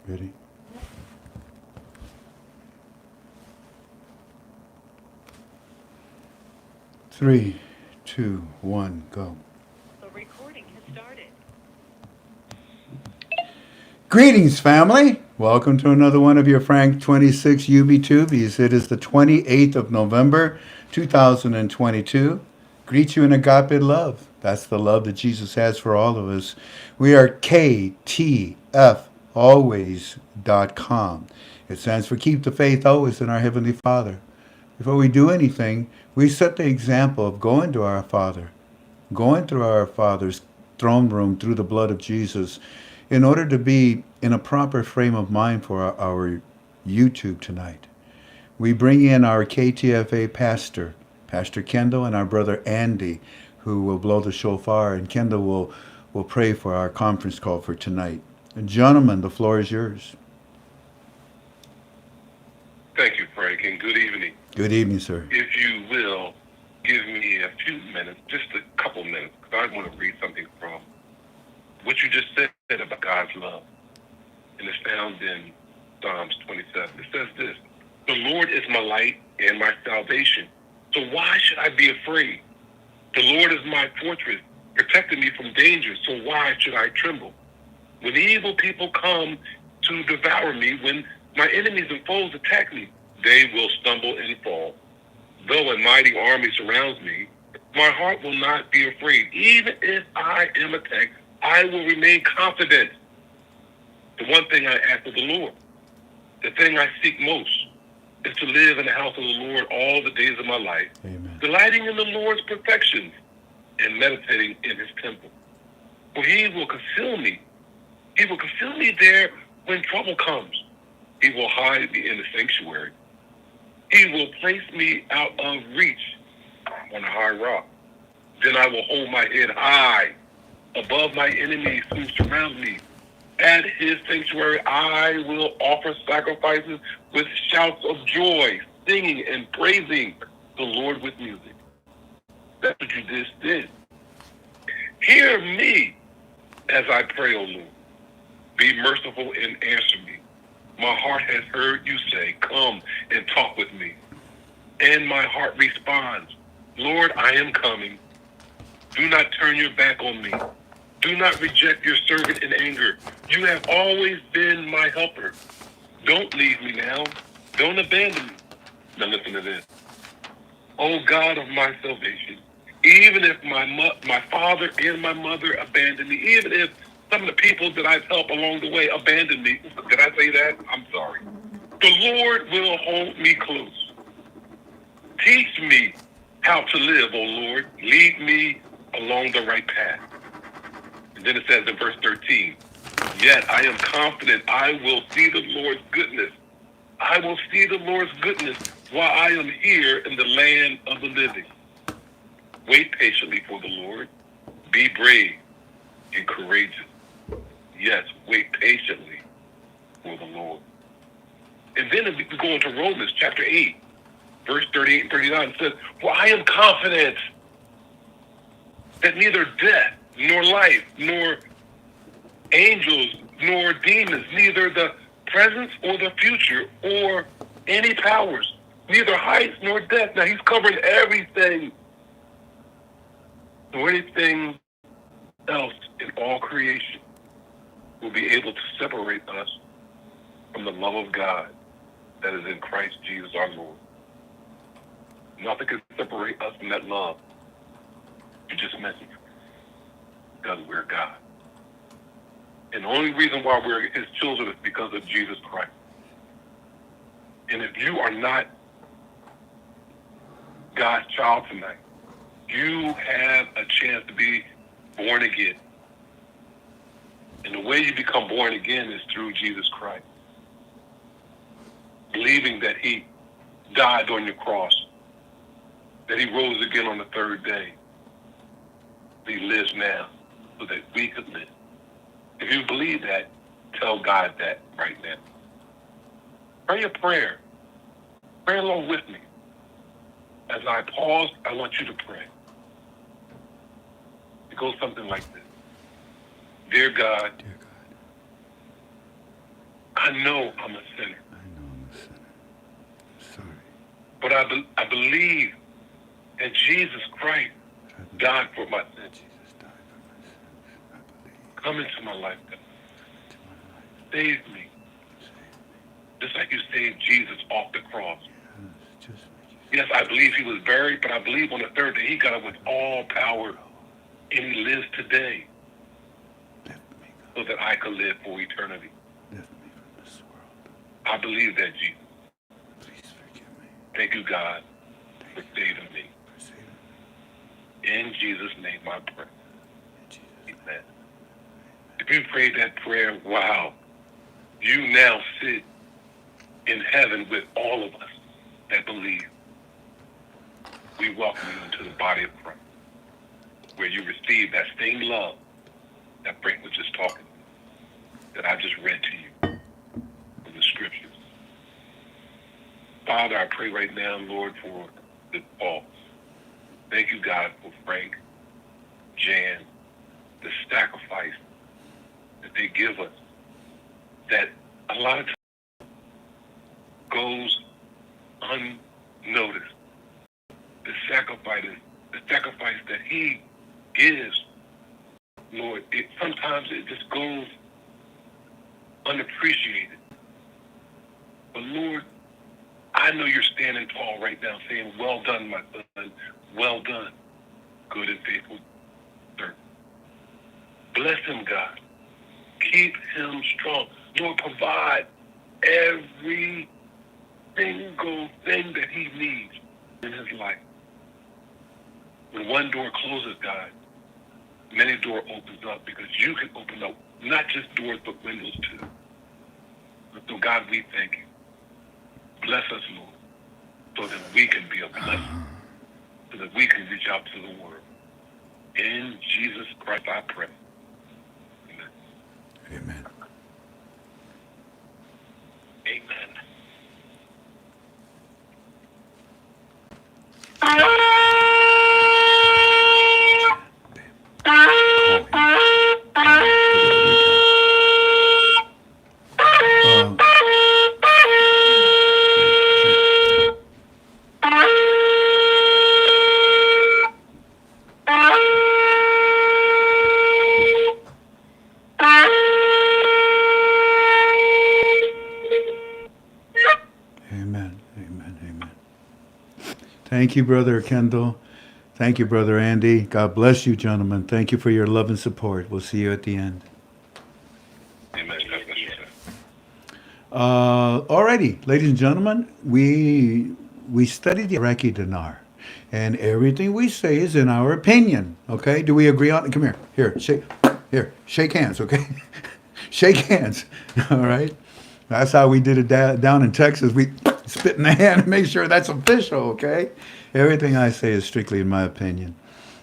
Ready? Three, two, one, go. The recording has started. Greetings, family. Welcome to another one of your Frank 26 UB2Bs. It is the 28th of November, 2022. Greet you in agape love. That's the love that Jesus has for all of us. We are KTFalways.com. It stands for Keep the Faith Always in Our Heavenly Father. Before we do anything, we set the example of going to our Father, going through our Father's throne room through the blood of Jesus in order to be in a proper frame of mind for our YouTube tonight. We bring in our KTFA pastor, Pastor Kendall, and our brother Andy, who will blow the shofar, and Kendall will pray for our conference call for tonight. And gentlemen, the floor is yours. Thank you, Frank, and good evening. Good evening, sir. If you will, give me a few minutes, just a couple minutes, because I want to read something from what you just said about God's love. And it's found in Psalms 27. It says this: "The Lord is my light and my salvation, so why should I be afraid? The Lord is my fortress, protecting me from danger, so why should I tremble? When evil people come to devour me, when my enemies and foes attack me, they will stumble and fall. Though a mighty army surrounds me, my heart will not be afraid. Even if I am attacked, I will remain confident. The one thing I ask of the Lord, the thing I seek most, is to live in the house of the Lord all the days of my life, Amen. delighting in the Lord's perfections and meditating in his temple. For he will conceal me. He will conceal me there when trouble comes. He will hide me in the sanctuary. He will place me out of reach on a high rock. Then I will hold my head high above my enemies who surround me. At his sanctuary, I will offer sacrifices with shouts of joy, singing and praising the Lord with music." That's what you just did. Hear me as I pray, O Lord. Be merciful and answer me. My heart has heard you say, "Come and talk with me." And my heart responds, "Lord, I am coming. Do not turn your back on me. Do not reject your servant in anger. You have always been my helper. Don't leave me now. Don't abandon me." Now listen to this. "O God of my salvation, even if my father and my mother abandon me, even if some of the people that I've helped along the way abandon me," did I say that? I'm sorry. "The Lord will hold me close. Teach me how to live, O Lord. Lead me along the right path." And then it says in verse 13, "Yet I am confident I will see the Lord's goodness. I will see the Lord's goodness while I am here in the land of the living." Wait patiently for the Lord. Be brave and courageous. Yes, wait patiently for the Lord. And then if we go into Romans chapter 8, verse 38 and 39, it says, "For I am confident that neither death, nor life, nor angels, nor demons, neither the present or the future, or any powers, neither height nor depth." Now he's covering everything, or anything else in all creation will be able to separate us from the love of God that is in Christ Jesus our Lord. Nothing can separate us from that love you just mentioned, because we're God. And the only reason why we're his children is because of Jesus Christ. And if you are not God's child tonight, you have a chance to be born again. And the way you become born again is through Jesus Christ. Believing that he died on the cross, that he rose again on the third day. He lives now so that we could live. If you believe that, tell God that right now. Pray a prayer. Pray along with me. As I pause, I want you to pray. It goes something like this. Dear God, Dear God, I know I'm a sinner. I know I'm a sinner. I'm sorry. But I believe that Jesus Christ I believe died for my sins. Jesus died for my sins. I believe Come into my life, God. to my life. Save me. Save me. Just like you saved Jesus off the cross. Yes, just like you Yes, I believe he was buried, but I believe on the third day he got up with all power, and he lives today lift me, God. so that I could live for eternity. Lift me from this world. I believe that, Jesus. Please forgive me. Thank you, God, for saving me. For saving In me. Jesus' name I pray. In Jesus' name. Amen. If you prayed that prayer, wow, you now sit in heaven with all of us that believe. We welcome you into the body of Christ, where you receive that same love that Frank was just talking about, that I just read to you from the scriptures. Father, I pray right now, Lord, for the Paul. Thank you, God, for Frank, Jan, the sacrifice that they give us, that a lot of times goes unnoticed. The sacrifice that he gives, Lord, sometimes it just goes unappreciated. But Lord, I know you're standing tall right now saying, well done, my son, well done, good and faithful servant. Bless him, God. Keep him strong. Lord, provide every single thing that he needs in his life. When one door closes, God, many door opens up because you can open up not just doors but windows too. So God, we thank you. Bless us, Lord, so that we can be a blessing, so that we can reach out to the world. In Jesus Christ I pray. Amen. Amen. Amen. Amen. Amen. Amen. Thank you, Brother Kendall. Thank you, Brother Andy. God bless you, gentlemen. Thank you for your love and support. We'll see you at the end. Amen. God bless you, sir. Alrighty, ladies and gentlemen, we studied the Iraqi dinar, and everything we say is in our opinion. Okay? Do we agree on it? Come here. Shake hands. Okay? Shake hands. All right? That's how we did it down in Texas. We spit in the hand and make sure that's official. Okay? Everything I say is strictly in my opinion.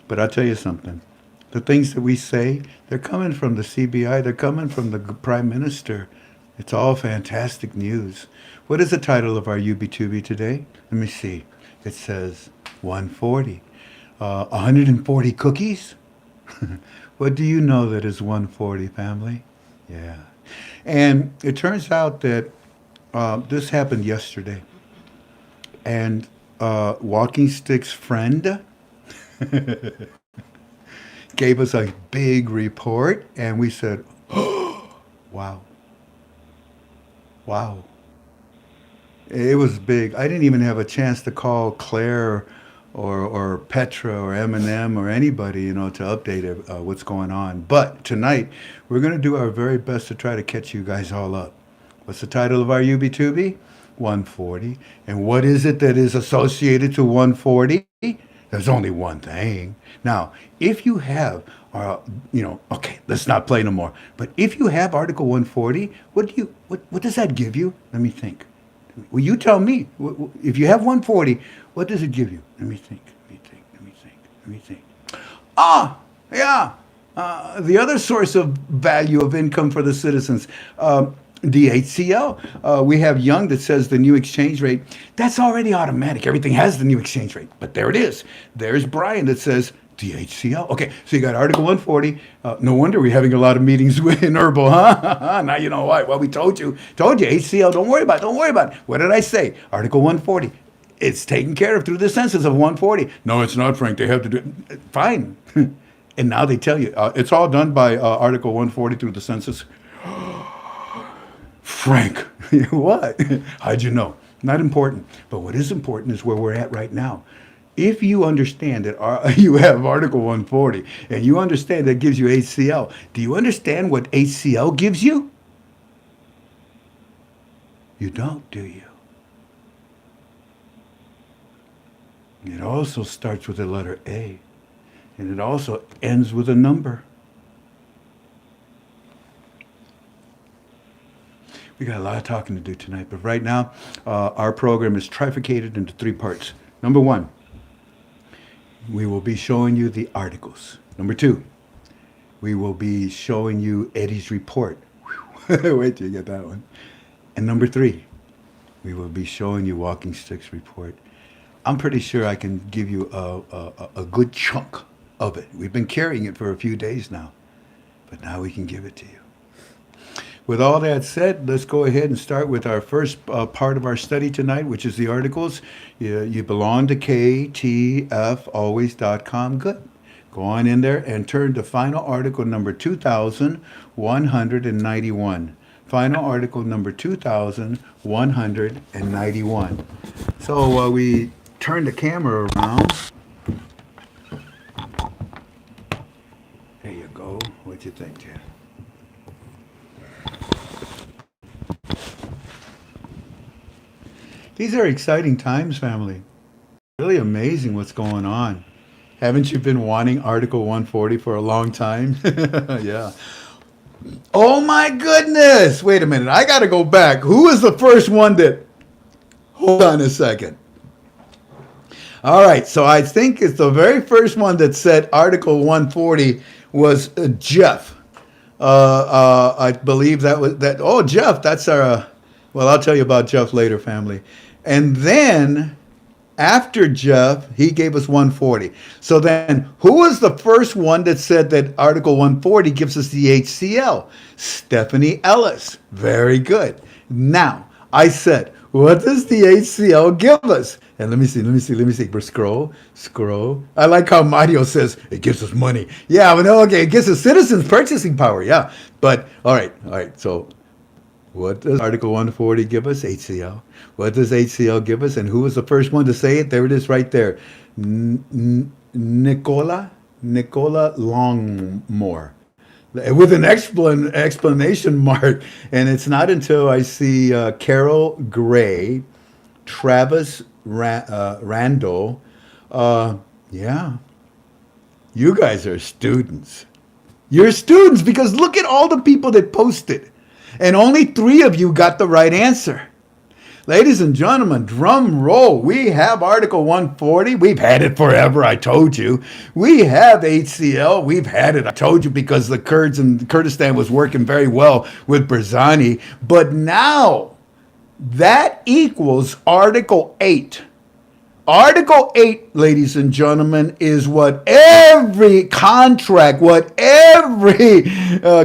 But I'll tell you something. The things that we say, they're coming from the CBI. They're coming from the Prime Minister. It's all fantastic news. What is the title of our UB2B today? Let me see. It says 140. 140 cookies? What do you know that is 140, family? Yeah. And it turns out that this happened yesterday. And Walking Stick's friend gave us a big report, and we said, oh, wow. Wow. It was big. I didn't even have a chance to call Claire or Petra or Eminem or anybody, to update what's going on. But tonight, we're going to do our very best to try to catch you guys all up. What's the title of our UB2B? 140. And what is it that is associated to 140? There's only one thing. Now, if you have, okay, let's not play no more. But if you have Article 140, what does that give you? Let me think. Well, you tell me. If you have 140, what does it give you? Let me think. Yeah. The other source of value of income for the citizens. The HCL. We have Young that says the new exchange rate. That's already automatic. Everything has the new exchange rate. But there it is. There's Brian that says DHCL. Okay, so you got Article 140. No wonder we're having a lot of meetings in Herbal, huh? Now you know why. Well, we told you, HCL, don't worry about it, don't worry about it. What did I say? Article 140. It's taken care of through the census of 140. No, it's not, Frank. They have to do it. Fine. And now they tell you, it's all done by Article 140 through the census. Frank, what? How'd you know? Not important. But what is important is where we're at right now. If you understand that you have Article 140 and you understand that gives you HCL, do you understand what HCL gives you? You don't, do you? It also starts with the letter A, and it also ends with a number. We got a lot of talking to do tonight, but right now, our program is trifurcated into 3 parts. Number 1, we will be showing you the articles. Number 2, we will be showing you Eddie's report. Wait till you get that one. And number 3, we will be showing you Walking Sticks report. I'm pretty sure I can give you a good chunk of it. We've been carrying it for a few days now, but now we can give it to you. With all that said, let's go ahead and start with our first part of our study tonight, which is the articles. You belong to KTFalways.com. Good. Go on in there and turn to final article number 2191. Final article number 2191. So we turn the camera around. There you go. What you think, Jeff? These are exciting times, family. Really amazing what's going on. Haven't you been wanting Article 140 for a long time? Yeah. Oh my goodness! Wait a minute, I gotta go back. Who was the first one that... Hold on a second. All right, so I think it's the very first one that said Article 140 was Jeff. I believe that was that. Oh, Jeff, that's our... Well, I'll tell you about Jeff later, family. And then, after Jeff, he gave us 140. So then, who was the first one that said that Article 140 gives us the HCL? Stephanie Ellis. Very good. Now, I said, what does the HCL give us? And let me see. Scroll. I like how Mario says, it gives us money. Yeah, but okay, it gives us citizens' purchasing power, yeah. But, all right, so... What does Article 140 give us? HCL. What does HCL give us? And who was the first one to say it? There it is right there. Nicola Longmore. With an explanation mark. And it's not until I see Carol Gray, Travis Randall. Yeah. You guys are students. You're students because look at all the people that posted. And only 3 of you got the right answer. Ladies and gentlemen, drum roll. We have Article 140. We've had it forever, I told you. We have HCL. We've had it, I told you, because the Kurds in Kurdistan was working very well with Barzani. But now, that equals Article 8. Article 8, ladies and gentlemen, is what every contract, what every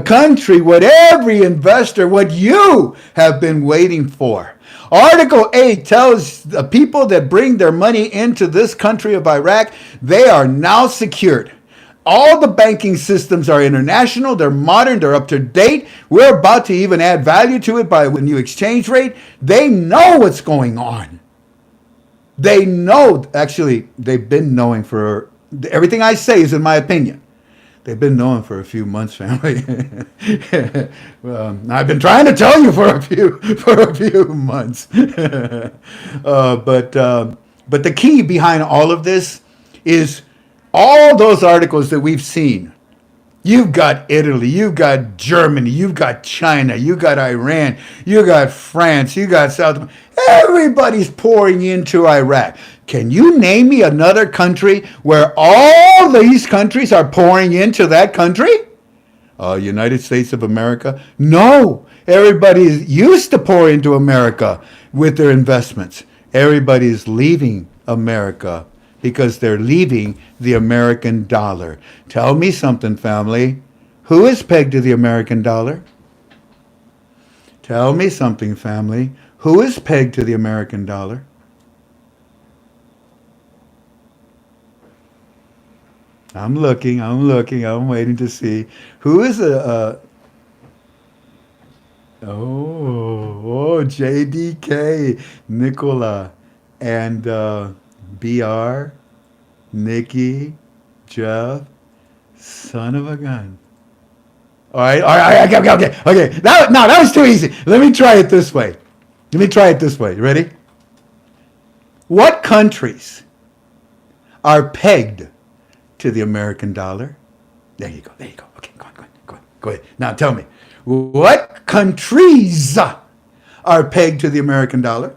country, what every investor, what you have been waiting for. Article 8 tells the people that bring their money into this country of Iraq, they are now secured. All the banking systems are international, they're modern, they're up to date. We're about to even add value to it by the new exchange rate. They know what's going on. They know, actually, they've been knowing for, everything I say is in my opinion. They've been knowing for a few months, family. I've been trying to tell you for a few months. But the key behind all of this is all those articles that we've seen. You've got Italy, you've got Germany, you've got China, you've got Iran, you got France, you got South America. Everybody's pouring into Iraq. Can you name me another country where all these countries are pouring into that country? United States of America? No. Everybody is used to pour into America with their investments. Everybody is leaving America because they're leaving the American dollar. Tell me something, family. Who is pegged to the American dollar? Tell me something, family. Who is pegged to the American dollar? I'm looking, I'm waiting to see. Who is JDK, Nicola, and BR, Nikki, Jeff, son of a gun. All right, okay. That was too easy. Let me try it this way. You ready? What countries are pegged to the American dollar? There you go. Okay, go ahead. Now tell me, what countries are pegged to the American dollar?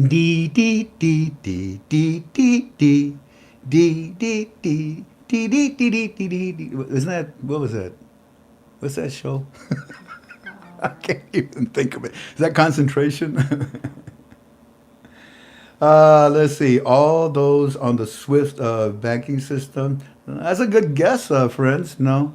D D D D D D D D D D D D D D D D. Isn't that, what was that? What's that show? I can't even think of it. Is that Concentration? Let's see. All those on the SWIFT banking system. That's a good guess, friends. No.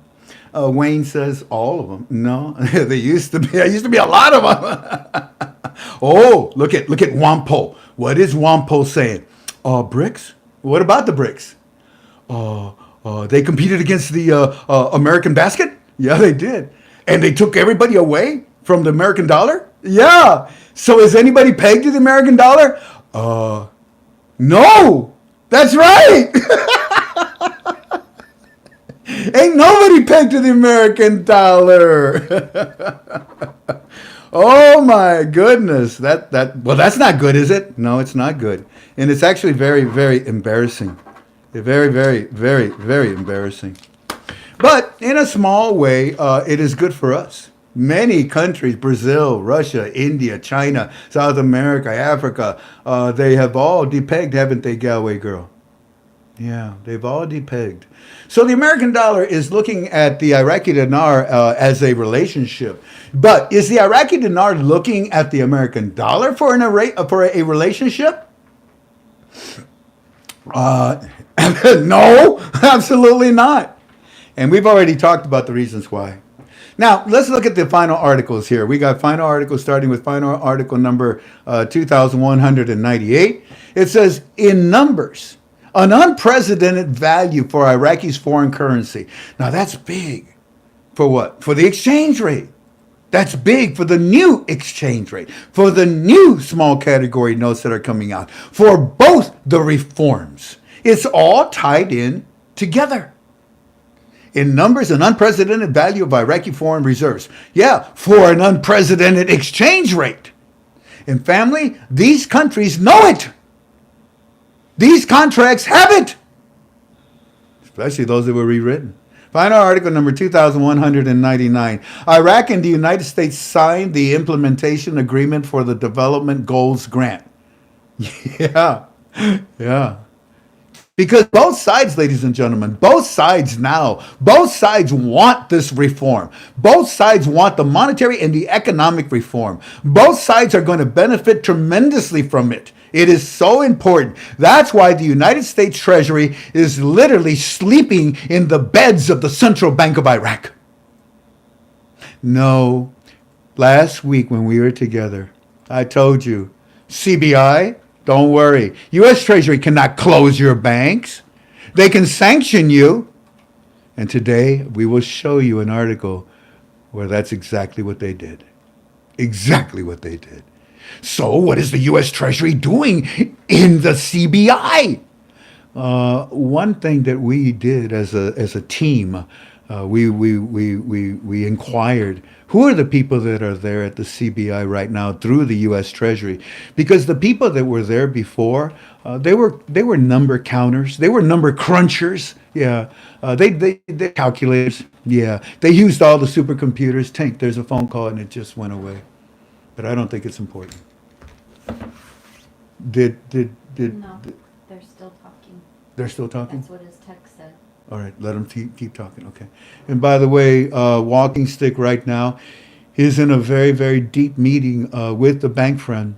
Wayne says all of them. No. There used to be. There used to be a lot of them. Oh, look at WAMPO. What is WAMPO saying? BRICS? What about the BRICS? They competed against the American basket? Yeah, they did. And they took everybody away from the American dollar? Yeah. So is anybody pegged to the American dollar? No. That's right. Ain't nobody pegged to the American dollar. Oh my goodness. Well, that's not good, is it? No, it's not good. And it's actually very, very embarrassing. Very, very, very, very embarrassing. But in a small way, it is good for us. Many countries, Brazil, Russia, India, China, South America, Africa, they have all depegged, haven't they, Galway girl? Yeah, they've all depegged. So the American dollar is looking at the Iraqi dinar as a relationship. But is the Iraqi dinar looking at the American dollar for a relationship? No, absolutely not. And we've already talked about the reasons why. Now, let's look at the final articles here. We got final articles starting with final article number 2198. It says, in numbers, an unprecedented value for Iraqi's foreign currency. Now, that's big. For what? For the exchange rate. That's big for the new exchange rate, for the new small category notes that are coming out, for both the reforms. It's all tied in together. In numbers, an unprecedented value of Iraqi foreign reserves. Yeah, for an unprecedented exchange rate. And family, these countries know it. These contracts have it. Especially those that were rewritten. Final article number 2199. Iraq and the United States signed the implementation agreement for the Development Goals Grant. Yeah. Because both sides, ladies and gentlemen, both sides want this reform. Both sides want the monetary and the economic reform. Both sides are going to benefit tremendously from it. It is so important. That's why the United States Treasury is literally sleeping in the beds of the Central Bank of Iraq. No, last week when we were together, I told you, CBI, don't worry. U.S. Treasury cannot close your banks. They can sanction you. And today we will show you an article where that's exactly what they did. Exactly what they did. So what is the U.S. Treasury doing in the CBI? One thing that we did as a team, we inquired, who are the people that are there at the CBI right now through the U.S. Treasury? Because the people that were there before, they were number counters, they were number crunchers. Yeah, they calculators. Yeah, they used all the supercomputers. Tank, there's a phone call and it just went away, but I don't think it's important. No, they're still talking. They're still talking? That's what his text said. All right, let him keep talking. Okay. And by the way, Walking Stick right now is in a very, very deep meeting with the bank friend.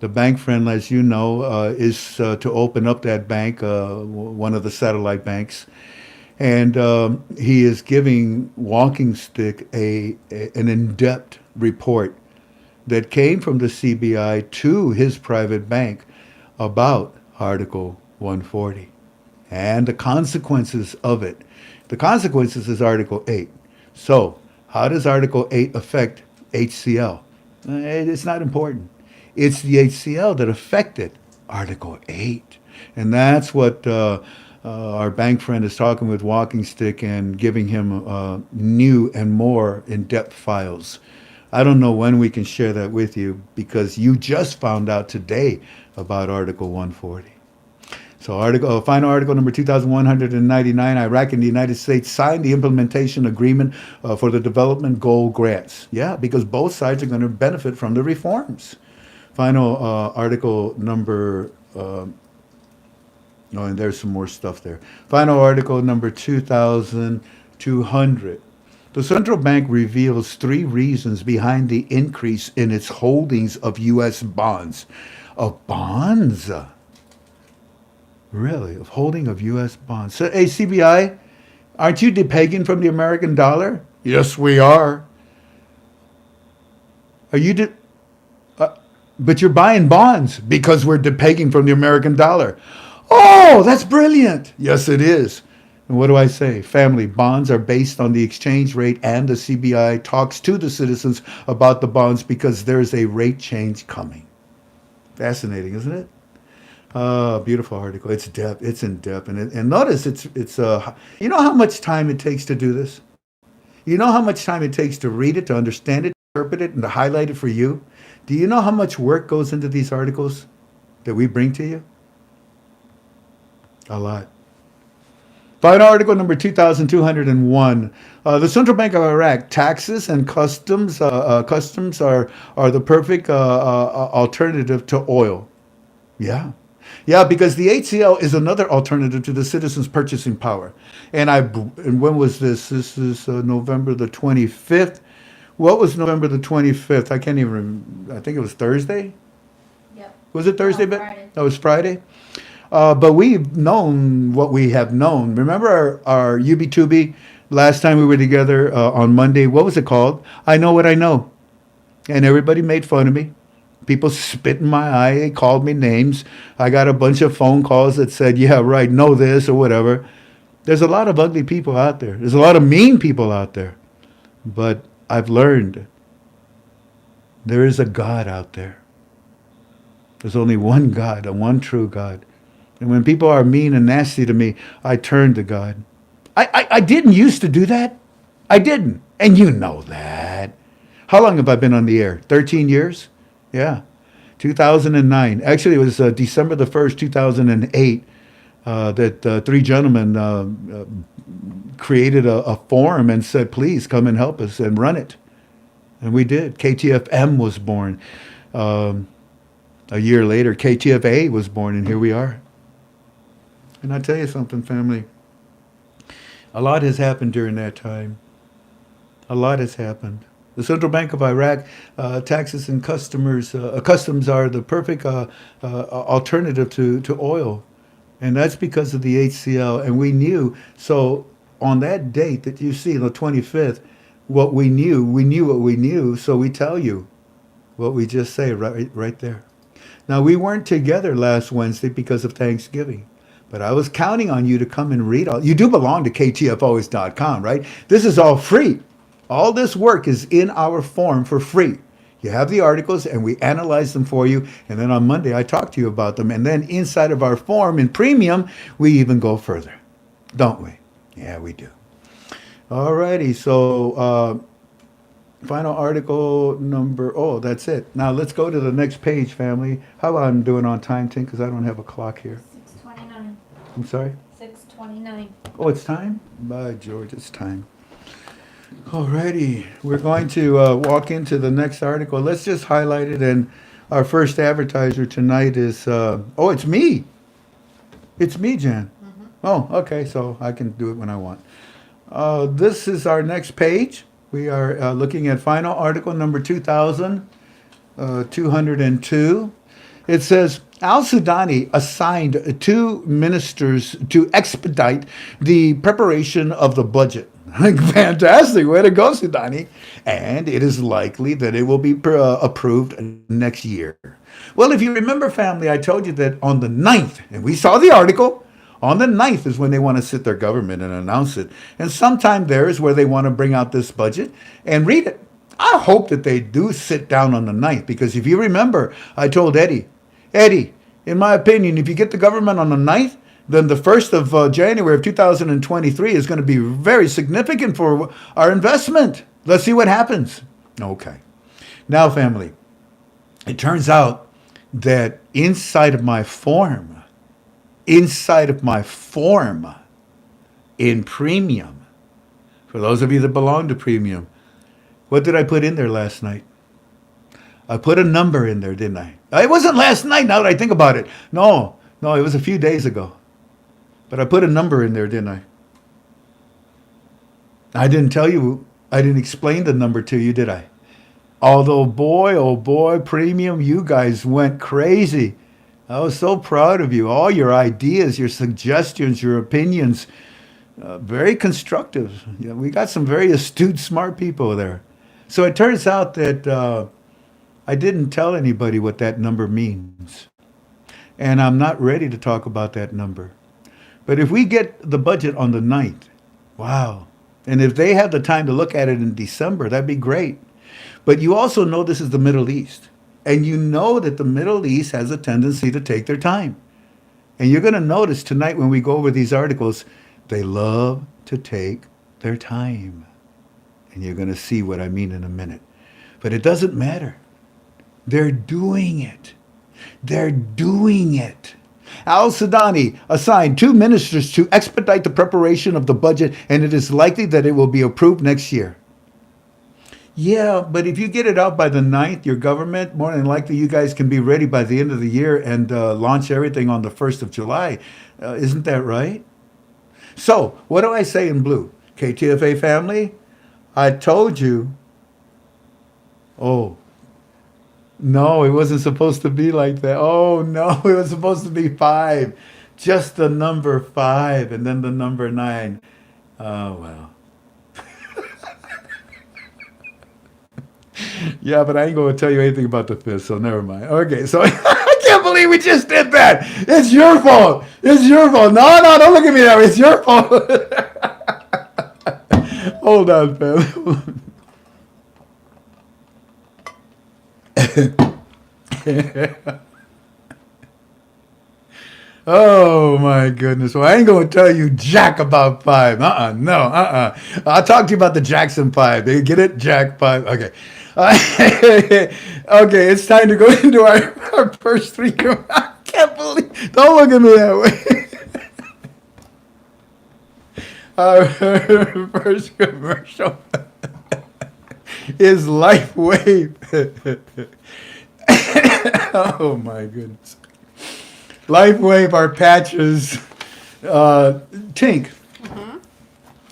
The bank friend, as you know, is to open up that bank, one of the satellite banks. And he is giving Walking Stick an in-depth report that came from the CBI to his private bank about Article 140 and the consequences of it. The consequences is Article 8. So, how does Article 8 affect HCL? It's not important. It's the HCL that affected Article 8. And that's what our bank friend is talking with Walking Stick and giving him new and more in-depth files. I don't know when we can share that with you because you just found out today about Article 140. So final article number 2199, Iraq and the United States signed the implementation agreement for the development goal grants. Yeah, because both sides are going to benefit from the reforms. Final article number, and there's some more stuff there. Final article number 2200. The central bank reveals 3 reasons behind the increase in its holdings of U.S. bonds. Of bonds? Really? Of holding of U.S. bonds. So, hey, CBI, aren't you depegging from the American dollar? Yes, we are. Are you but you're buying bonds because we're depegging from the American dollar. Oh, that's brilliant. Yes, it is. And what do I say? Family, bonds are based on the exchange rate, and the CBI talks to the citizens about the bonds because there's a rate change coming. Fascinating, isn't it? Beautiful article. It's depth. It's in depth, and notice it's you know how much time it takes to do this. You know how much time it takes to read it, to understand it, interpret it, and to highlight it for you. Do you know how much work goes into these articles that we bring to you? A lot. Final article number 2201. The Central Bank of Iraq, taxes and customs are the perfect alternative to oil. Yeah. Yeah, because the HCL is another alternative to the citizens' purchasing power. And when was this? This is November the 25th. What was November the 25th? I can't even, I think it was Thursday? Yep. Was it Thursday? Friday. That was Friday? But we've known what we have known. Remember our UB2B last time we were together on Monday? What was it called? I Know What I Know. And everybody made fun of me. People spit in my eye, called me names. I got a bunch of phone calls that said, yeah, right, know this or whatever. There's a lot of ugly people out there. There's a lot of mean people out there. But I've learned there is a God out there. There's only one God, and one true God. And when people are mean and nasty to me, I turn to God. I didn't used to do that. I didn't. And you know that. How long have I been on the air? 13 years? Yeah. 2009. Actually, it was December the 1st, 2008, that 3 gentlemen created a forum and said, please come and help us and run it. And we did. KTFM was born. A year later, KTFA was born, and here we are. And I tell you something, family. A lot has happened during that time. A lot has happened. The Central Bank of Iraq, taxes and customs are the perfect alternative to oil. And that's because of the HCL. And we knew, so on that date that you see, the 25th, what we knew what we knew, so we tell you what we just say right there. Now, we weren't together last Wednesday because of Thanksgiving. But I was counting on you to come and read all. You do belong to KTFOs.com, right? This is all free. All this work is in our form for free. You have the articles, and we analyze them for you. And then on Monday, I talk to you about them. And then inside of our form in premium, we even go further. Don't we? Yeah, we do. All righty. So final article number, that's it. Now let's go to the next page, family. How I'm doing on time, Tink? Because I don't have a clock here. 6:29. I'm sorry? 6:29. Oh, it's time? By George, it's time. Alrighty, we're going to walk into the next article. Let's just highlight it. And our first advertiser tonight is, it's me. It's me, Jan. Oh, okay, so I can do it when I want. This is our next page. We are looking at final article number 2,202. It says, Al-Sudani assigned 2 ministers to expedite the preparation of the budget. Fantastic. Way to go, Sudani. And it is likely that it will be approved next year. Well, if you remember, family, I told you that on the 9th, and we saw the article, on the 9th is when they want to sit their government and announce it. And sometime there is where they want to bring out this budget and read it. I hope that they do sit down on the 9th, because if you remember, I told Eddie, in my opinion, if you get the government on the 9th, then the 1st of January of 2023 is going to be very significant for our investment. Let's see what happens. Okay. Now, family, it turns out that inside of my form in Premium, for those of you that belong to Premium, what did I put in there last night? I put a number in there, didn't I? It wasn't last night, now that I think about it. No, it was a few days ago. But I put a number in there, didn't I? I didn't tell you, I didn't explain the number to you, did I? Although, boy, oh boy, Premium, you guys went crazy. I was so proud of you. All your ideas, your suggestions, your opinions, very constructive. Yeah, we got some very astute, smart people there. So it turns out that I didn't tell anybody what that number means. And I'm not ready to talk about that number. But if we get the budget on the 9th, wow. And if they have the time to look at it in December, that'd be great. But you also know this is the Middle East. And you know that the Middle East has a tendency to take their time. And you're going to notice tonight when we go over these articles, they love to take their time. And you're going to see what I mean in a minute. But it doesn't matter. They're doing it. They're doing it. Al-Sudani assigned 2 ministers to expedite the preparation of the budget, and it is likely that it will be approved next year. Yeah, but if you get it out by the 9th, your government, more than likely you guys can be ready by the end of the year and launch everything on the 1st of July. Isn't that right? So, what do I say in blue? KTFA family, I told you. Oh, no, it wasn't supposed to be like that. Oh, no, it was supposed to be 5. Just the number 5 and then the number 9. Oh, well. Yeah, but I ain't going to tell you anything about the 5th, so never mind. Okay, so I can't believe we just did that. It's your fault. It's your fault. No, don't look at me that way. It's your fault. Hold on, fam. Oh my goodness. Well, I ain't gonna tell you jack about 5. I'll talk to you about the Jackson 5. They get it? Jack 5. Okay. Okay, it's time to go into our first 3. I can't believe. Don't look at me that way. Our first commercial is LifeWave. Oh my goodness. LifeWave, our patches. Tink,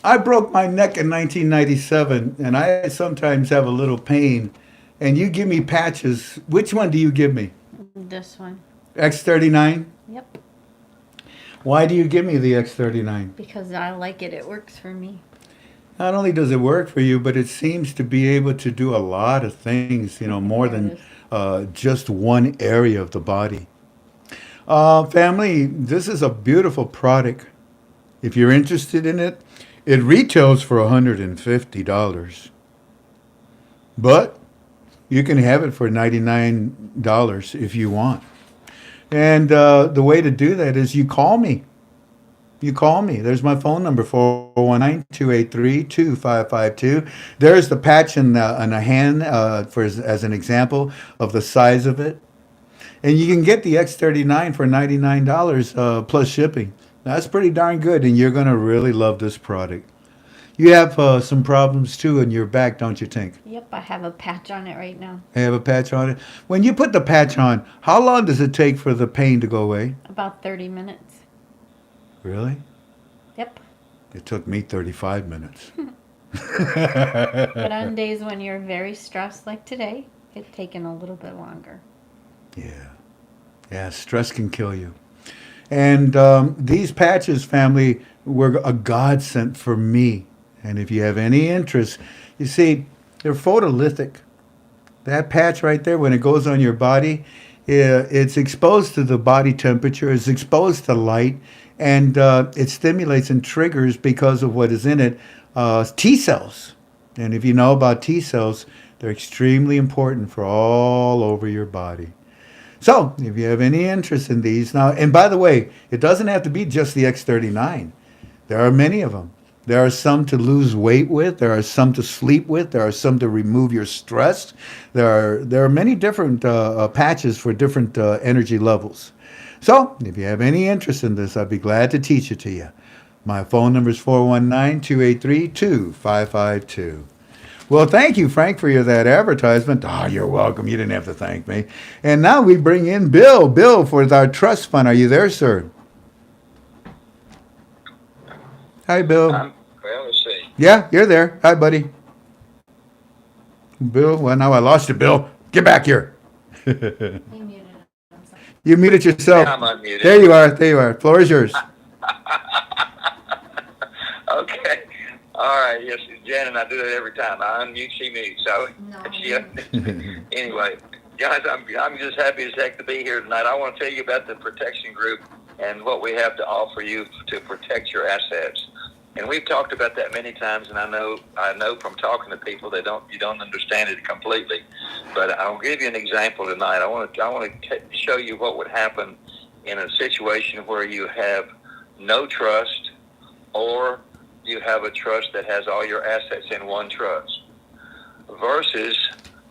I broke my neck in 1997, and I sometimes have a little pain. And you give me patches. Which one do you give me? This one. X39? Yep. Why do you give me the X39? Because I like it. It works for me. Not only does it work for you, but it seems to be able to do a lot of things, more than just one area of the body. Family, this is a beautiful product. If you're interested in it, it retails for $150. But you can have it for $99 if you want. And the way to do that is you call me. You call me. There's my phone number, 419-283-2552. There's the patch in a hand as an example of the size of it. And you can get the X39 for $99 plus shipping. That's pretty darn good, and you're going to really love this product. You have some problems, too, in your back, don't you, Tink? Yep, I have a patch on it right now. I have a patch on it. When you put the patch on, how long does it take for the pain to go away? About 30 minutes. Really? Yep. It took me 35 minutes. But on days when you're very stressed, like today, it's taken a little bit longer. Yeah. Yeah, stress can kill you. And these patches, family, were a godsend for me. And if you have any interest, you see, they're photolithic. That patch right there, when it goes on your body, it's exposed to the body temperature, it's exposed to light, and it stimulates and triggers, because of what is in it, T cells. And if you know about T cells, they're extremely important for all over your body. So, if you have any interest in these now, and by the way, it doesn't have to be just the X39. There are many of them. There are some to lose weight with. There are some to sleep with. There are some to remove your stress. There are many different patches for different energy levels. So, if you have any interest in this, I'd be glad to teach it to you. My phone number is 419-283-2552. Well, thank you, Frank, for that advertisement. Oh, you're welcome. You didn't have to thank me. And now we bring in Bill. Bill, for our trust fund. Are you there, sir? Hi, Bill. Well, let's see. Yeah, you're there. Hi, buddy. Bill, well, now I lost you, Bill. Get back here. He muted himself. You muted yourself. I'm unmuted. There you are. There you are. Floor is yours. Okay. All right. Yes, Jan and I do that every time. I unmute, she mutes. So, No. yeah. Anyway, guys, I'm just happy as heck to be here tonight. I want to tell you about the protection group and what we have to offer you to protect your assets. And we've talked about that many times, and I know from talking to people you don't understand it completely. But I'll give you an example tonight. I want to show you what would happen in a situation where you have no trust, or you have a trust that has all your assets in one trust, versus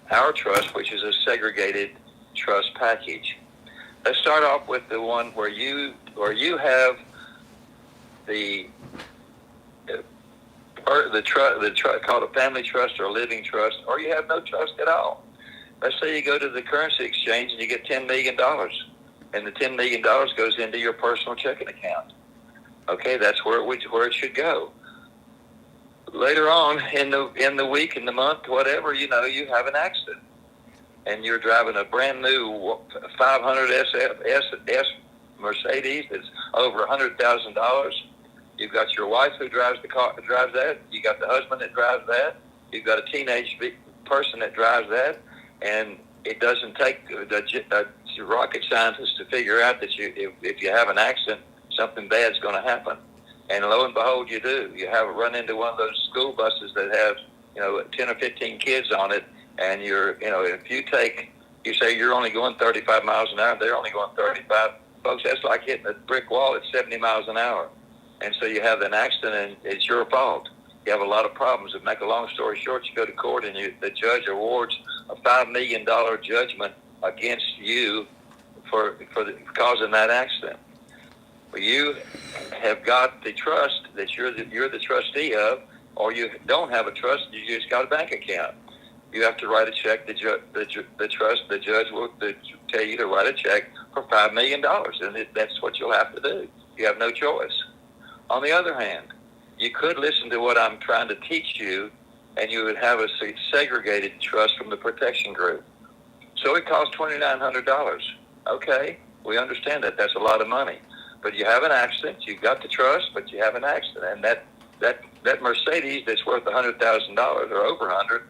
our trust, which is a segregated trust package. Let's start off with the one where you have the trust called a family trust or a living trust, or you have no trust at all. Let's say you go to the currency exchange and you get $10 million, and the $10 million goes into your personal checking account. Okay, that's where it should go. Later on in the week, in the month, whatever, you have an accident, and you're driving a brand new 500 S Mercedes that's over $100,000. You've got your wife who drives that. You got the husband that drives that. You've got a teenage person that drives that, and it doesn't take the rocket scientists to figure out that if you have an accident, something bad's going to happen. And lo and behold, you do. You run into one of those school buses that have 10 or 15 kids on it, and if you say you're only going 35 miles an hour, they're only going 35. Folks, that's like hitting a brick wall at 70 miles an hour. And so you have an accident, and it's your fault. You have a lot of problems. To make a long story short, you go to court, and the judge awards a $5 million judgment against you for causing that accident. Well, you have got the trust that you're the trustee of, or you don't have a trust. You just got a bank account. You have to write a check. The judge will tell you to write a check for $5 million, and that's what you'll have to do. You have no choice. On the other hand, you could listen to what I'm trying to teach you, and you would have a segregated trust from the protection group. So it costs $2,900. Okay, we understand that. That's a lot of money. But you have an accident. You've got the trust, but you have an accident, and that Mercedes that's worth $100,000 or over $100,000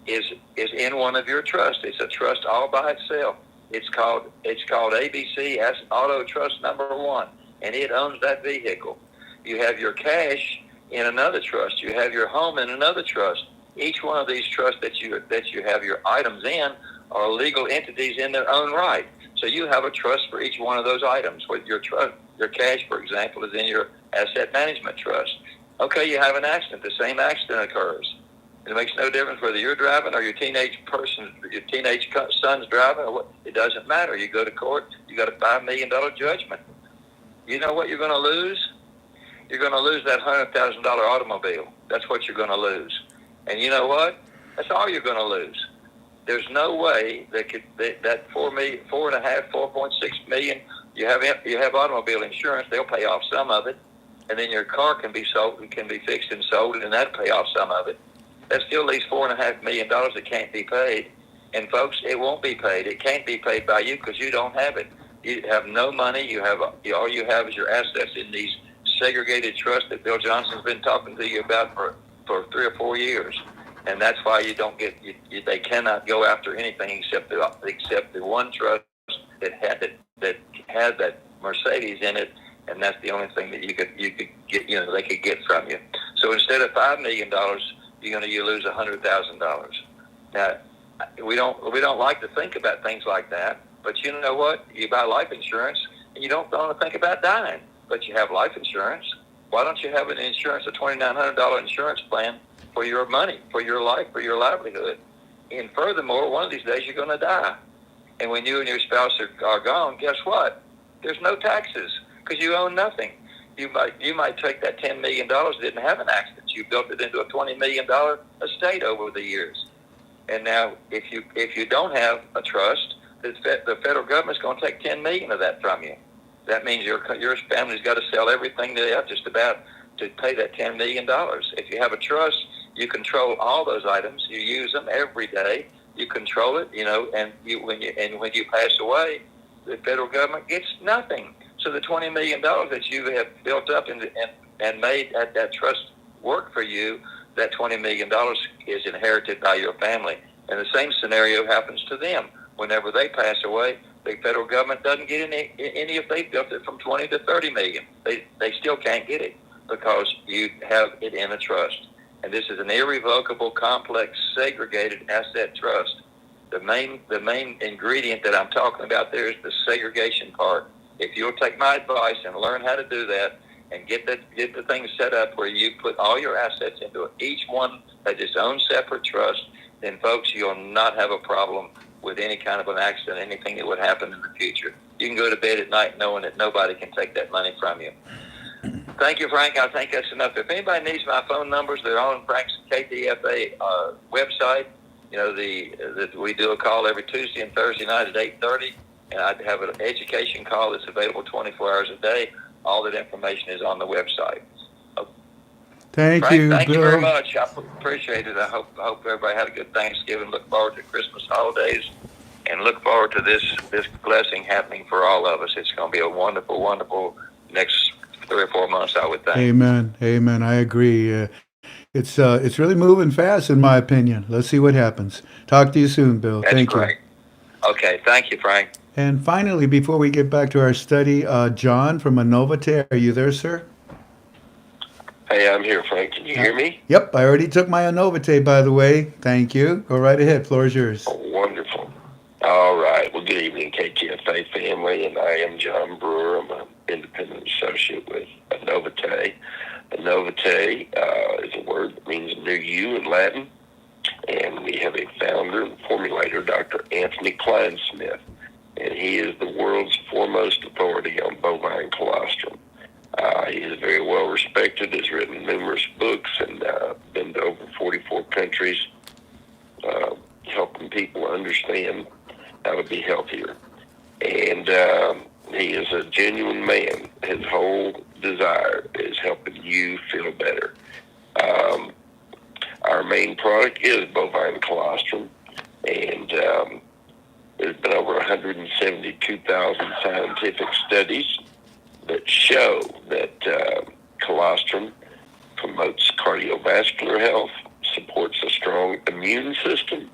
is in one of your trusts. It's a trust all by itself. It's called ABC as Auto Trust Number 1, and it owns that vehicle. You have your cash in another trust. You have your home in another trust. Each one of these trusts that you have your items in are legal entities in their own right. So you have a trust for each one of those items. With your cash, for example, is in your asset management trust. Okay, you have an accident. The same accident occurs. It makes no difference whether you're driving or your teenage son's driving, or what. It doesn't matter. You go to court, you got a $5 million judgment. You know what you're going to lose? You're going to lose that $100,000 automobile. That's what you're going to lose. And you know what? That's all you're going to lose. There's no way that $4.6 million. You have automobile insurance. They'll pay off some of it. and then your car can be sold and can be fixed and sold, and that'll pay off some of it. That still leaves $4.5 million that can't be paid. And folks, it won't be paid. It can't be paid by you because you don't have it. You have no money. All you have is your assets in these segregated trusts that Bill Johnson's been talking to you about for 3 or 4 years. And that's why you don't get. They cannot go after anything except the one trust that had that Mercedes in it, and that's the only thing that you could get. They could get from you. So instead of $5 million, you lose $100,000. Now, we don't like to think about things like that, but you know what? You buy life insurance, and you don't want to think about dying, but you have life insurance. Why don't you have an insurance, a $2,900 insurance plan for your money, for your life, for your livelihood? And furthermore, one of these days you're going to die. And when you and your spouse are gone, guess what? There's no taxes because you own nothing. You might take that $10 million, didn't have an accident. You built it into a $20 million estate over the years. And now, if you don't have a trust, the federal government's going to take $10 million of that from you. That means your family's got to sell everything they have just about to pay that $10 million. If you have a trust, you control all those items. You use them every day. You control it, and when you pass away, the federal government gets nothing. So the $20 million that you have built up and made at that trust work for you, that $20 million is inherited by your family. And the same scenario happens to them. Whenever they pass away, the federal government doesn't get any if they built it from 20 to 30 million. They still can't get it because you have it in a trust. And this is an irrevocable, complex, segregated asset trust. The main ingredient that I'm talking about there is the segregation part. If you'll take my advice and learn how to do that and get the thing set up where you put all your assets into each one as its own separate trust, then folks, you'll not have a problem with any kind of an accident, anything that would happen in the future. You can go to bed at night knowing that nobody can take that money from you. Thank you, Frank. I think that's enough. If anybody needs my phone numbers, they're on Frank's KDFA website. We do a call every Tuesday and Thursday night at 8:30, and I have an education call that's available 24 hours a day. All that information is on the website. Thank Frank, you, thank Bill. you very much. I appreciate it. I hope everybody had a good Thanksgiving. Look forward to Christmas holidays, and look forward to this blessing happening for all of us. It's going to be a wonderful, wonderful next 3 or 4 months, I would think. Amen. Amen. I agree. It's really moving fast, in my opinion. Let's see what happens. Talk to you soon, Bill. That's Thank great. you. Okay. Thank you, Frank. And finally, before we get back to our study, John from Anovate, are you there, sir? Hey, I'm here, Frank. Can you hear me? Yep, I already took my Anovate, by the way. Thank you. Go right ahead. Floor is yours. Oh, wonderful. All right. Well, good evening, KTFA family, and I am John Brewer. I'm an independent associate with Anovate. Anovate is a word that means new you in Latin, and we have a founder and formulator, Dr. Anthony Kleinsmith, and he is the world's foremost authority on bovine colostrum. He is very well respected, has written numerous books, and been to over 44 countries, helping people understand how to be healthier. And he is a genuine man. His whole desire is helping you feel better. Our main product is bovine colostrum, and there's been over 172,000 scientific studies that show that colostrum promotes cardiovascular health, supports a strong immune system,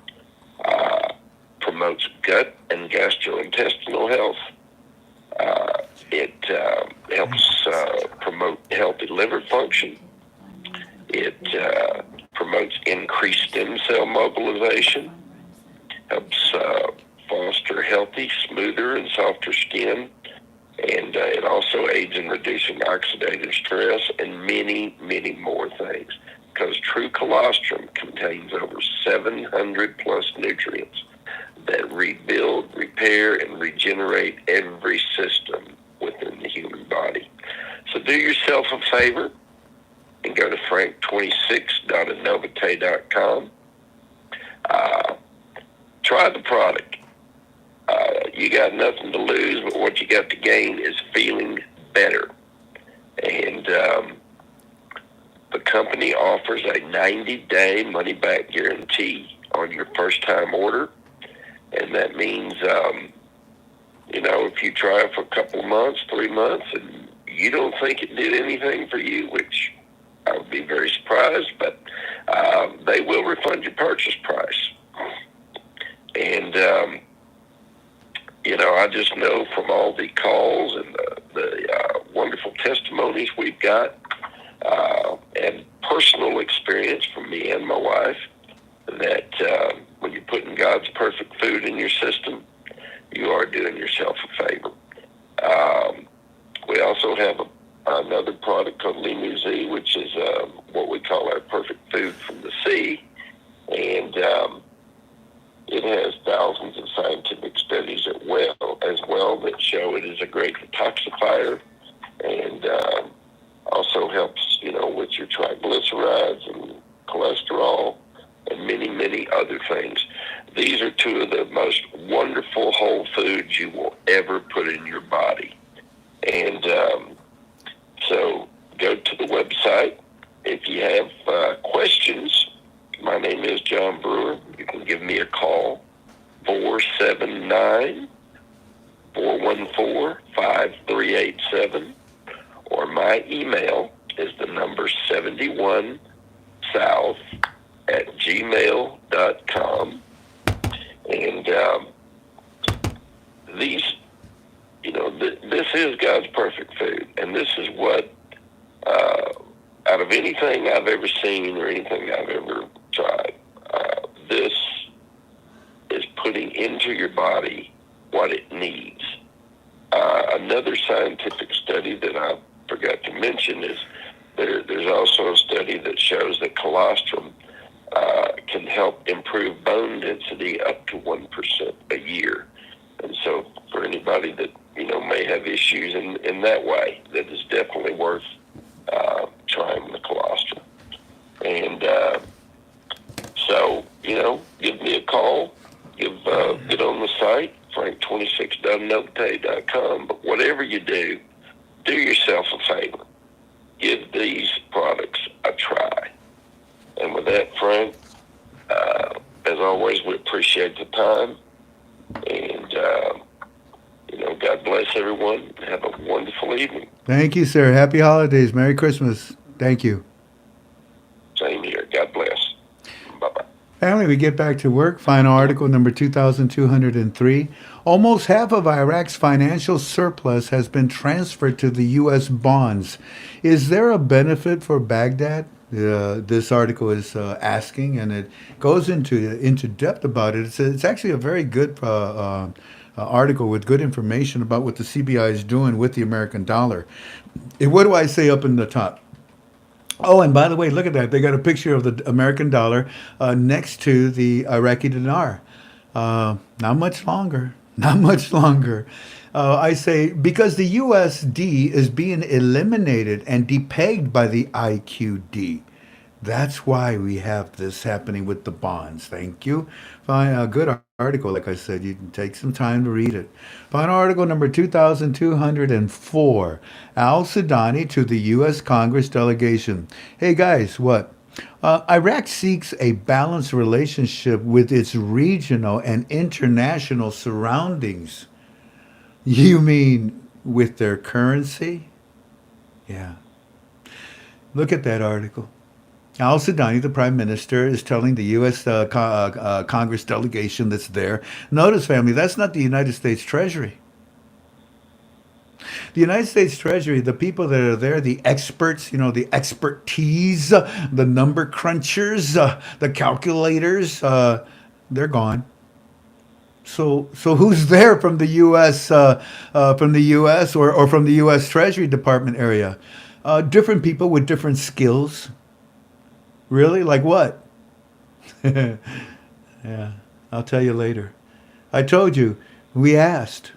promotes gut and gastrointestinal health. It helps promote healthy liver function. It promotes increased stem cell mobilization, helps foster healthy, smoother, and softer skin. And it also aids in reducing oxidative stress and many, many more things. Because true colostrum contains over 700 plus nutrients that rebuild, repair, and regenerate every system within the human body. So do yourself a favor and go to frank26.anovate.com. Try the product. You got nothing to lose, but what you got to gain is feeling better. And company offers a 90-day money-back guarantee on your first-time order. And that means, if you try it for a couple of months, 3 months, and you don't think it did anything for you, which I would be very surprised, but they will refund your purchase price. And, I just know from all the calls and the wonderful testimonies we've got, and personal experience from me and my wife, that when you're putting God's perfect food in your system, you are doing yourself a favor. We also have another product called Limu Z, which is what we call our perfect food from the sea. And it has thousands of scientific studies as well that show it is a great detoxifier, and also helps, with your triglycerides and cholesterol and many, many other things. These are two of the most wonderful whole foods you will ever put in your body. And so go to the website. If you have questions, my name is John Brewer. You can give me a call, 479-414-5387, or my email is the number 71south@gmail.com. And these, this is God's perfect food. And this is what, out of anything I've ever seen or anything I've ever tried, this is putting into your body what it needs. Another scientific study that I forgot to mention is there's also a study that shows that colostrum can help improve bone density up to 1% a year. And so for anybody that, may have issues in that way, that is definitely worth trying the colostrum. And so, give me a call, get on the site, frank26doesn't.com. But whatever you do yourself a favor. Give these products a try. And with that, Frank, as always, we appreciate the time. And, God bless everyone. Have a wonderful evening. Thank you, sir. Happy holidays. Merry Christmas. Thank you. Same here. God bless. Bye-bye. Family, we get back to work. Final article number 2203. Almost half of Iraq's financial surplus has been transferred to the U.S. bonds. Is there a benefit for Baghdad? This article is asking, and it goes into depth about it. It's actually a very good article with good information about what the CBI is doing with the American dollar. What do I say up in the top? Oh, and by the way, look at that. They got a picture of the American dollar next to the Iraqi dinar. Not much longer. Not much longer. I say because the USD is being eliminated and depegged by the IQD. That's why we have this happening with the bonds. Thank you. Fine, a good article, like I said. You can take some time to read it. Final article number 2204. Al Sudani to the U.S. Congress delegation. Hey guys, what? Iraq seeks a balanced relationship with its regional and international surroundings. You mean with their currency? Yeah. Look at that article. Al Sudani, the prime minister, is telling the U.S. Congress delegation that's there, notice, family, that's not the United States Treasury. The United States Treasury, the people that are there, the experts, the expertise, the number crunchers, the calculators, they're gone. So who's there from the U.S. Or from the U.S. Treasury Department area? Different people with different skills. Really? Like what? Yeah, I'll tell you later. I told you, we asked,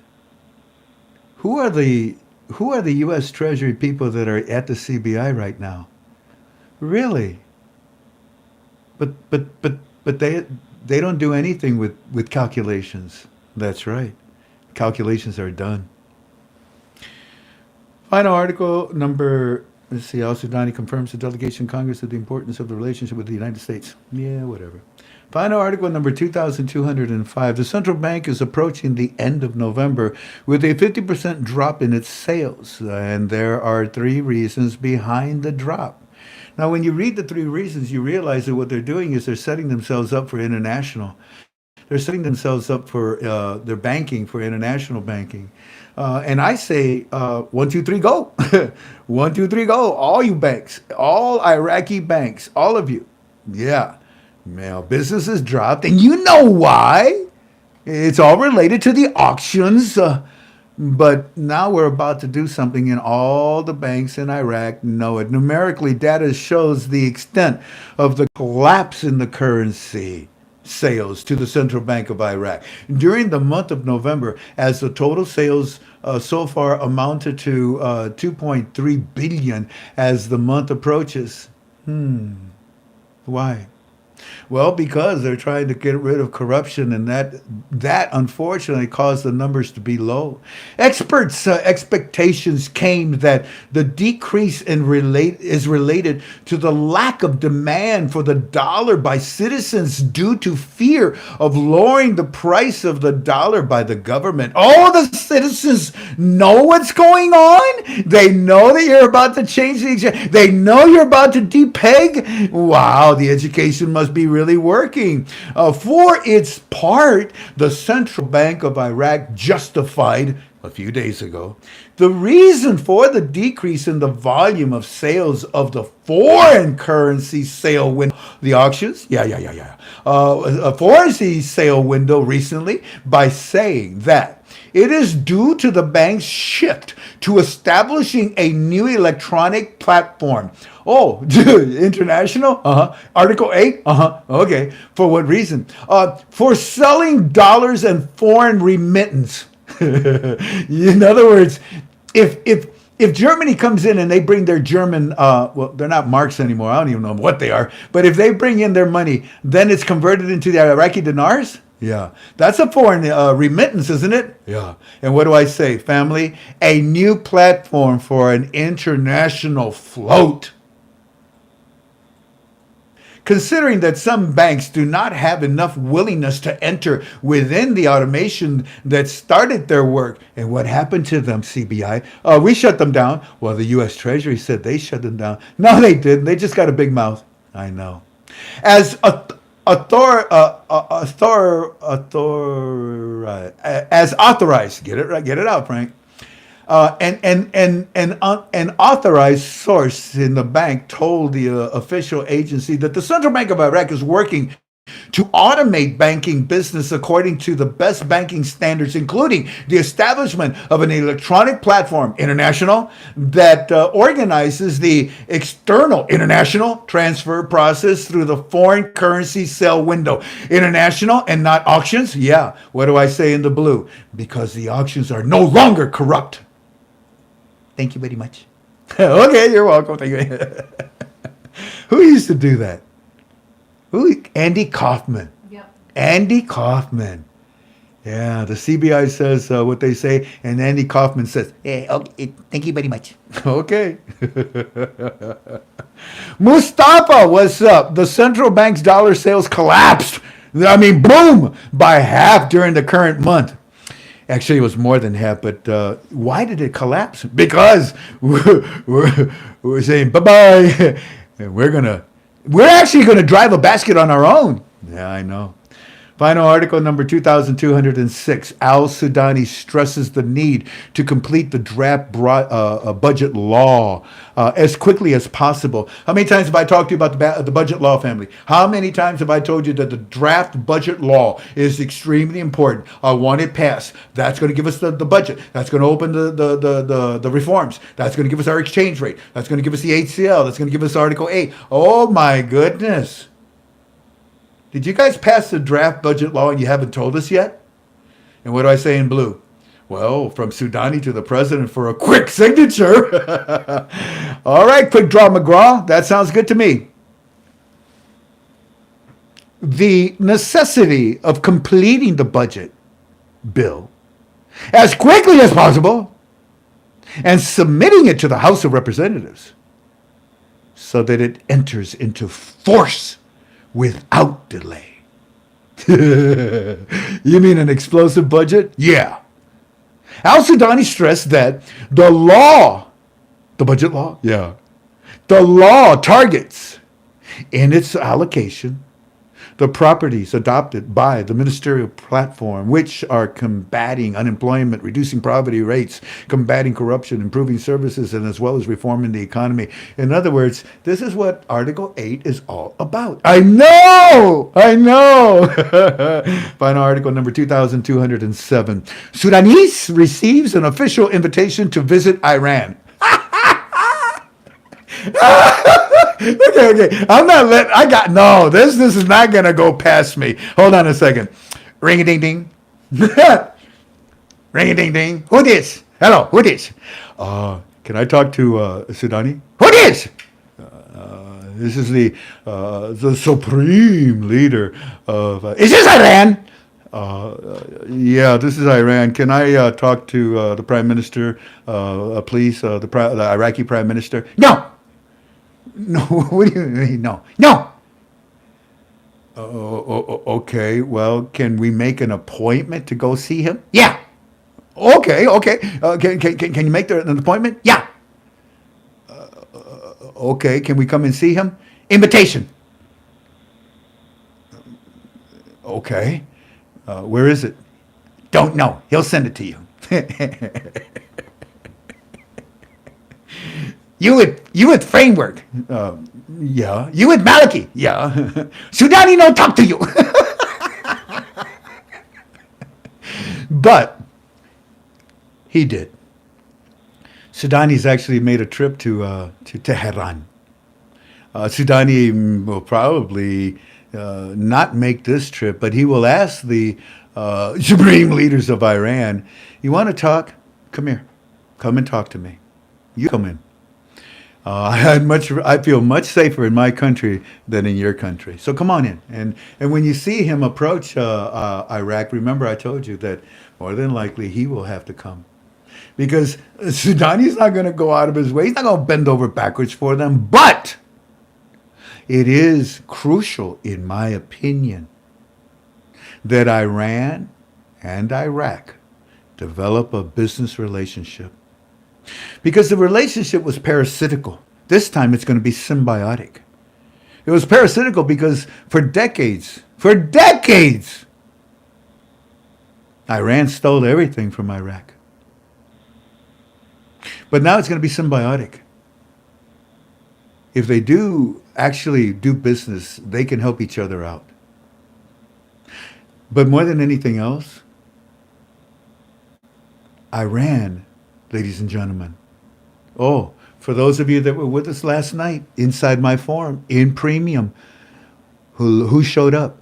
who are the U.S. Treasury people that are at the CBI right now? Really? But they don't do anything with calculations. That's right. Calculations are done. Final article number Let's see. Al Sudani confirms the delegation Congress of the importance of the relationship with the United States. Yeah, whatever. Final article number 2205. The central bank is approaching the end of November with a 50% drop in its sales. And there are three reasons behind the drop. Now, when you read the three reasons, you realize that what they're doing is they're setting themselves up for international. They're setting themselves up for their banking, for international banking. And I say, 1, 2, 3, go. 1, 2, 3, go. All you banks, all Iraqi banks, all of you. Yeah. Now, business has dropped, and you know why. It's all related to the auctions. But now we're about to do something, and all the banks in Iraq know it. Numerically, data shows the extent of the collapse in the currency sales to the Central Bank of Iraq. During the month of November, as the total sales so far amounted to 2.3 billion as the month approaches. Why? Well, because they're trying to get rid of corruption, and that unfortunately caused the numbers to be low. Experts' expectations came that the decrease is related to the lack of demand for the dollar by citizens due to fear of lowering the price of the dollar by the government. Oh, the citizens know what's going on. They know that you're about to change the exchange. They know you're about to depeg. Wow, the education must be really working. For its part, the Central Bank of Iraq justified a few days ago the reason for the decrease in the volume of sales of the foreign currency sale window, the auctions, a foreign currency sale window recently, by saying that it is due to the bank's shift to establishing a new electronic platform. Oh, international? Article 8? Okay. For what reason? For selling dollars and foreign remittance. In other words, if Germany comes in and they bring their German, well, they're not marks anymore. I don't even know what they are. But if they bring in their money, then it's converted into the Iraqi dinars? Yeah. That's a foreign remittance, isn't it? Yeah. And what do I say, family? A new platform for an international float. Considering that some banks do not have enough willingness to enter within the automation that started their work. And what happened to them, CBI? We shut them down. Well, the U.S. Treasury said they shut them down. No, they didn't. They just got a big mouth. I know. As authorized, get it right, get it out, Frank. An authorized source in the bank told the official agency that the Central Bank of Iraq is working to automate banking business according to the best banking standards, including the establishment of an electronic platform, international, that organizes the external international transfer process through the foreign currency sale window. International and not auctions? Yeah. What do I say in the blue? Because the auctions are no longer corrupt. Thank you very much. Okay, you're welcome. Thank you. Who used to do that? Who? Andy Kaufman. Yep. Andy Kaufman. Yeah, the CBI says what they say, and Andy Kaufman says, "Hey, okay, thank you very much." Okay. Mustafa, what's up? The central bank's dollar sales collapsed. I mean, boom, by half during the current month. Actually, it was more than half, but why did it collapse? Because we're saying bye-bye, and we're actually going to drive a basket on our own. Yeah, I know. Final article number 2206. Al Sudani stresses the need to complete the draft budget law as quickly as possible. How many times have I talked to you about the budget law, family? How many times have I told you that the draft budget law is extremely important? I want it passed. That's going to give us the budget. That's going to open the reforms. That's going to give us our exchange rate. That's going to give us the HCL. That's going to give us Article 8. Oh, my goodness. Did you guys pass the draft budget law and you haven't told us yet? And what do I say in blue? Well, from Sudani to the president for a quick signature. All right, quick draw McGraw. That sounds good to me. The necessity of completing the budget bill as quickly as possible and submitting it to the House of Representatives so that it enters into force without delay. You mean an explosive budget? Yeah. Al-Sudani stressed that the law, the budget law? Yeah. The law targets in its allocation the properties adopted by the ministerial platform, which are combating unemployment, reducing poverty rates, combating corruption, improving services, and as well as reforming the economy. In other words, this is what Article 8 is all about. I know! Final article number 2207. Sudanese receives an official invitation to visit Iran. Okay. This is not gonna go past me. Hold on a second. Ring a ding ding. Ring a ding ding. Who this? Hello, who this? Can I talk to Sudani? Who this? This is the supreme leader of. Is this Iran? Yeah, this is Iran. Can I talk to the Prime Minister, please? The Iraqi Prime Minister? No. No, what do you mean? No. Okay, well, can we make an appointment to go see him? Yeah. Okay. Can you make an appointment? Yeah. Okay, can we come and see him? Invitation. Okay. Where is it? Don't know. He'll send it to you. You with Framework? Yeah. You with Maliki? Yeah. Sudani no talk to you. But he did. Sudani's actually made a trip to Tehran. Sudani will probably not make this trip, but he will ask the supreme leaders of Iran, you want to talk? Come here. Come and talk to me. You come in. I feel much safer in my country than in your country. So come on in. And when you see him approach Iraq, remember I told you that more than likely he will have to come. Because Sudani's not going to go out of his way. He's not going to bend over backwards for them. But it is crucial, in my opinion, that Iran and Iraq develop a business relationship. Because the relationship was parasitical. This time it's going to be symbiotic. It was parasitical because for decades, Iran stole everything from Iraq. But now it's going to be symbiotic. If they do actually do business, they can help each other out. But more than anything else, Iran, ladies and gentlemen. Oh, for those of you that were with us last night inside my forum in Premium, who showed up?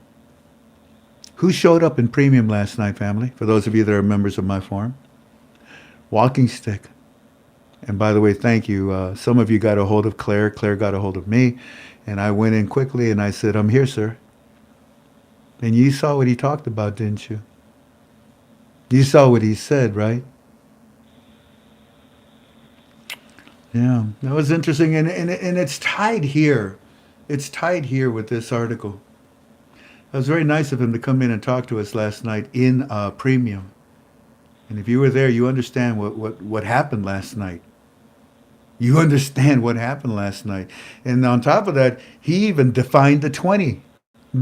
Who showed up in Premium last night, family? For those of you that are members of my forum. Walking Stick. And by the way, thank you. Some of you got a hold of Claire. Claire got a hold of me. And I went in quickly and I said, I'm here, sir. And you saw what he talked about, didn't you? You saw what he said, right? Yeah, that was interesting, and it's tied here. It's tied here with this article. It was very nice of him to come in and talk to us last night in Premium. And if you were there, you understand what happened last night. You understand what happened last night. And on top of that, he even defined the 20,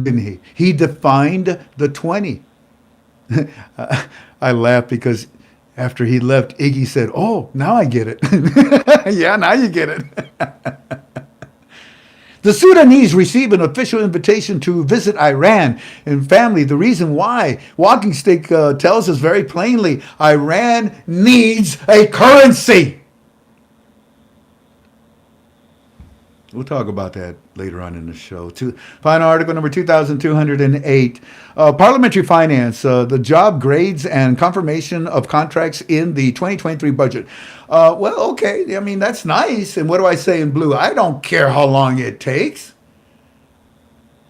didn't he? He defined the 20. I laughed because after he left, Iggy said, oh, now I get it. Yeah, now you get it. The Sudanese receive an official invitation to visit Iran. And family, the reason why Walking Stick tells us very plainly, Iran needs a currency. We'll talk about that later on in the show. Final article number 2208. Parliamentary finance, the job grades and confirmation of contracts in the 2023 budget. Well, okay. I mean, that's nice. And what do I say in blue? I don't care how long it takes.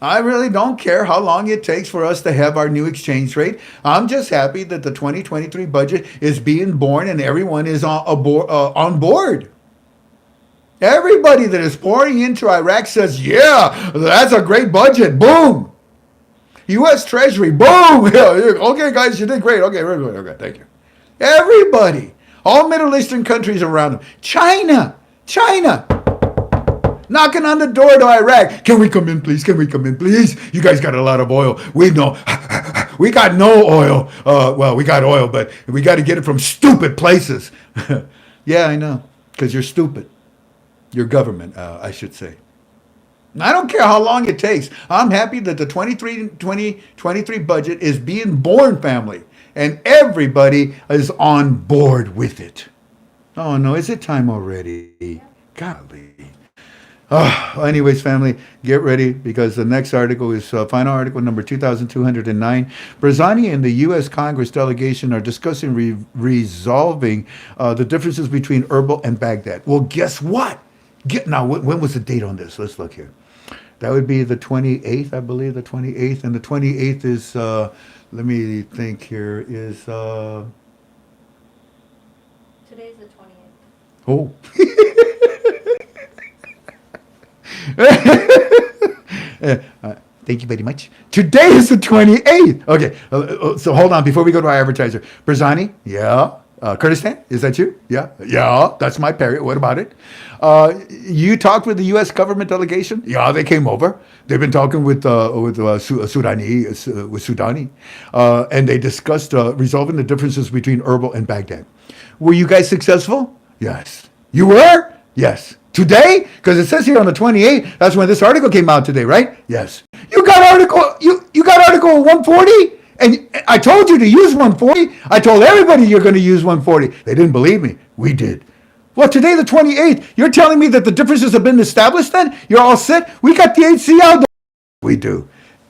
I really don't care how long it takes for us to have our new exchange rate. I'm just happy that the 2023 budget is being born and everyone is on board. Everybody that is pouring into Iraq says, yeah, that's a great budget. Boom. U.S. Treasury. Boom. Yeah, okay, guys, you did great. Okay, thank you. Everybody. All Middle Eastern countries around them. China. Knocking on the door to Iraq. Can we come in, please? You guys got a lot of oil. We know. We got no oil. Well, we got oil, but we got to get it from stupid places. Yeah, I know. Because you're stupid. Your government, I should say. I don't care how long it takes. I'm happy that the 2023 budget is being born, family. And everybody is on board with it. Oh, no. Is it time already? Golly. Anyways, family, get ready because the next article is final article number 2209. Barzani and the U.S. Congress delegation are discussing resolving the differences between Erbil and Baghdad. Well, guess what? Now, when was the date on this? Let's look here. That would be the 28th, I believe, the 28th. And the 28th is, let me think here, is... Today's the 28th. Oh. Thank you very much. Today is the 28th. Okay, so hold on before we go to our advertiser. Barzani, yeah. Kurdistan, is that you? Yeah, that's my parrot. What about it? You talked with the U.S. government delegation? Yeah, they came over. They've been talking with Sudani, and they discussed resolving the differences between Erbil and Baghdad. Were you guys successful? Yes. You were? Yes. Today? Because it says here on the 28th, that's when this article came out today, right? Yes. You got article 140? And I told you to use 140. I told everybody you're going to use 140. They didn't believe me. We did. Well, today, the 28th, you're telling me that the differences have been established then? You're all set? We got the HCL. We do.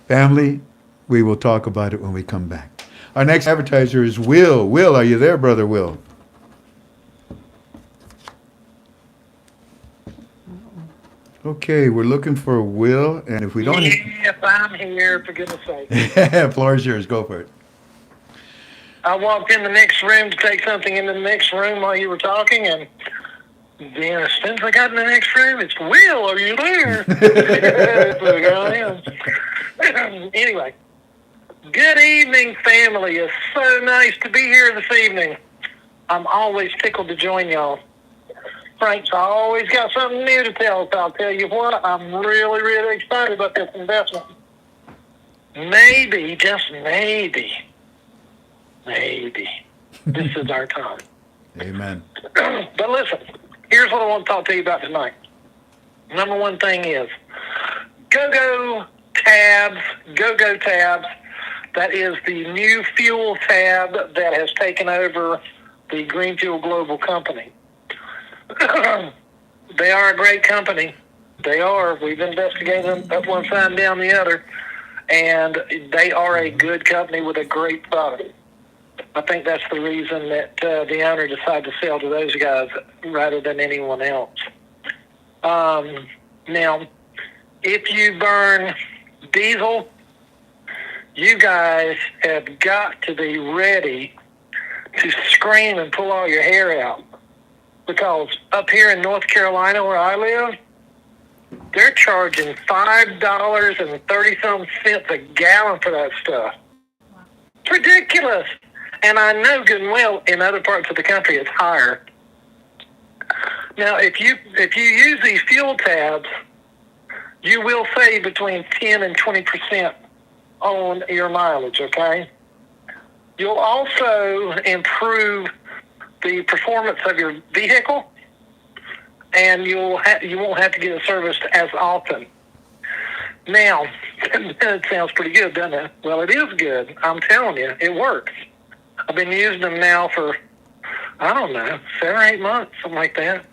Family, we will talk about it when we come back. Our next advertiser is Will. Will, are you there, brother Will? Okay, we're looking for Will, and if we don't... Yes, I'm here, for goodness sake. Floor is yours. Go for it. I walked in the next room to take something into the next room while you were talking, and then as soon as I got in the next room, it's, Will, are you there? So here I am. Anyway, good evening, family. It's so nice to be here this evening. I'm always tickled to join y'all. Frank's always got something new to tell us. I'll tell you what, I'm really, really excited about this investment. Maybe, just maybe, this is our time. Amen. But listen, here's what I want to talk to you about tonight. Number one thing is Go-Go Tabs. That is the new fuel tab that has taken over the Green Fuel Global company. They are a great company. They are. We've investigated them up one side and down the other. And they are a good company with a great product. I think that's the reason that the owner decided to sell to those guys rather than anyone else. Now, if you burn diesel, you guys have got to be ready to scream and pull all your hair out. Because up here in North Carolina where I live, they're charging $5.30-something a gallon for that stuff. It's ridiculous. And I know good and well in other parts of the country it's higher. Now, if you use these fuel tabs, you will save between 10 and 20% on your mileage, okay? You'll also improve the performance of your vehicle, and you won't have to get it serviced as often. Now, it sounds pretty good, doesn't it? Well, it is good. I'm telling you, it works. I've been using them now for, I don't know, 7 or 8 months, something like that.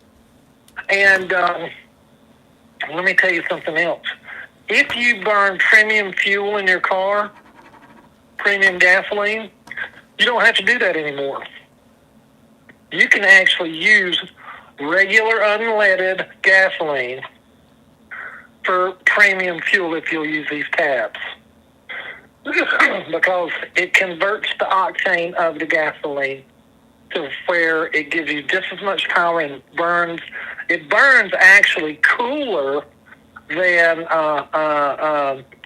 And let me tell you something else. If you burn premium fuel in your car, premium gasoline, you don't have to do that anymore. You can actually use regular unleaded gasoline for premium fuel if you'll use these tabs. Because it converts the octane of the gasoline to where it gives you just as much power and burns. It burns actually cooler than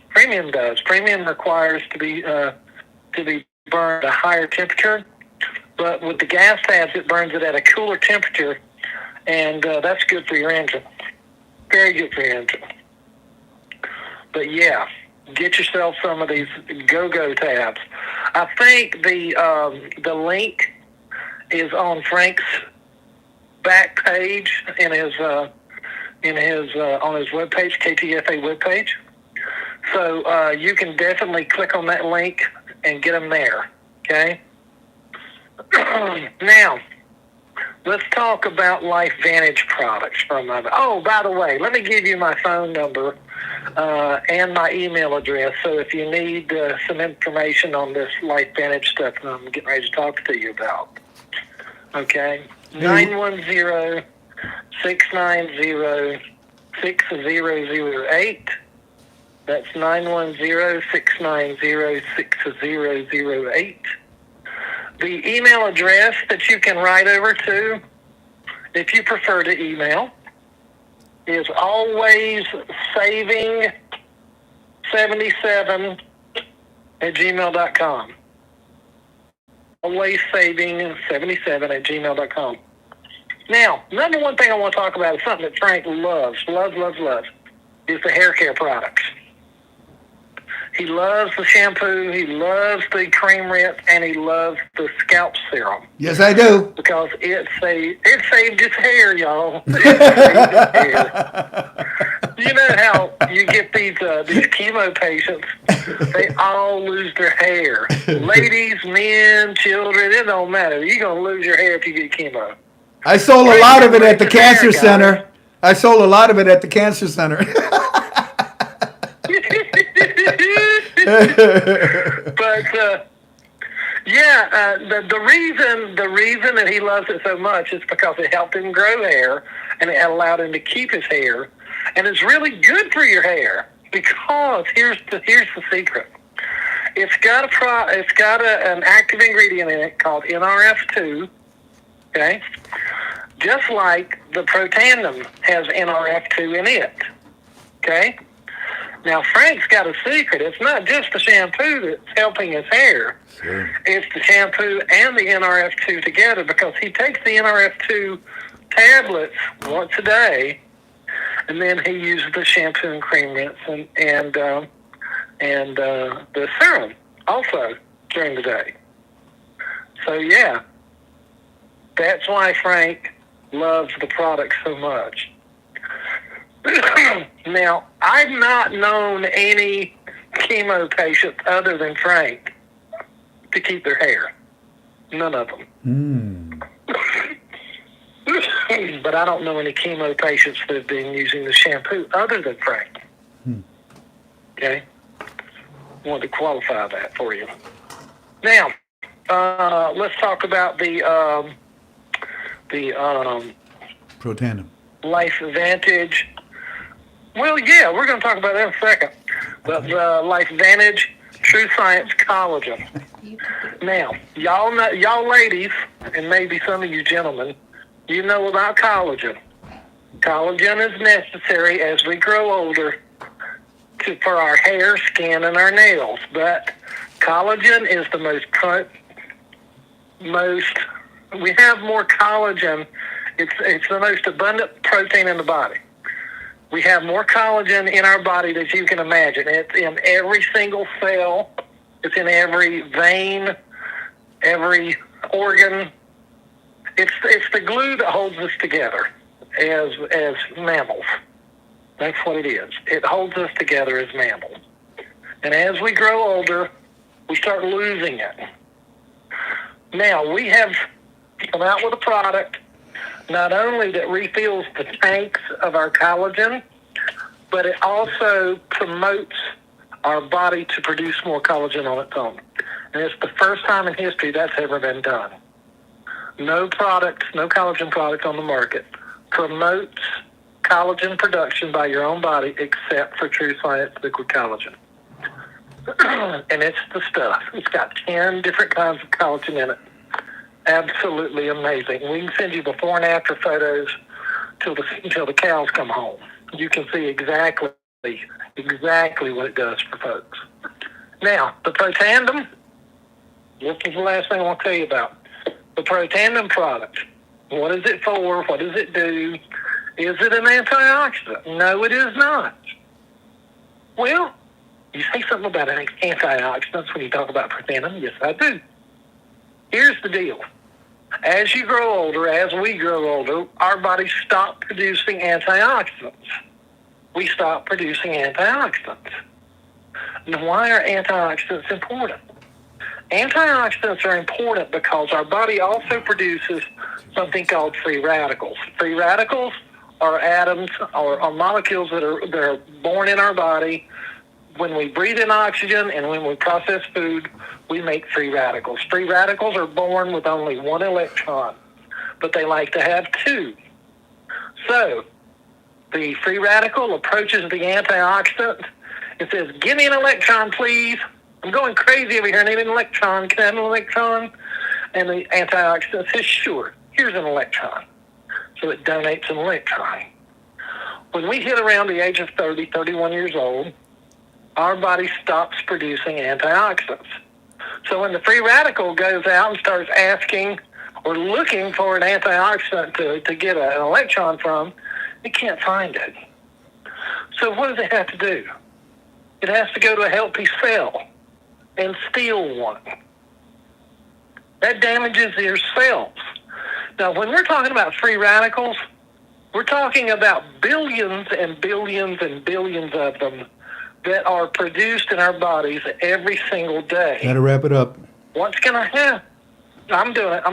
premium does. Premium requires to be burned at a higher temperature, but with the gas tabs, it burns it at a cooler temperature, and that's good for your engine. Very good for your engine. But yeah, get yourself some of these Go-Go tabs. I think the link is on Frank's back page in his on his webpage, KTFA webpage. So you can definitely click on that link and get them there. Okay. Now, let's talk about LifeVantage products for a moment. Oh, by the way, let me give you my phone number and my email address. So if you need some information on this LifeVantage stuff that I'm getting ready to talk to you about. Okay. 910-690-6008. That's 910-690-6008. The email address that you can write over to, if you prefer to email, is alwayssaving77@gmail.com. Alwayssaving77@gmail.com. Now, number one thing I want to talk about is something that Frank loves, is the hair care products. He loves the shampoo, he loves the cream rinse, and he loves the scalp serum. Yes, I do. Because it saved his hair, y'all. It saved his hair. You know how you get these chemo patients, they all lose their hair. Ladies, men, children, it don't matter. You're going to lose your hair if you get chemo. I sold a lot of it at the cancer center. I sold a lot of it at the cancer center. But the reason that he loves it so much is because it helped him grow hair and it allowed him to keep his hair, and it's really good for your hair because here's the secret. It's got an active ingredient in it called NRF2. Okay, just like the Protandim has NRF2 in it. Okay. Now, Frank's got a secret. It's not just the shampoo that's helping his hair. Sure. It's the shampoo and the NRF2 together, because he takes the NRF2 tablets once a day, and then he uses the shampoo and cream rinse and the serum also during the day. So, yeah, that's why Frank loves the product so much. Now, I've not known any chemo patients other than Frank to keep their hair. None of them. But I don't know any chemo patients that have been using the shampoo other than Frank. Okay? Wanted to qualify that for you. Now, let's talk about the Protandim. LifeVantage. Well, yeah, we're going to talk about that in a second. But LifeVantage True Science Collagen. Now, y'all ladies, and maybe some of you gentlemen, you know about collagen. Collagen is necessary as we grow older for our hair, skin, and our nails. But collagen is the we have more collagen. It's the most abundant protein in the body. We have more collagen in our body than you can imagine. It's in every single cell. It's in every vein, every organ. It's the glue that holds us together as mammals. That's what it is. It holds us together as mammals. And as we grow older, we start losing it. Now, we have come out with a product not only that refills the tanks of our collagen, but it also promotes our body to produce more collagen on its own. And it's the first time in history that's ever been done. No collagen product on the market promotes collagen production by your own body except for True Science Liquid Collagen. And it's the stuff. It's got 10 different kinds of collagen in it. Absolutely amazing. We can send you before and after photos until the cows come home. You can see exactly what it does for folks. Now, the Protandim, this is the last thing I want to tell you about. The Protandim product. What is it for? What does it do? Is it an antioxidant? No, it is not. Well, you say something about antioxidants when you talk about Protandim. Yes, I do. Here's the deal. As you grow older, as we grow older, our bodies stop producing antioxidants. We stop producing antioxidants. Now, why are antioxidants important? Antioxidants are important because our body also produces something called free radicals. Free radicals are atoms or molecules that are born in our body. When we breathe in oxygen and when we process food, we make free radicals. Free radicals are born with only one electron, but they like to have two. So the free radical approaches the antioxidant and says, give me an electron, please. I'm going crazy over here. I need an electron. Can I have an electron? And the antioxidant says, sure, here's an electron. So it donates an electron. When we hit around the age of 30, 31 years old, our body stops producing antioxidants. So when the free radical goes out and starts asking or looking for an antioxidant to get an electron from, it can't find it. So what does it have to do? It has to go to a healthy cell and steal one. That damages your cells. Now, when we're talking about free radicals, we're talking about billions and billions and billions of them that are produced in our bodies every single day. Gotta wrap it up. What's going to happen? I'm doing it.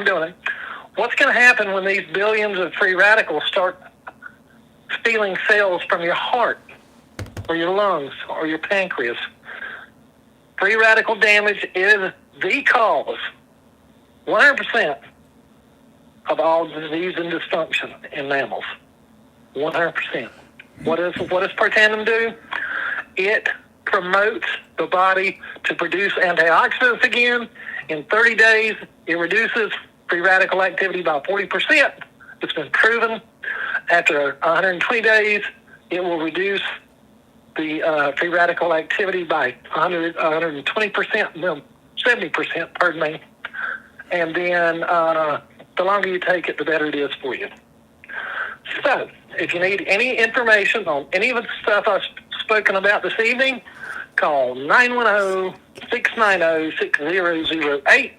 What's going to happen when these billions of free radicals start stealing cells from your heart or your lungs or your pancreas? Free radical damage is the cause, 100%, of all disease and dysfunction in mammals. 100%. What does Protandim do? It promotes the body to produce antioxidants again. In 30 days, it reduces free radical activity by 40%. It's been proven. After 120 days, it will reduce the free radical activity by 120%, no, 70%, pardon me. And then the longer you take it, the better it is for you. So, if you need any information on any of the stuff I've spoken about this evening, call 910-690-6008,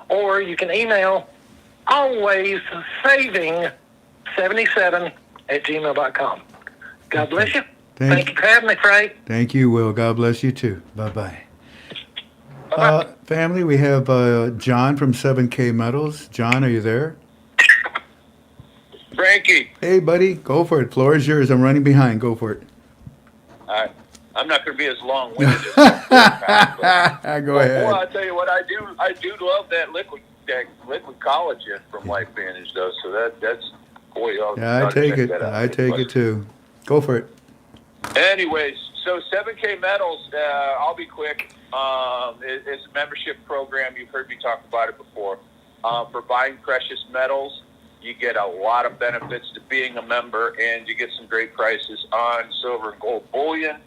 or you can email alwayssaving77@gmail.com. God bless you. Thank you for having me, Frank. Thank you, Will. God bless you too. Bye-bye. Bye-bye. Family, we have John from 7K Metals. John, are you there? Frankie, Hey, buddy. Go for it. Floor is yours. I'm running behind. Go for it. I'm not going to be as long-winded as Go ahead. Well, I'll tell you what, I do love that liquid collagen from LifeVantage, though. So that's boy. Yeah, I take it. I take it too. Go for it. Anyways, so 7K Metals, I'll be quick. It's a membership program. You've heard me talk about it before. For buying precious metals, you get a lot of benefits to being a member, and you get some great prices on silver and gold bullion.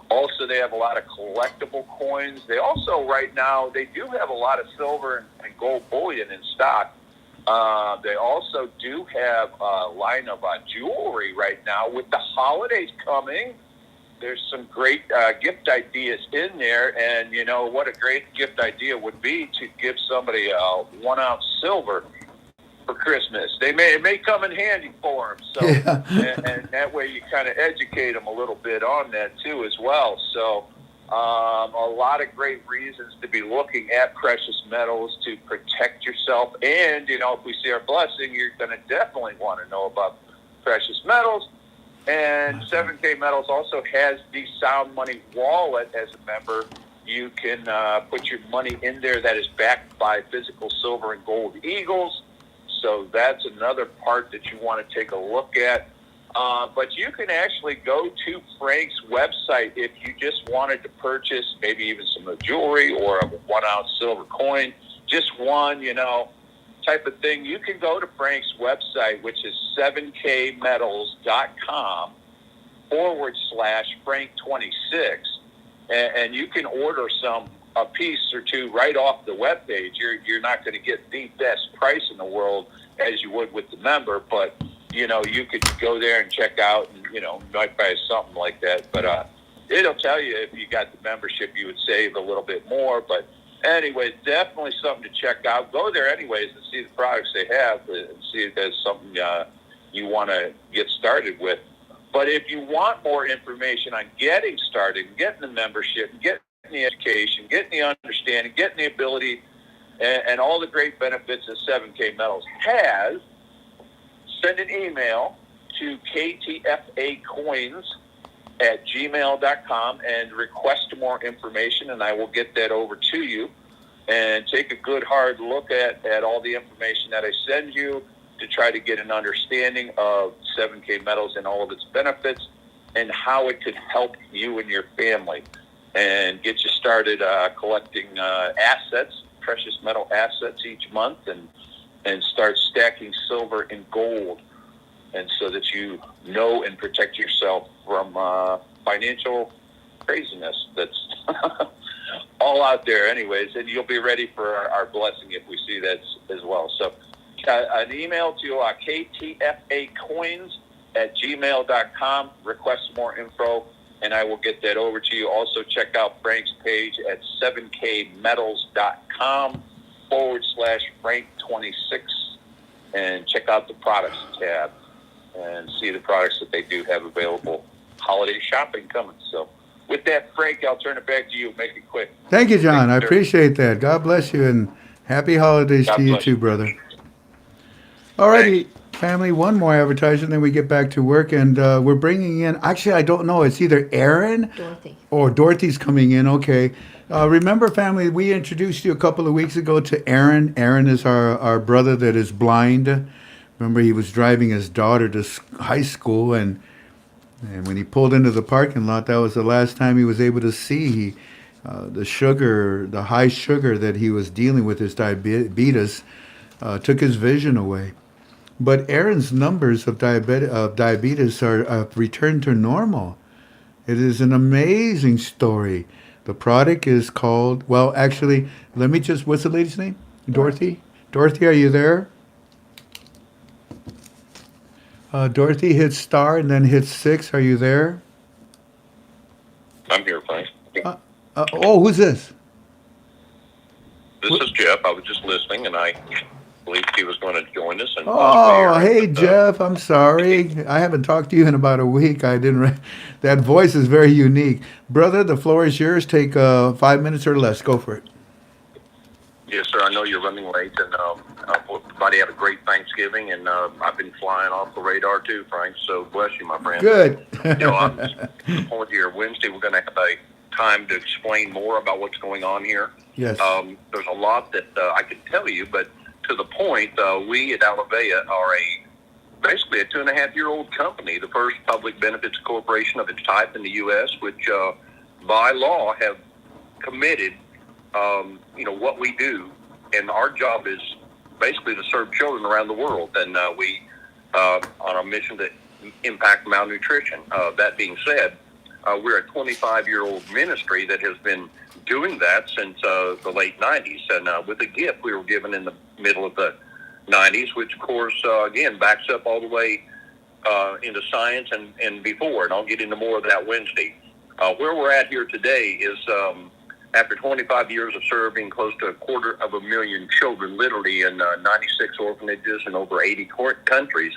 Also, they have a lot of collectible coins. They also, right now, they do have a lot of silver and gold bullion in stock. They also do have a line of jewelry right now. With the holidays coming, there's some great gift ideas in there. And, you know, what a great gift idea would be to give somebody a 1 ounce silver for Christmas. It may come in handy for them. So, Yeah. and that way you kind of educate them a little bit on that too as well. So a lot of great reasons to be looking at precious metals to protect yourself. And, you know, if we see our blessing, you're going to definitely want to know about precious metals. And 7K Metals also has the Sound Money wallet as a member. You can put your money in there that is backed by physical silver and gold eagles. So that's another part that you want to take a look at. But you can actually go to Frank's website if you just wanted to purchase maybe even some jewelry or a 1 ounce silver coin. Just one, you know. type of thing, you can go to Frank's website, which is 7kmetals.com/Frank26, and you can order a piece or two right off the webpage. You're not going to get the best price in the world as you would with the member, but you could go there and check out, and might buy something like that. But it'll tell you if you got the membership, you would save a little bit more. But anyway, definitely something to check out. Go there anyways and see the products they have, and see if there's something you want to get started with. But if you want more information on getting started, getting the membership, getting the education, getting the understanding, getting the ability, and all the great benefits that 7K Metals has, send an email to ktfacoins@gmail.com and request more information, and I will get that over to you. And take a good hard look at all the information that I send you to try to get an understanding of 7K Metals and all of its benefits and how it could help you and your family, and get you started collecting assets, precious metal assets each month, and start stacking silver and gold, and so that you know and protect yourself from financial craziness that's all out there anyways, and you'll be ready for our blessing if we see that as well. So an email to ktfacoins@gmail.com, request more info, and I will get that over to you. Also check out Frank's page at 7kmetals.com/Frank26, and check out the products tab and see the products that they do have available. Holiday shopping coming. So with that, Frank, I'll turn it back to you. Make it quick. Thank you, John. I Sir. appreciate that. God bless you, and happy holidays God to you bless too, you. brother. Alrighty, family, one more advertisement, then we get back to work, and we're bringing in, actually, I don't know, it's either Aaron Dorothy. or Dorothy's coming in, okay. Remember, family, we introduced you a couple of weeks ago to Aaron. Aaron is our brother that is blind. Remember, he was driving his daughter to high school, and when he pulled into the parking lot, that was the last time he was able to see. The high sugar that he was dealing with, his diabetes, took his vision away. But Aaron's numbers of diabetes are returned to normal. It is an amazing story. The product is called, well, actually, what's the lady's name? Dorothy? Dorothy, are you there? Dorothy, hit star and then hit 6. Are you there? I'm here, Frank. Who's this? This is Jeff. I was just listening, and I believed he was going to join us. And Oh, hey, Jeff. I'm sorry. I haven't talked to you in about a week. That voice is very unique. Brother, the floor is yours. Take 5 minutes or less. Go for it. Yes, sir. I know you're running late, and everybody had a great Thanksgiving, and I've been flying off the radar too, Frank. So bless you, my friend. Good. I'm looking forward to your Wednesday. We're going to have a time to explain more about what's going on here. Yes. There's a lot that I could tell you, but to the point, we at Alavea are basically a 2.5-year-old company, the first public benefits corporation of its type in the U.S., which by law have committed, what we do, and our job is basically to serve children around the world, and we on a mission to impact malnutrition. That being said, we're a 25-year-old ministry that has been doing that since the late 90s, and with a gift we were given in the middle of the 90s, which of course again backs up all the way into science and before, and I'll get into more of that Wednesday. Where we're at here today is after 25 years of serving close to 250,000 children, literally in 96 orphanages in over 80 countries,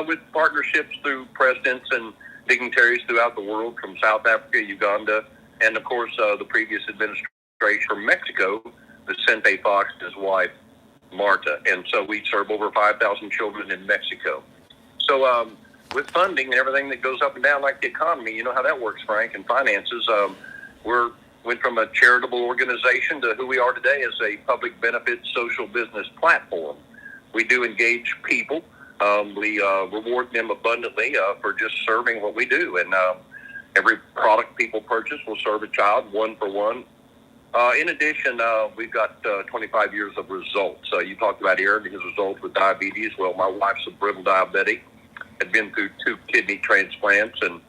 with partnerships through presidents and dignitaries throughout the world, from South Africa, Uganda, and of course the previous administration from Mexico, Vicente Fox and his wife, Marta. And so we serve over 5,000 children in Mexico. So with funding and everything that goes up and down like the economy, you know how that works, Frank, and finances, went from a charitable organization to who we are today as a public benefit social business platform. We do engage people. We reward them abundantly for just serving what we do. And every product people purchase will serve a child 1 for 1 In addition, we've got 25 years of results. You talked about Aaron, his results with diabetes. Well, my wife's a brittle diabetic, had been through 2 kidney transplants, and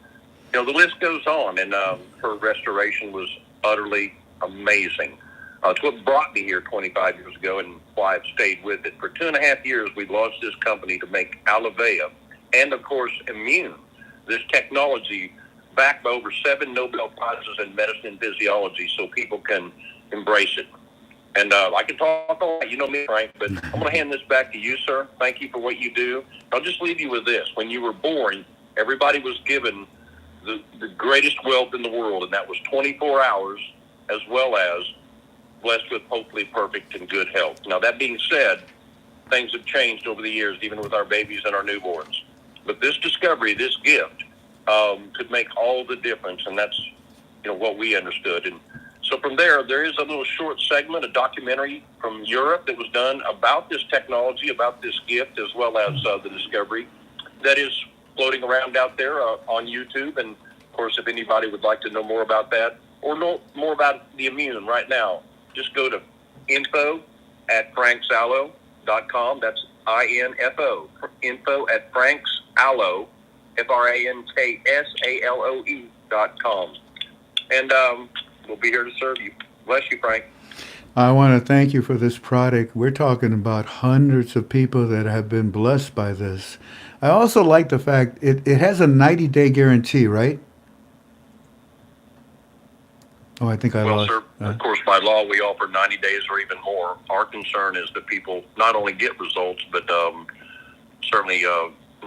the list goes on. And her restoration was utterly amazing. It's what brought me here 25 years ago, and why I've stayed with it. For 2.5 years, we launched this company to make Alivea and, of course, Immune, this technology backed by over 7 Nobel Prizes in medicine and physiology, so people can embrace it. And I can talk a lot, you know me, Frank, but I'm going to hand this back to you, sir. Thank you for what you do. I'll just leave you with this. When you were born, everybody was given the greatest wealth in the world, and that was 24 hours, as well as blessed with hopefully perfect and good health. Now, that being said, things have changed over the years, even with our babies and our newborns. But this discovery, this gift, could make all the difference, and that's what we understood. And so from there is a little short segment, a documentary from Europe that was done about this technology, about this gift, as well as the discovery that is floating around out there on YouTube. And of course, if anybody would like to know more about that or know more about the Immune right now, just go to info@franksallow.com. That's INFO, info@franksallow, FRANKSALOE.com. And we'll be here to serve you. Bless you, Frank. I want to thank you for this product. We're talking about hundreds of people that have been blessed by this. I also like the fact it has a 90-day guarantee, right? Oh, I think I Well, lost. sir, of course, by law, we offer 90 days or even more. Our concern is that people not only get results, but certainly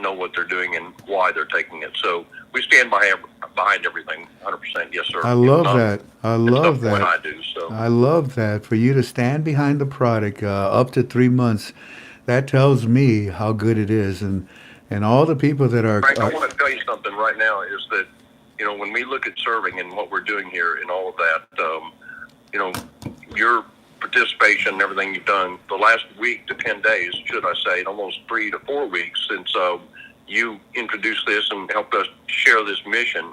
know what they're doing and why they're taking it. So we stand behind everything, 100%. Yes, sir. I love that. I love At some point that. I do. So I love that. For you to stand behind the product up to 3 months, that tells me how good it is. And all the people that are... Frank, I want to tell you something right now is that, when we look at serving and what we're doing here and all of that, your participation and everything you've done the last week to 10 days, should I say, and almost 3 to 4 weeks since you introduced this and helped us share this mission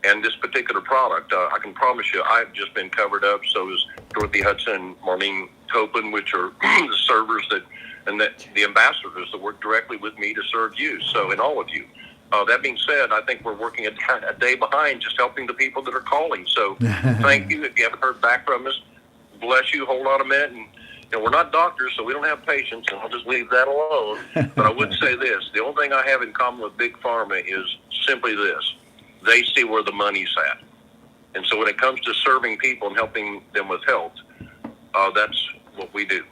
and this particular product, I can promise you I've just been covered up. So is Dorothy Hudson and Marlene Topin, which are the servers the ambassadors that work directly with me to serve you, so and all of you. That being said, I think we're working a day behind just helping the people that are calling. So thank you. If you haven't heard back from us, bless you. Hold on a minute. And we're not doctors, so we don't have patients, and I'll just leave that alone. But I would say this. The only thing I have in common with Big Pharma is simply this. They see where the money's at. And so when it comes to serving people and helping them with health, that's what we do.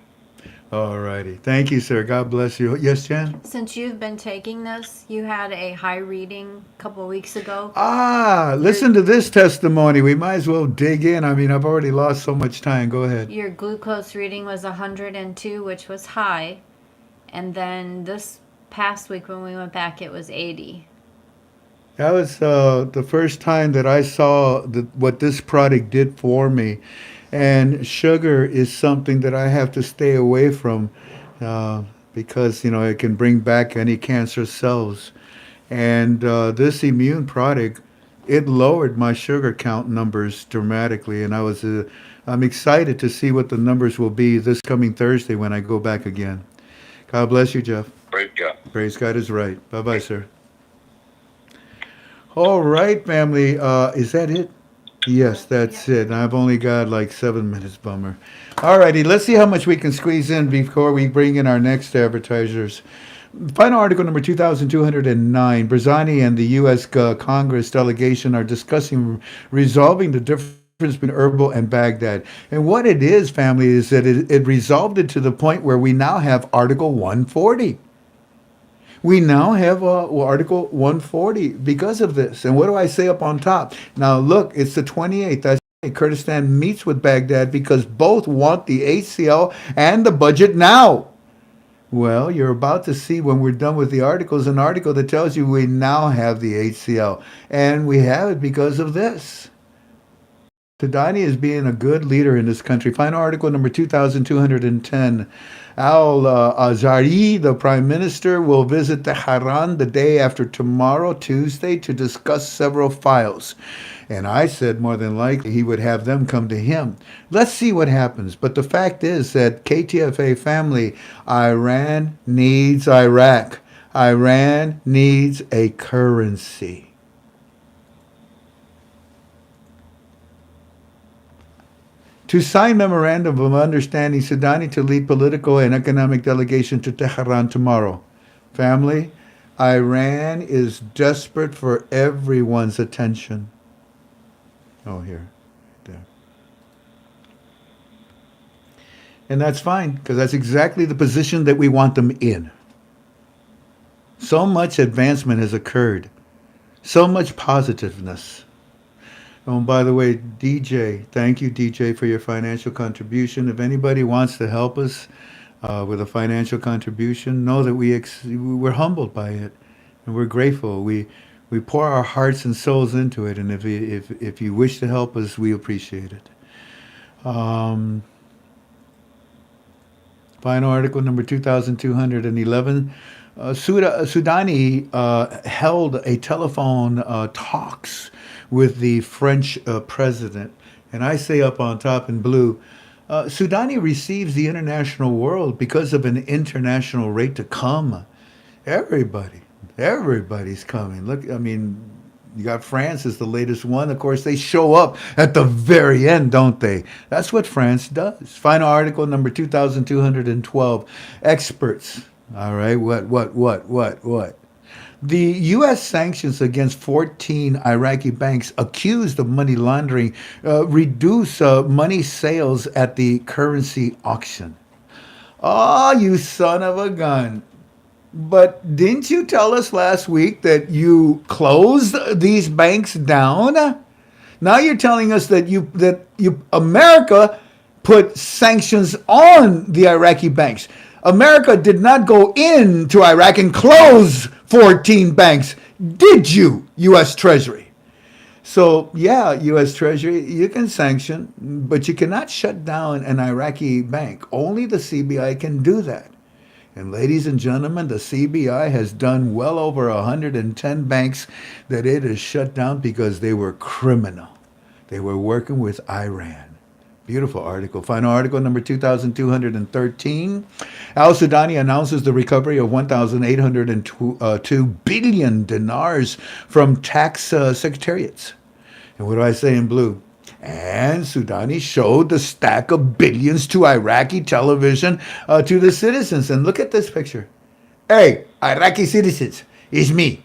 All righty. Thank you, sir. God bless you. Yes, Jen? Since you've been taking this, you had a high reading a couple of weeks ago. Listen to this testimony. We might as well dig in. I mean, I've already lost so much time. Go ahead. Your glucose reading was 102, which was high. And then this past week when we went back, it was 80. That was the first time that I saw what this product did for me. And sugar is something that I have to stay away from because, it can bring back any cancer cells. And this Immune product, it lowered my sugar count numbers dramatically. And I'm excited to see what the numbers will be this coming Thursday when I go back again. God bless you, Jeff. Praise God. Praise God is right. Bye-bye, sir. All right, family. Is that it? Yes, that's it. I've only got like 7 minutes, bummer. All righty, let's see how much we can squeeze in before we bring in our next advertisers. Final article number 2209. Barzani and the U.S. Congress delegation are discussing resolving the difference between Erbil and Baghdad. And what it is, family, is that it resolved it to the point where we now have Article 140. We now have Article 140 because of this. And what do I say up on top? Now, look, it's the 28th. That's Kurdistan meets with Baghdad because both want the HCL and the budget now. Well, you're about to see when we're done with the articles, an article that tells you we now have the HCL. And we have it because of this. Sudani is being a good leader in this country. Final article number 2210. Al-Azhari, the prime minister, will visit Tehran the day after tomorrow, Tuesday, to discuss several files. And I said more than likely he would have them come to him. Let's see what happens. But the fact is that KTFA family, Iran needs Iraq. Iran needs a currency. To sign memorandum of understanding, Sudani to lead political and economic delegation to Tehran tomorrow. Family, Iran is desperate for everyone's attention. Oh, here, there. And that's fine, because that's exactly the position that we want them in. So much advancement has occurred. So much positiveness. Oh, and by the way, DJ, thank you, DJ, for your financial contribution. If anybody wants to help us with a financial contribution, know that we're humbled by it, and we're grateful. We pour our hearts and souls into it, and if you wish to help us, we appreciate it. Final article number 2211. Sudani held a telephone talks with the French president. And I say up on top in blue, Sudani receives the international world because of an international rate to come. Everybody's coming. Look, I mean, you got France as the latest one. Of course, they show up at the very end, don't they? That's what France does. Final article number 2212. Experts. All right, what? The U.S. sanctions against 14 Iraqi banks accused of money laundering reduce money sales at the currency auction. Oh, you son of a gun. But didn't you tell us last week that you closed these banks down? Now you're telling us that America put sanctions on the Iraqi banks. America did not go into Iraq and close 14 banks. Did you, U.S. Treasury? So, yeah, U.S. Treasury, you can sanction, but you cannot shut down an Iraqi bank. Only the CBI can do that. And ladies and gentlemen, the CBI has done well over 110 banks that it has shut down because they were criminal. They were working with Iran. Beautiful article. Final article number 2213. Al-Sudani announces the recovery of 1,802 billion dinars from tax secretariats. And what do I say in blue? And Sudani showed the stack of billions to Iraqi television to the citizens. And look at this picture. Hey, Iraqi citizens, it's me.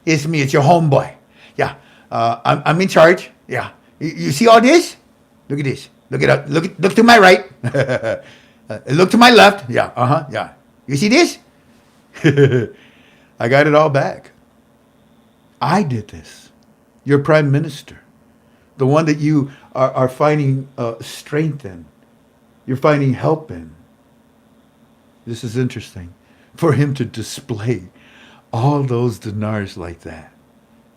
It's me. It's your homeboy. Yeah, I'm in charge. Yeah. You see all this? Look at this. Look it up. Look to my right. Look to my left. Yeah. Yeah. You see this? I got it all back. I did this. Your prime minister, the one that you are finding strength in, you're finding help in. This is interesting for him to display all those dinars like that.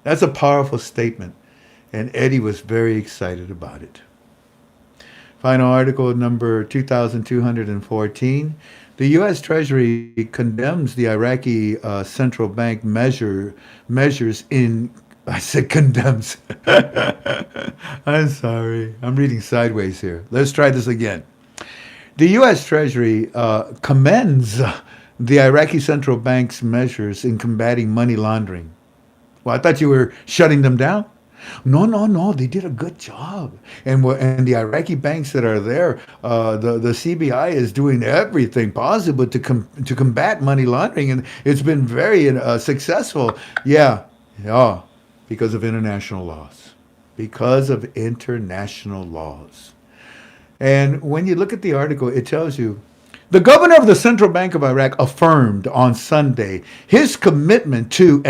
That's a powerful statement, and Eddie was very excited about it. Final article number 2214. The U.S. Treasury condemns the Iraqi central bank measures in... I said condemns. I'm sorry. I'm reading sideways here. Let's try this again. The U.S. Treasury commends the Iraqi central bank's measures in combating money laundering. Well, I thought you were shutting them down. No. They did a good job, and the Iraqi banks that are there, the CBI is doing everything possible to combat money laundering, and it's been very successful. Yeah, because of international laws. Because of international laws. And when you look at the article, it tells you the governor of the Central Bank of Iraq affirmed on Sunday his commitment to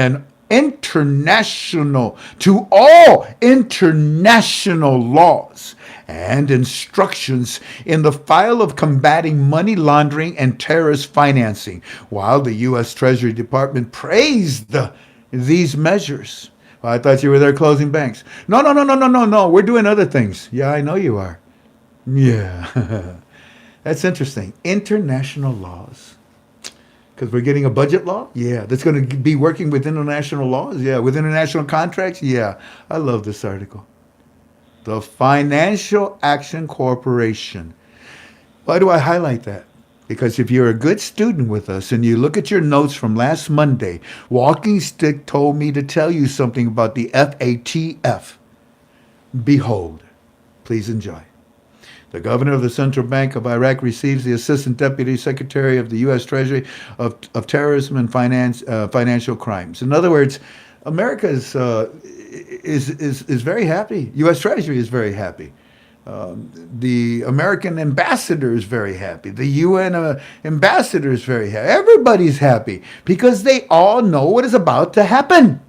all international laws and instructions in the file of combating money laundering and terrorist financing, while the U.S. Treasury Department praised these measures. Well, I thought you were there closing banks. No, no, no, no, no, no, no. We're doing other things. Yeah, I know you are. Yeah. That's interesting. International laws. Because we're getting a budget law? Yeah. That's going to be working with international laws? Yeah. With international contracts? Yeah. I love this article. The Financial Action Corporation. Why do I highlight that? Because if you're a good student with us and you look at your notes from last Monday, Walking Stick told me to tell you something about the FATF. Behold, please enjoy. The governor of the Central Bank of Iraq receives the Assistant Deputy Secretary of the U.S. Treasury of Terrorism and Financial Crimes. In other words, America is very happy. U.S. Treasury is very happy. The American ambassador is very happy. The UN ambassador is very happy. Everybody's happy because they all know what is about to happen.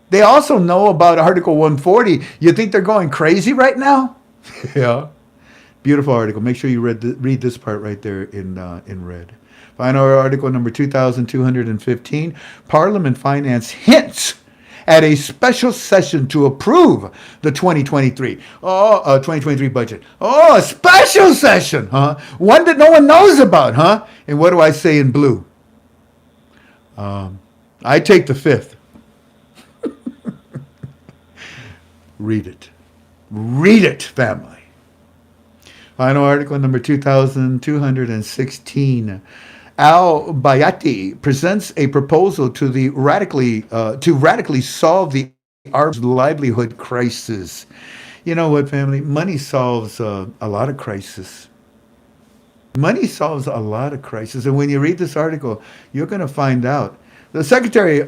They also know about Article 140. You think they're going crazy right now? Yeah. Beautiful article. Make sure you read this part right there in red. Final article number 2215. Parliament Finance hints at a special session to approve the 2023 budget. Oh, a special session, huh? One that no one knows about, huh? And what do I say in blue? I take the fifth. Read it. Read it, family. Final article number 2216. Al-Bayati presents a proposal to radically solve the armed livelihood crisis. You know what, family? Money solves a lot of crisis. Money solves a lot of crisis. And when you read this article, you're going to find out. The Secretary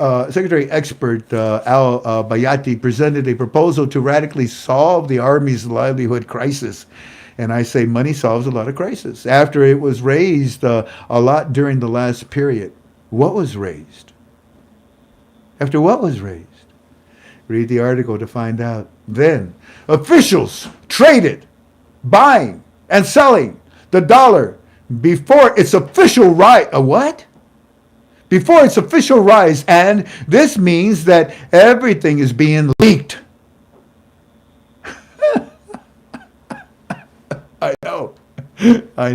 expert Al-Bayati presented a proposal to radically solve the Army's livelihood crisis. And I say money solves a lot of crises. After it was raised a lot during the last period. What was raised? After what was raised? Read the article to find out. Then, officials traded, buying and selling the dollar before its official rise. A what? Before its official rise. And this means that everything is being leaked. I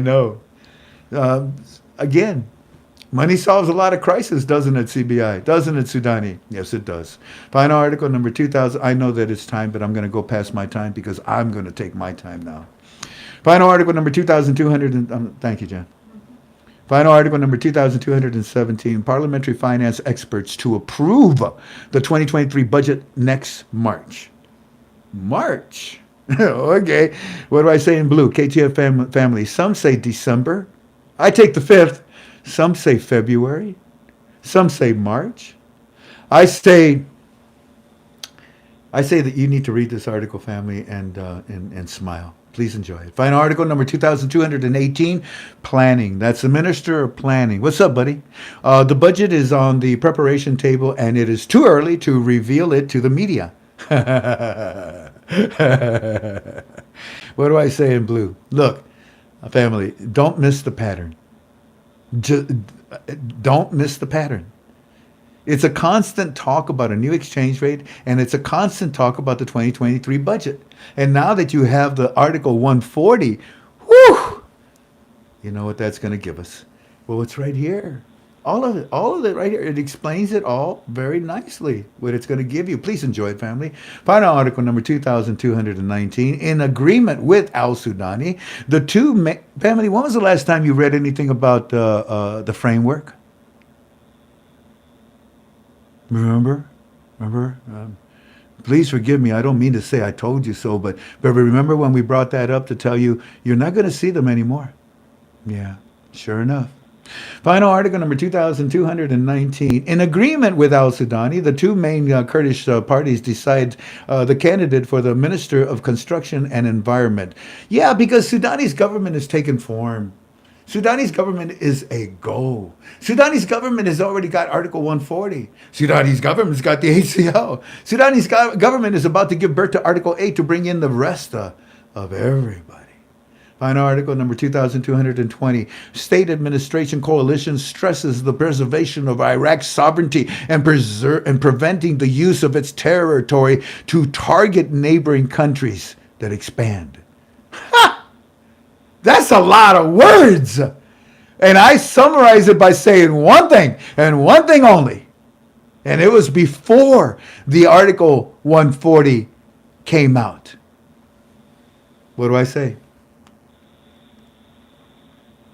know. Again, money solves a lot of crises, doesn't it, CBI? Doesn't it, Sudani? Yes, it does. Final article number 2000. I know that it's time, but I'm going to go past my time because I'm going to take my time now. Final article number 2200. Thank you, Jen. Final article number 2217. Parliamentary finance experts to approve the 2023 budget next March. March. Okay. What do I say in blue? KTF family. Some say December. I take the fifth. Some say February. Some say March. I say that you need to read this article, family, and smile. Please enjoy it. Final article number 2218. Planning. That's the Minister of Planning. What's up, buddy? The budget is on the preparation table, and it is too early to reveal it to the media. What do I say in blue? Look, family, don't miss the pattern. Don't miss the pattern. It's a constant talk about a new exchange rate, and it's a constant talk about the 2023 budget. And now that you have the Article 140, whew, you know what that's going to give us? Well, it's right here. All of it right here. It explains it all very nicely, what it's going to give you. Please enjoy it, family. Final article number 2219. In agreement with Al-Sudani, the two, family, when was the last time you read anything about the framework? Remember? Please forgive me. I don't mean to say I told you so, but remember when we brought that up to tell you, you're not going to see them anymore. Yeah, sure enough. Final article number 2219. In agreement with Al-Sudani, the two main Kurdish parties decide the candidate for the Minister of Construction and Environment. Yeah, because Sudani's government has taken form. Sudani's government is a go. Sudani's government has already got Article 140. Sudani's government's got the ACL. Sudani's government is about to give birth to Article 8 to bring in the rest of everybody. Final article number 2220. State Administration Coalition stresses the preservation of Iraq's sovereignty and preventing the use of its territory to target neighboring countries that expand. Ha! That's a lot of words. And I summarize it by saying one thing and one thing only. And it was before the Article 140 came out. What do I say?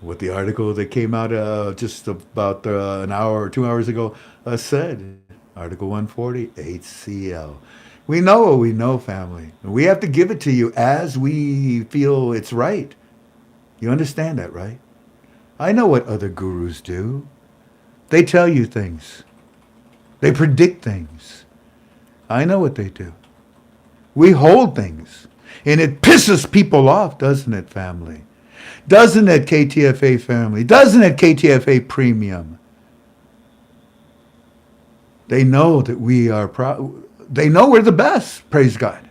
What the article that came out just about an hour or 2 hours ago said. Article 140, HCL. We know what we know, family. We have to give it to you as we feel it's right. You understand that, right? I know what other gurus do. They tell you things. They predict things. I know what they do. We hold things. And it pisses people off, doesn't it, family? Doesn't it, KTFA family? Doesn't it, KTFA Premium? They know that we are they know we're the best, praise God.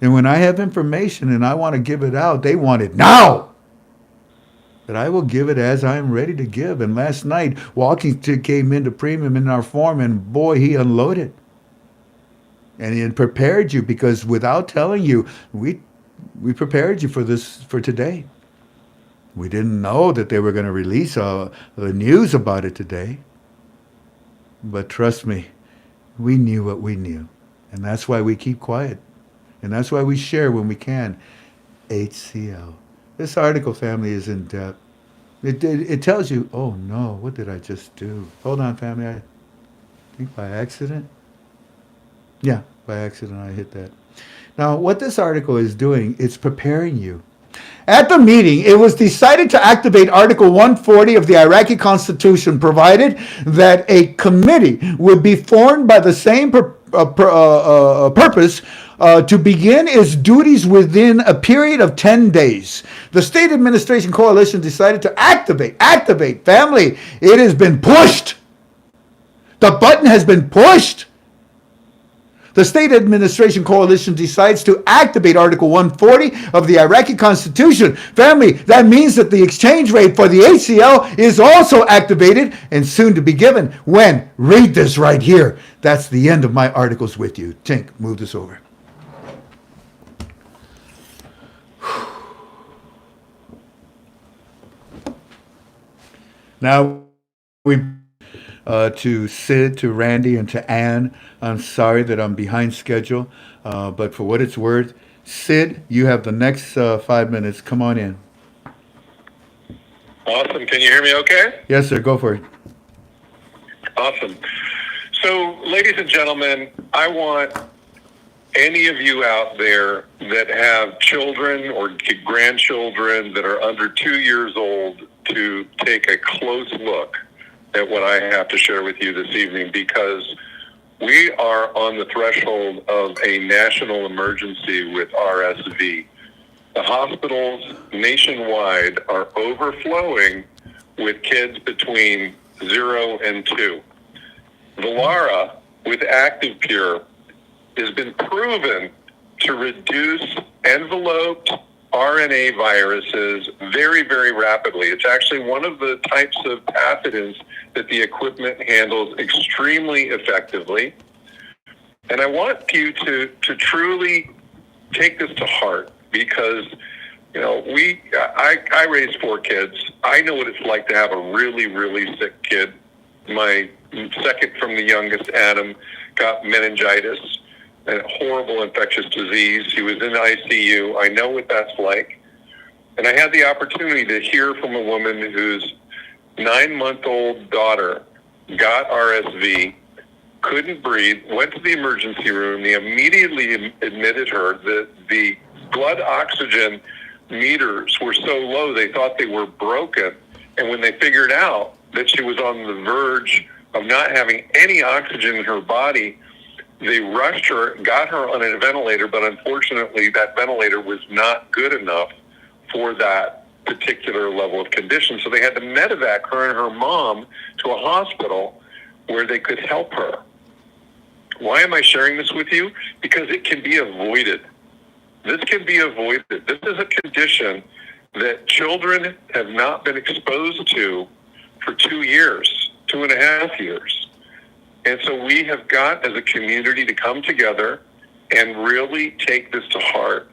And when I have information and I want to give it out, they want it now. But I will give it as I am ready to give. And last night, Walkington came into Premium in our form, and boy, he unloaded. And he had prepared you, because without telling you, we prepared you for this, for today. We didn't know that they were going to release the news about it today. But trust me, we knew what we knew. And that's why we keep quiet. And that's why we share when we can. HCL. This article, family, is in depth. It tells you, oh no, what did I just do? Hold on, family. I think by accident. Yeah, by accident I hit that. Now, what this article is doing, it's preparing you. At the meeting, it was decided to activate Article 140 of the Iraqi Constitution, provided that a committee would be formed by the same purpose to begin its duties within a period of 10 days. The State Administration Coalition decided to activate, family. It has been pushed. The button has been pushed. The State Administration Coalition decides to activate Article 140 of the Iraqi Constitution. Family, that means that the exchange rate for the HCL is also activated and soon to be given. When? Read this right here. That's the end of my articles with you. Tink, move this over. Now, to Sid, to Randy, and to Ann, I'm sorry that I'm behind schedule, but for what it's worth, Sid, you have the next 5 minutes. Come on in. Awesome. Can you hear me okay? Yes, sir. Go for it. Awesome. So, ladies and gentlemen, I want any of you out there that have children or grandchildren that are under 2 years old to take a close look at what I have to share with you this evening, because we are on the threshold of a national emergency with RSV. The hospitals nationwide are overflowing with kids between 0 and 2. Valara with ActivePure has been proven to reduce enveloped RNA viruses very, very rapidly. It's actually one of the types of pathogens that the equipment handles extremely effectively. And I want you to truly take this to heart, because, you know, I raised 4 kids. I know what it's like to have a really, really sick kid. My second from the youngest, Adam, got meningitis, a horrible infectious disease. He was in ICU. I know what that's like. And I had the opportunity to hear from a woman whose 9-month-old daughter got RSV, couldn't breathe, went to the emergency room. They immediately admitted her that the blood oxygen meters were so low they thought they were broken. And when they figured out that she was on the verge of not having any oxygen in her body, they rushed her, got her on a ventilator, but unfortunately that ventilator was not good enough for that particular level of condition. So they had to medevac her and her mom to a hospital where they could help her. Why am I sharing this with you? Because it can be avoided. This can be avoided. This is a condition that children have not been exposed to for 2 years, 2.5 years. And so we have got, as a community, to come together and really take this to heart.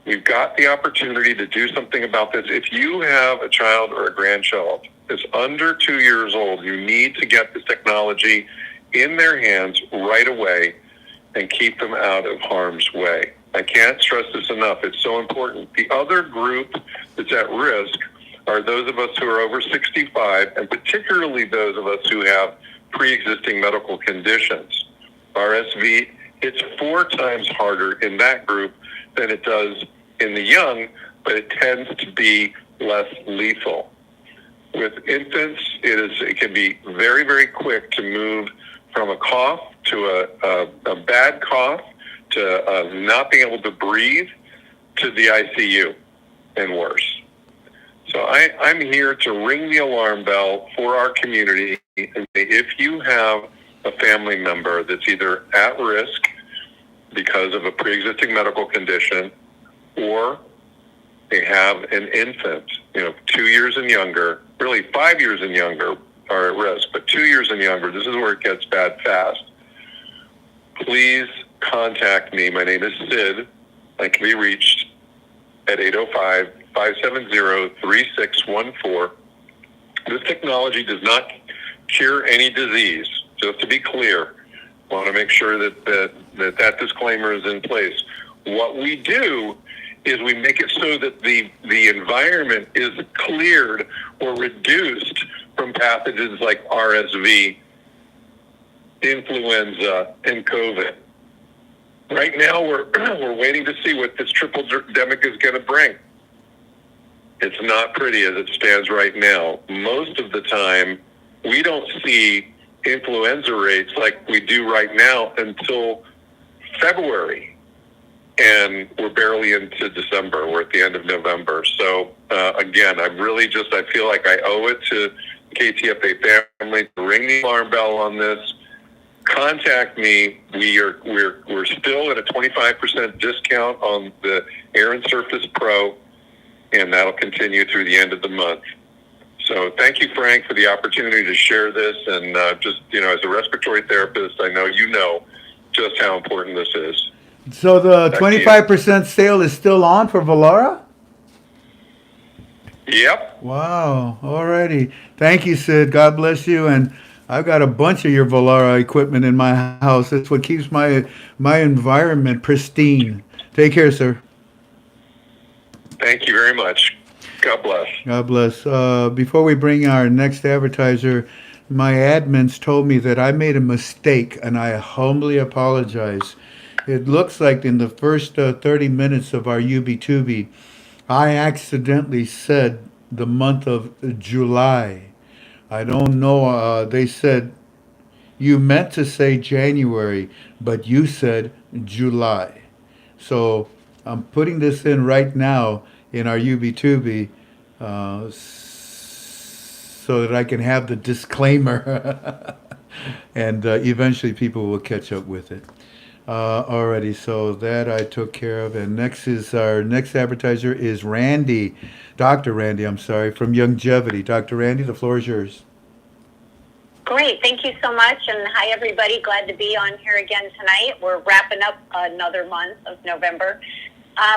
We've got the opportunity to do something about this. If you have a child or a grandchild that's under 2 years old, you need to get this technology in their hands right away and keep them out of harm's way. I can't stress this enough. It's so important. The other group that's at risk are those of us who are over 65, and particularly those of us who have pre-existing medical conditions. RSV hits 4 times harder in that group than it does in the young, but it tends to be less lethal. With infants, it can be very, very quick to move from a cough to a bad cough to not being able to breathe to the ICU and worse. So I'm here to ring the alarm bell for our community and say, if you have a family member that's either at risk because of a pre-existing medical condition, or they have an infant, 2 years and younger, really 5 years and younger are at risk, but 2 years and younger, this is where it gets bad fast. Please contact me. My name is Sid. I can be reached at 805-570-3614. This technology does not cure any disease, just to be clear. I want to make sure that disclaimer is in place. What we do is we make it so that the environment is cleared or reduced from pathogens like RSV, influenza, and COVID. Right now, we're waiting to see what this triple demic is going to bring. It's not pretty as it stands right now. Most of the time, we don't see influenza rates like we do right now until February. And we're barely into December. We're at the end of November. So, again, I feel like I owe it to KTFA family to ring the alarm bell on this. Contact me. We're still at a 25% discount on the Air and Surface Pro, and that'll continue through the end of the month. So thank you, Frank, for the opportunity to share this. And as a respiratory therapist, I know you know just how important this is. So the 25% sale is still on for Vollara? Yep. Wow. Alrighty. Thank you, Sid. God bless you. And I've got a bunch of your Vollara equipment in my house. That's what keeps my environment pristine. Take care, sir. Thank you very much. God bless. God bless. Before we bring our next advertiser, my admins told me that I made a mistake, and I humbly apologize. It looks like in the first 30 minutes of our UB2B, I accidentally said the month of July. I don't know. They said you meant to say January, but you said July. So I'm putting this in right now in our UB2B so that I can have the disclaimer and eventually people will catch up with it. Alrighty, so that I took care of. And our next advertiser is Randy, Dr. Randy, from Longevity. Dr. Randy, the floor is yours. Great. Thank you so much. And hi, everybody. Glad to be on here again tonight. We're wrapping up another month of November.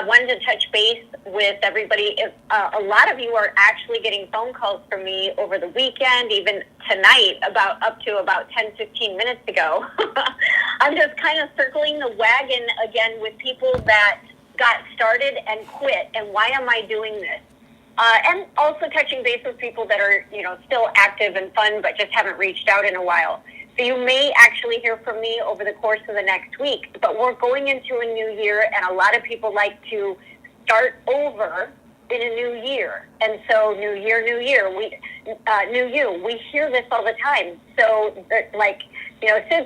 Wanted to touch base with everybody. If, a lot of you are actually getting phone calls from me over the weekend, even tonight, up to 10-15 minutes ago. I'm just kind of circling the wagon again with people that got started and quit, and why am I doing this? And also touching base with people that are, still active and fun, but just haven't reached out in a while. So you may actually hear from me over the course of the next week, but we're going into a new year, and a lot of people like to start over in a new year. And so new year, new you. We hear this all the time. So Sid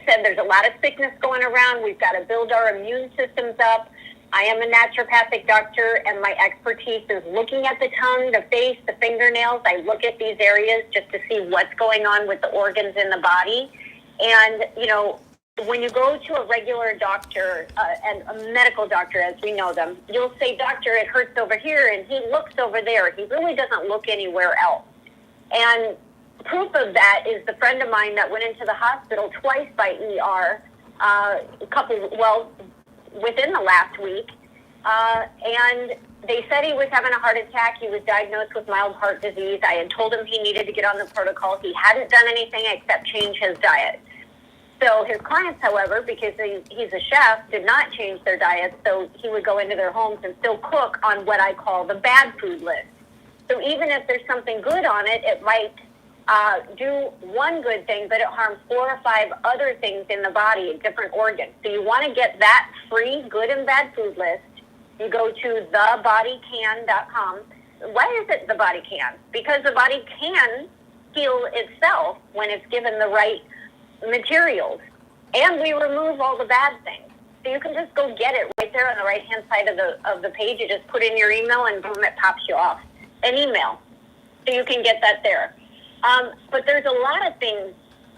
said, there's a lot of sickness going around. We've got to build our immune systems up. I am a naturopathic doctor, and my expertise is looking at the tongue, the face, the fingernails. I look at these areas just to see what's going on with the organs in the body. And, when you go to a regular doctor and a medical doctor, as we know them, you'll say, "Doctor, it hurts over here," and he looks over there. He really doesn't look anywhere else. And proof of that is the friend of mine that went into the hospital twice by ER, within the last week, and they said he was having a heart attack. He was diagnosed with mild heart disease. I had told him he needed to get on the protocol. He hadn't done anything except change his diet. So his clients, however, because he's a chef, did not change their diet, so he would go into their homes and still cook on what I call the bad food list. So even if there's something good on it, it might do one good thing, but it harms 4 or 5 other things in the body, different organs. So you want to get that free good and bad food list. You go to thebodycan.com. Why is it the body can? Because the body can heal itself when it's given the right materials. And we remove all the bad things. So you can just go get it right there on the right-hand side of the page. You just put in your email and boom, it pops you off. An email. So you can get that there. But there's a lot of things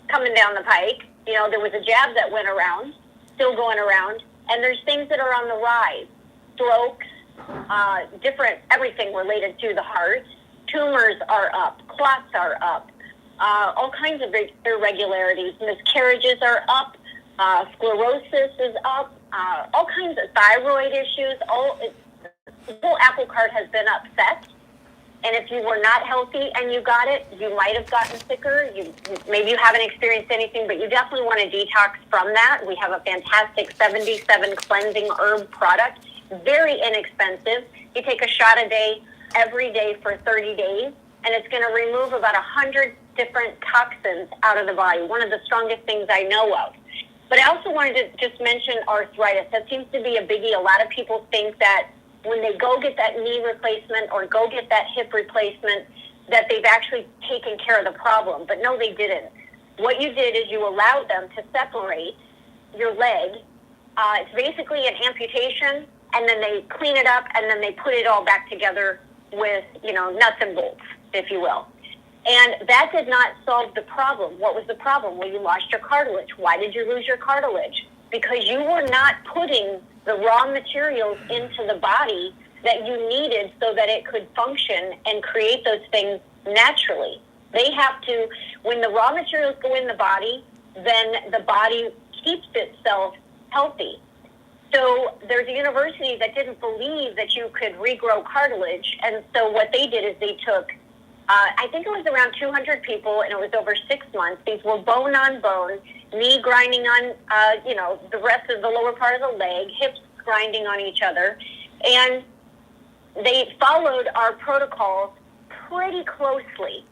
coming down the pike. You know, there was a jab that went around, still going around, and there's things that are on the rise. Strokes, everything related to the heart. Tumors are up, clots are up, all kinds of irregularities. Miscarriages are up, sclerosis is up, all kinds of thyroid issues. The whole apple cart has been upset. And if you were not healthy and you got it, you might have gotten sicker. Maybe you haven't experienced anything, but you definitely want to detox from that. We have a fantastic 77 cleansing herb product, very inexpensive. You take a shot a day, every day for 30 days, and it's going to remove about 100 different toxins out of the body, one of the strongest things I know of. But I also wanted to just mention arthritis. That seems to be a biggie. A lot of people think that when they go get that knee replacement or go get that hip replacement, that they've actually taken care of the problem. But no, they didn't. What you did is you allowed them to separate your leg. It's basically an amputation, and then they clean it up, and then they put it all back together with, nuts and bolts, if you will. And that did not solve the problem. What was the problem? Well, you lost your cartilage. Why did you lose your cartilage? Because you were not putting the raw materials into the body that you needed so that it could function and create those things naturally. They have to, when the raw materials go in the body, then the body keeps itself healthy. So there's a university that didn't believe that you could regrow cartilage, and so what they did is they took, I think it was around 200 people, and it was over 6 months. These were bone on bone, knee grinding on, the rest of the lower part of the leg, hips grinding on each other. And they followed our protocols pretty closely.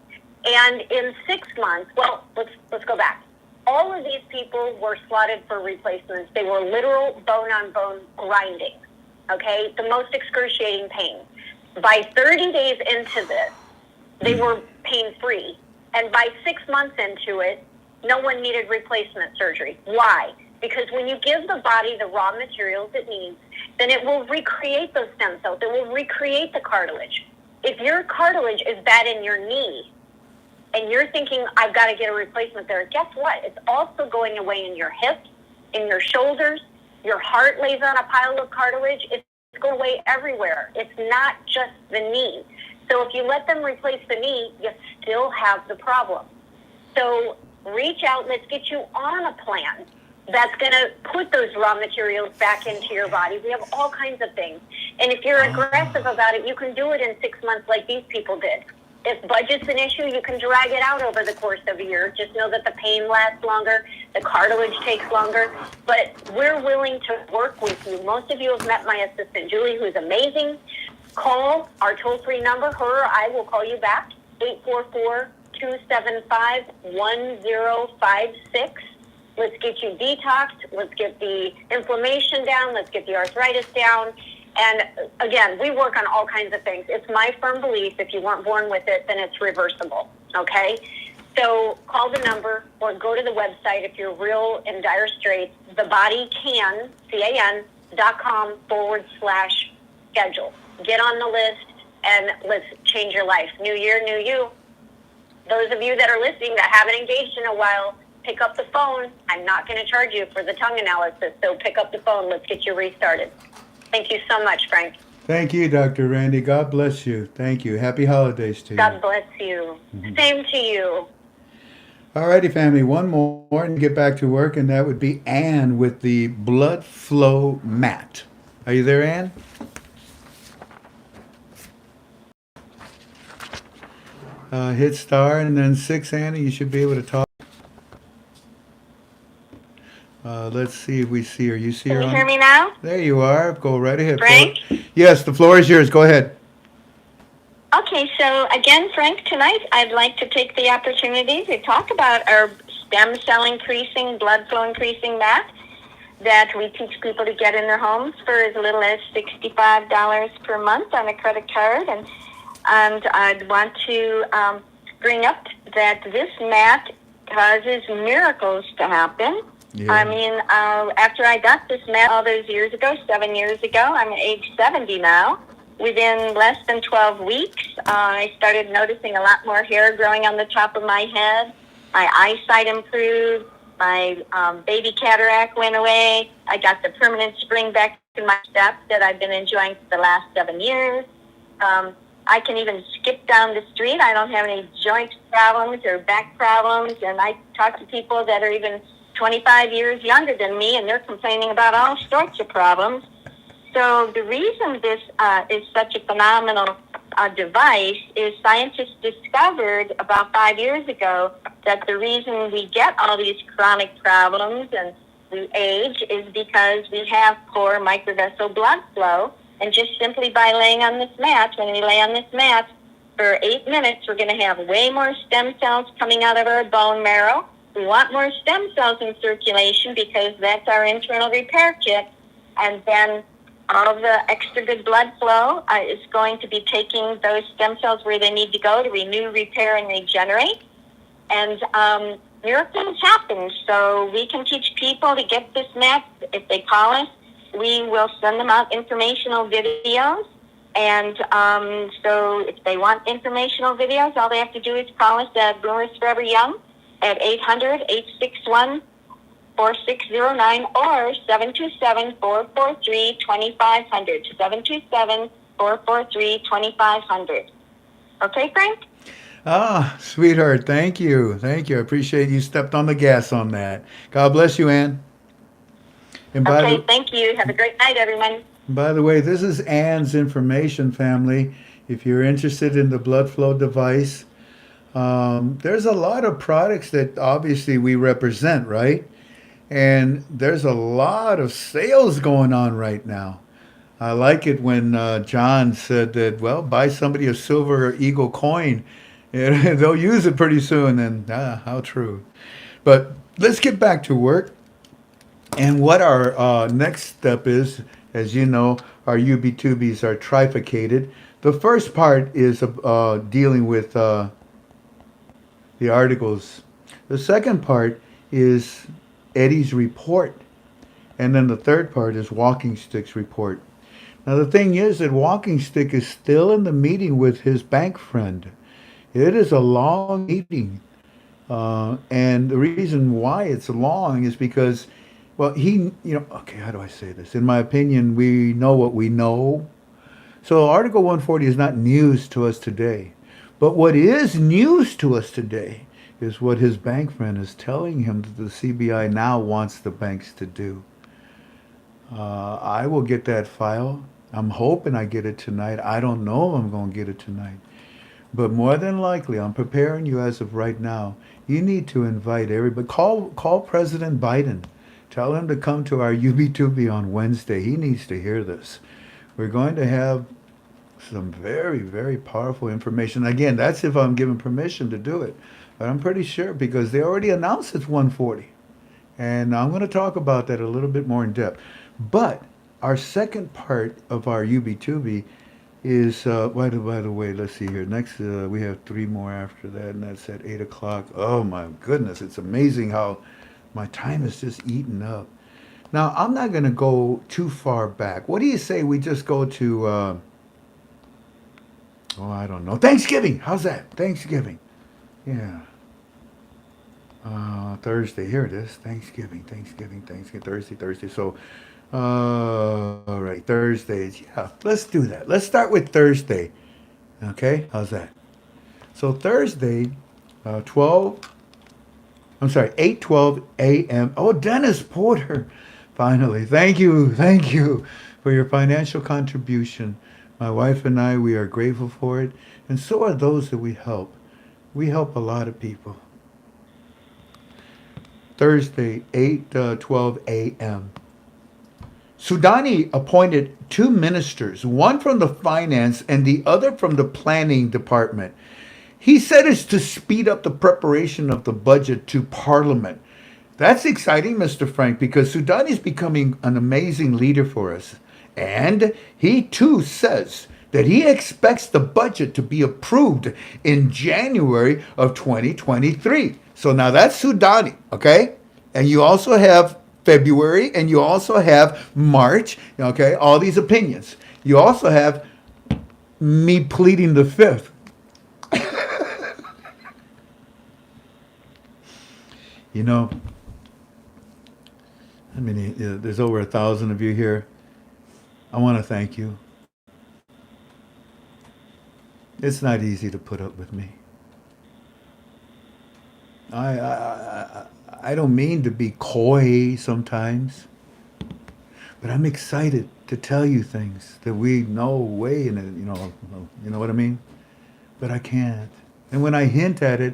And in 6 months, well, let's go back. All of these people were slotted for replacements. They were literal bone on bone grinding, okay? The most excruciating pain. By 30 days into this, they were pain-free. And by 6 months into it, no one needed replacement surgery. Why? Because when you give the body the raw materials it needs, then it will recreate those stem cells. It will recreate the cartilage. If your cartilage is bad in your knee, and you're thinking, I've got to get a replacement there, guess what? It's also going away in your hips, in your shoulders. Your heart lays on a pile of cartilage. It's going away everywhere. It's not just the knee. So if you let them replace the knee, you still have the problem. So reach out. Let's get you on a plan that's going to put those raw materials back into your body. We have all kinds of things. And if you're aggressive about it, you can do it in 6 months like these people did. If budget's an issue, you can drag it out over the course of a year. Just know that the pain lasts longer, the cartilage takes longer, but we're willing to work with you. Most of you have met my assistant, Julie, who's amazing. Call our toll-free number. Her or I will call you back, 844-275-1056. Let's get you detoxed. Let's get the inflammation down. Let's get the arthritis down. And again, we work on all kinds of things. It's my firm belief if you weren't born with it, then it's reversible, okay? So call the number or go to the website if you're real in dire straits, thebodycan, CAN.com/schedule. Get on the list and let's change your life. New year, new you. Those of you that are listening that haven't engaged in a while, pick up the phone. I'm not going to charge you for the tongue analysis, so pick up the phone. Let's get you restarted. Thank you so much, Frank. Thank you, Dr. Randy. God bless you. Thank you. Happy holidays to you. God bless you. Same to you. All righty, family. One more and get back to work, and that would be Ann with the blood flow mat. Are you there, Ann? Hit star and then 6, Annie. You should be able to talk. Let's see if we see her. You see her? Can you hear me now? There you are. Go right ahead. Frank? Yes, the floor is yours. Go ahead. Okay, so again, Frank, tonight I'd like to take the opportunity to talk about our stem cell increasing, blood flow increasing mat that we teach people to get in their homes for as little as $65 per month on a credit card. And I'd want to bring up that this mat causes miracles to happen. Yeah. I mean, after I got this mat all those years ago, 7 years ago, I'm age 70 now. Within less than 12 weeks, I started noticing a lot more hair growing on the top of my head. My eyesight improved. My baby cataract went away. I got the permanent spring back in my step that I've been enjoying for the last 7 years. I can even skip down the street. I don't have any joint problems or back problems. And I talk to people that are even 25 years younger than me, and they're complaining about all sorts of problems. So the reason this is such a phenomenal device is scientists discovered about 5 years ago that the reason we get all these chronic problems and we age is because we have poor microvessel blood flow. And just simply by laying on this mat, when we lay on this mat for 8 minutes, we're going to have way more stem cells coming out of our bone marrow. We want more stem cells in circulation because that's our internal repair kit. And then all the extra good blood flow is going to be taking those stem cells where they need to go to renew, repair, and regenerate. And miracles happen. So we can teach people to get this mat. If they call us, we will send them out informational videos. And so if they want informational videos, all they have to do is call us at Boomers Forever Young at 800-861-4609 or 727-443-2500. 727-443-2500. Okay, Frank? Ah, sweetheart, thank you. Thank you. I appreciate you stepped on the gas on that. God bless you, Ann. And Okay, thank you. Have a great night, everyone. by the way, this is Ann's information, family. If you're interested in the blood flow device, there's a lot of products that obviously we represent, right? And there's a lot of sales going on right now. I like it when John said that, well, buy somebody a silver eagle coin. They'll use it pretty soon. And how true. But let's get back to work. And what our next step is, as you know, our UB2Bs are trifurcated. The first part is dealing with the articles. The second part is Eddie's report. And then the third part is Walking Stick's report. Now the thing is that Walking Stick is still in the meeting with his bank friend. It is a long meeting. And the reason why it's long is because, well, okay, how do I say this? In my opinion, we know what we know. So Article 140 is not news to us today. But what is news to us today is what his bank friend is telling him that the CBI now wants the banks to do. I will get that file. I'm hoping I get it tonight. I don't know if I'm going to get it tonight. But more than likely, I'm preparing you as of right now. You need to invite everybody. Call President Biden. Tell him to come to our UB2B on Wednesday. He needs to hear this. We're going to have some very, very powerful information. Again, that's if I'm given permission to do it. But I'm pretty sure because they already announced it's 140. And I'm going to talk about that a little bit more in depth. But our second part of our UB2B is, by the way, let's see here. Next, we have 3 more after that, and that's at 8 o'clock. Oh, my goodness. It's amazing how my time is just eaten up. Now, I'm not going to go too far back. What do you say we just go to, I don't know. Thanksgiving. How's that? Thanksgiving. Yeah. Thursday. Here it is. Thanksgiving. Thursday. So, all right, Thursdays. Yeah, let's do that. Let's start with Thursday. Okay, how's that? So Thursday, 8:12 a.m. Oh, Dennis Porter. Finally. Thank you for your financial contribution. My wife and I, we are grateful for it. And so are those that we help. We help a lot of people. Thursday, 8:12 a.m. Sudani appointed 2 ministers, one from the finance and the other from the planning department. He said it's to speed up the preparation of the budget to Parliament. That's exciting, Mr. Frank, because Sudani is becoming an amazing leader for us. And he too says that he expects the budget to be approved in January of 2023. So now that's Sudani, okay? And you also have February, and you also have March, okay? All these opinions. You also have me pleading the fifth. You know, I mean, there's over 1,000 of you here. I want to thank you. It's not easy to put up with me. I don't mean to be coy sometimes, but I'm excited to tell you things that we know way in it, you know what I mean? But I can't. And when I hint at it,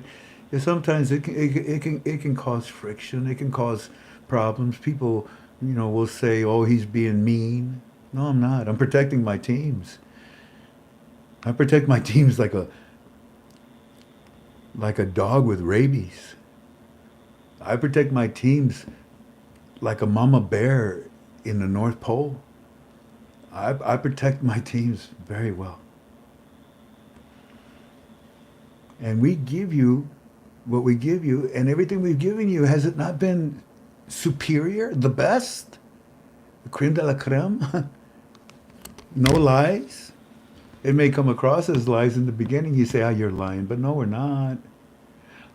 sometimes it can cause friction. It can cause problems. People, will say, "Oh, he's being mean." No, I'm not. I'm protecting my teams. I protect my teams like a dog with rabies. I protect my teams like a mama bear in the North Pole. I protect my teams very well. And we give you what we give you, and everything we've given you, has it not been superior, the best? The creme de la creme? No lies? It may come across as lies in the beginning. You say, you're lying, but no, we're not.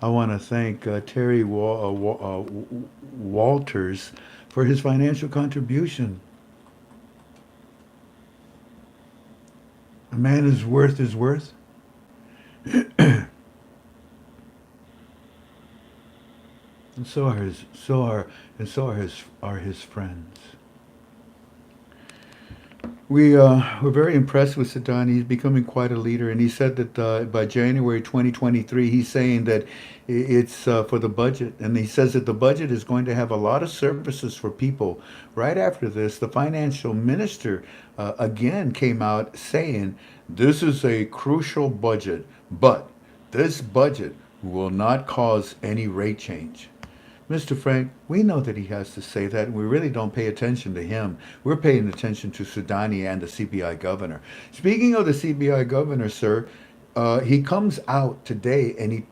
I want to thank Terry Walters for his financial contribution. A man is worth his worth. And so are his friends. We're very impressed with Sudani. He's becoming quite a leader, and he said that by January 2023, he's saying that it's for the budget, and he says that the budget is going to have a lot of services for people. Right after this, the financial minister again came out saying, this is a crucial budget, but this budget will not cause any rate change. Mr. Frank, we know that he has to say that, and we really don't pay attention to him. We're paying attention to Sudani and the CBI governor. Speaking of the CBI governor, sir, he comes out today, and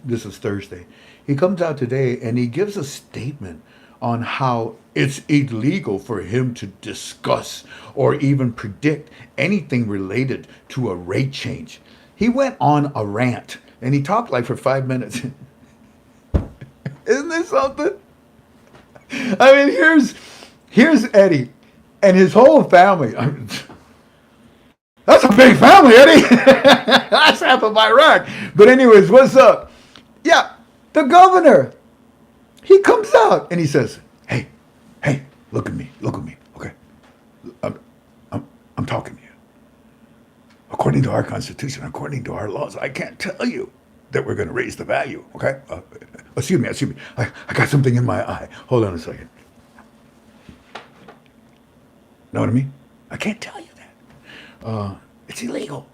this is Thursday, he comes out today and he gives a statement on how it's illegal for him to discuss or even predict anything related to a rate change. He went on a rant, and he talked like for 5 minutes. Isn't this something? I mean, here's Eddie and his whole family. That's a big family, Eddie. That's half of Iraq. But anyways, what's up? Yeah, the governor. He comes out and he says, "Hey, look at me, okay? I'm talking to you. According to our Constitution, according to our laws, I can't tell you that we're going to raise the value, okay? Excuse me. I got something in my eye. Hold on a second. Know what I mean? I can't tell you that. It's illegal.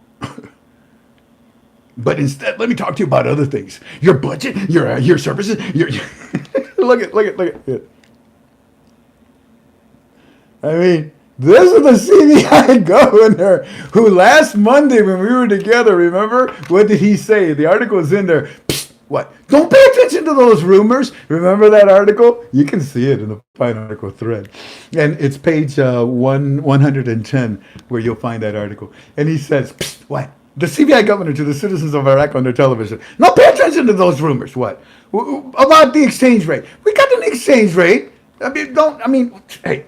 But instead, let me talk to you about other things. Your budget, your services, your look at it. I mean, this is the CBI governor who last Monday when we were together, remember? What did he say? The article is in there. Psst, what? Don't pay attention to those rumors. Remember that article? You can see it in the Fine Article thread. And it's page 110 where you'll find that article. And he says, Psst, what? The CBI governor to the citizens of Iraq on their television. Now pay attention to those rumors. What? About the exchange rate. We got an exchange rate. Hey,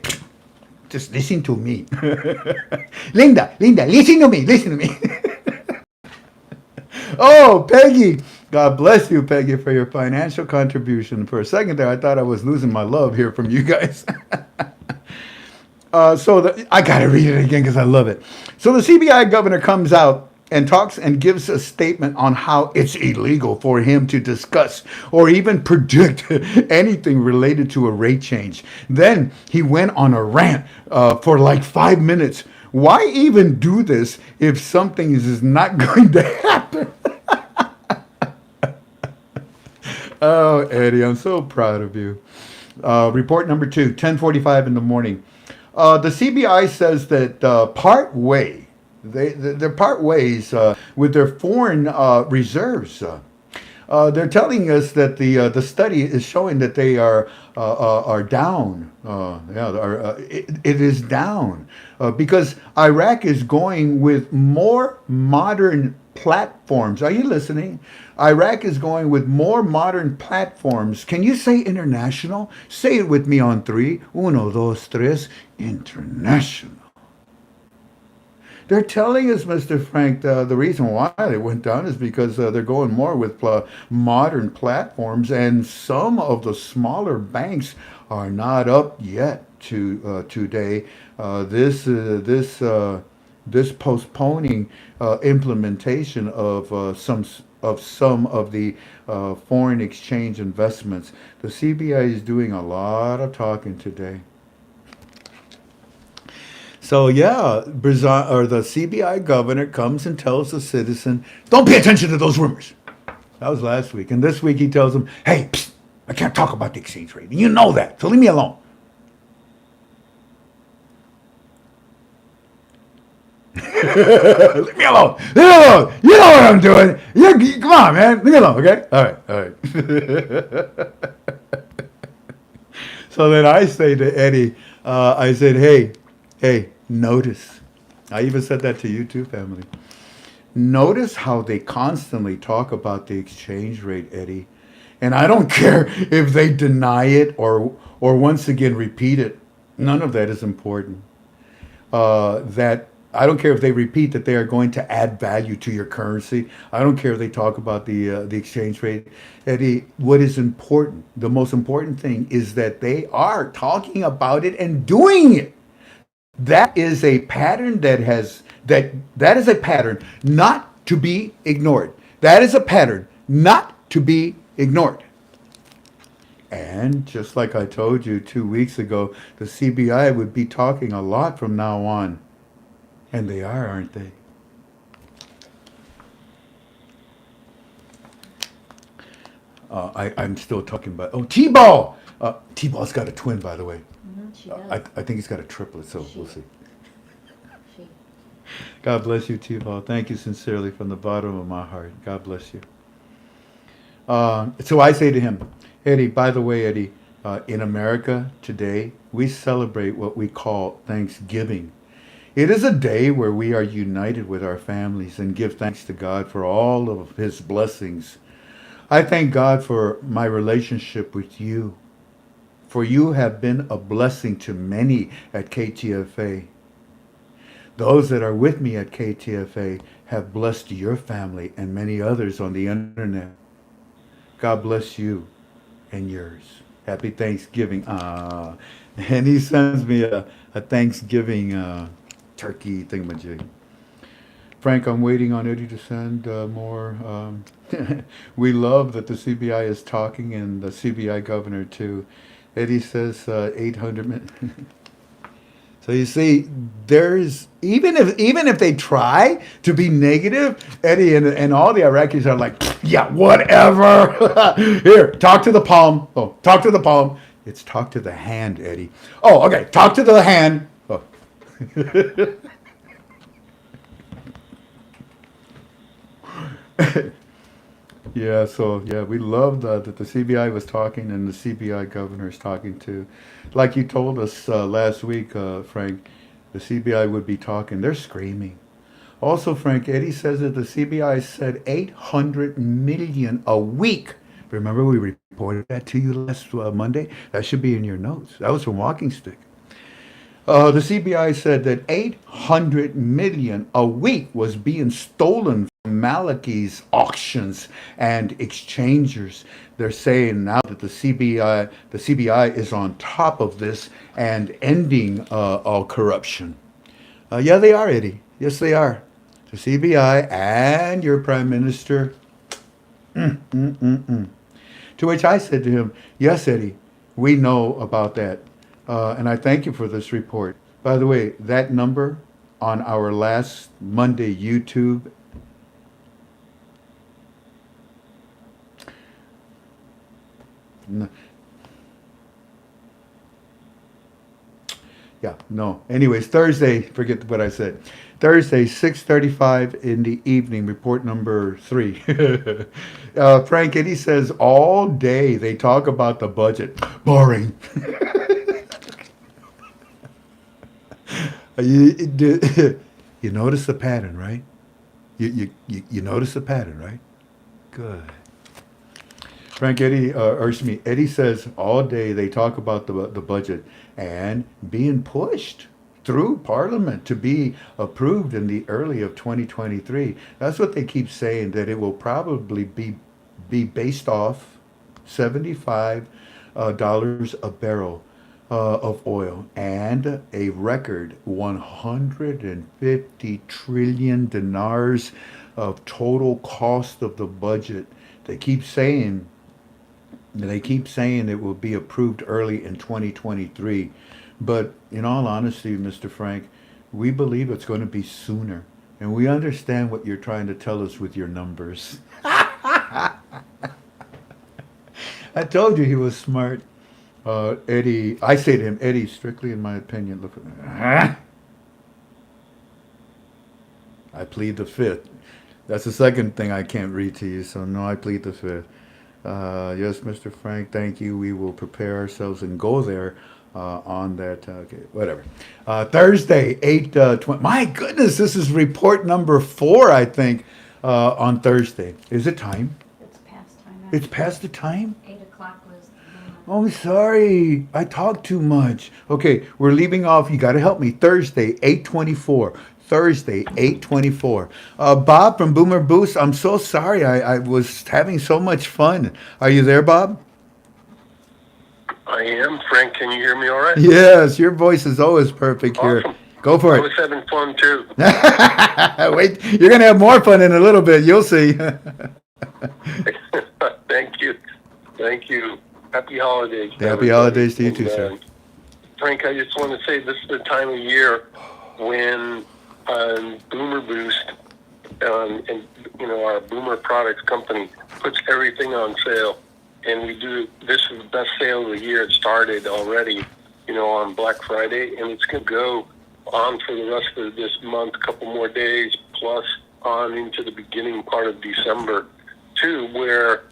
just listen to me. Linda, listen to me. Listen to me. Oh, Peggy. God bless you, Peggy, for your financial contribution. For a second there, I thought I was losing my love here from you guys. I got to read it again because I love it. So the CBI governor comes out and talks and gives a statement on how it's illegal for him to discuss or even predict anything related to a rate change. Then he went on a rant for like 5 minutes. Why even do this if something is not going to happen? Oh, Eddie, I'm so proud of you. Report number 2, 10:45 in the morning. The CBI says that they're part ways with their foreign reserves. They're telling us that the study is showing that they are down. It is down because Iraq is going with more modern platforms. Are you listening? Iraq is going with more modern platforms. Can you say international? Say it with me on 3. 1, 2, 3. International. They're telling us, Mr. Frank, the reason why they went down is because they're going more with modern platforms, and some of the smaller banks are not up yet today. This postponing implementation of some of the foreign exchange investments. The CBI is doing a lot of talking today. So yeah, the CBI governor comes and tells the citizen, don't pay attention to those rumors. That was last week. And this week he tells them, hey, psst, I can't talk about the exchange rate. You know that, so leave me alone. Leave me alone. Leave me alone. You know what I'm doing. Come on, man. Leave me alone, okay? All right. So then I say to Eddie, I said, hey, notice. I even said that to you too, family. Notice how they constantly talk about the exchange rate, Eddie. And I don't care if they deny it or once again repeat it. None of that is important. I don't care if they repeat that they are going to add value to your currency. I don't care if they talk about the exchange rate. Eddie, what is important, the most important thing is that they are talking about it and doing it. That is a pattern that is a pattern not to be ignored. That is a pattern not to be ignored. And just like I told you 2 weeks ago, the CBI would be talking a lot from now on. And they are, aren't they? I'm still talking about, T-Ball! T-Ball's got a twin, by the way. She does. I think he's got a triplet, so we'll see. She. God bless you, T-Ball. Thank you sincerely from the bottom of my heart. God bless you. So I say to him, Eddie, by the way, Eddie, in America today, we celebrate what we call Thanksgiving. It is a day where we are united with our families and give thanks to God for all of his blessings. I thank God for my relationship with you, for you have been a blessing to many at KTFA. Those that are with me at KTFA have blessed your family and many others on the internet. God bless you and yours. Happy Thanksgiving. And he sends me a Thanksgiving turkey thingamajig. Frank, I'm waiting on Eddie to send more. We love that the CBI is talking and the CBI governor too. Eddie says 800 minutes. So you see, there's even if they try to be negative, Eddie and all the Iraqis are like, yeah, whatever. Here, talk to the palm. Oh, talk to the palm. It's talk to the hand, Eddie. Oh, okay, talk to the hand. Oh. Yeah, so yeah, we love that the CBI was talking and the CBI governor is talking too. Like you told us last week, Frank, the CBI would be talking. They're screaming. Also, Frank, Eddie says that the CBI said 800 million a week. Remember we reported that to you last Monday? That should be in your notes. That was from Walking Stick. The CBI said that 800 million a week was being stolen from Malachi's auctions and exchangers. They're saying now that the CBI is on top of this and ending all corruption. Yeah, they are, Eddie. Yes, they are. The CBI and your prime minister. To which I said to him, yes, Eddie, we know about that. And I thank you for this report. By the way, that number on our last Monday YouTube, yeah, no. Anyways, Thursday, forget what I said. Thursday, 6:35 in the evening, report number 3. Frank Eddie says all day they talk about the budget. Boring. You notice the pattern, right? You notice the pattern, right? Good. Frank Eddie, Eddie says all day they talk about the budget and being pushed through Parliament to be approved in the early of 2023. That's what they keep saying, that it will probably be based off $75 a barrel of oil and a record 150 trillion dinars of total cost of the budget. They keep saying it will be approved early in 2023. But in all honesty, Mr. Frank, we believe it's going to be sooner. And we understand what you're trying to tell us with your numbers. I told you he was smart. Eddie, I say to him, Eddie, strictly in my opinion, look at me. I plead the fifth. That's the second thing I can't read to you, so no, I plead the fifth. Yes, Mr. Frank, thank you. We will prepare ourselves and go there on that. Okay, whatever. Thursday, 8:20. My goodness, this is report number 4, I think, on Thursday. Is it time? It's past time. It's past the time? 8 o'clock was. Oh, sorry. I talked too much. Okay, we're leaving off. You got to help me. Thursday, 8:24. Thursday, 8:24. Bob from Boomer Boost, I'm so sorry. I was having so much fun. Are you there, Bob? I am. Frank, can you hear me all right? Yes, your voice is always perfect here. Awesome. Go for I it. was having fun too. Wait, you're going to have more fun in a little bit. You'll see. Thank you. Thank you. Happy holidays. Happy holidays to you too, sir. Frank, I just want to say this is the time of year when Boomer Boost and our Boomer Products company puts everything on sale. And this is the best sale of the year. It started already, on Black Friday, and it's going to go on for the rest of this month, a couple more days, plus on into the beginning part of December, too, where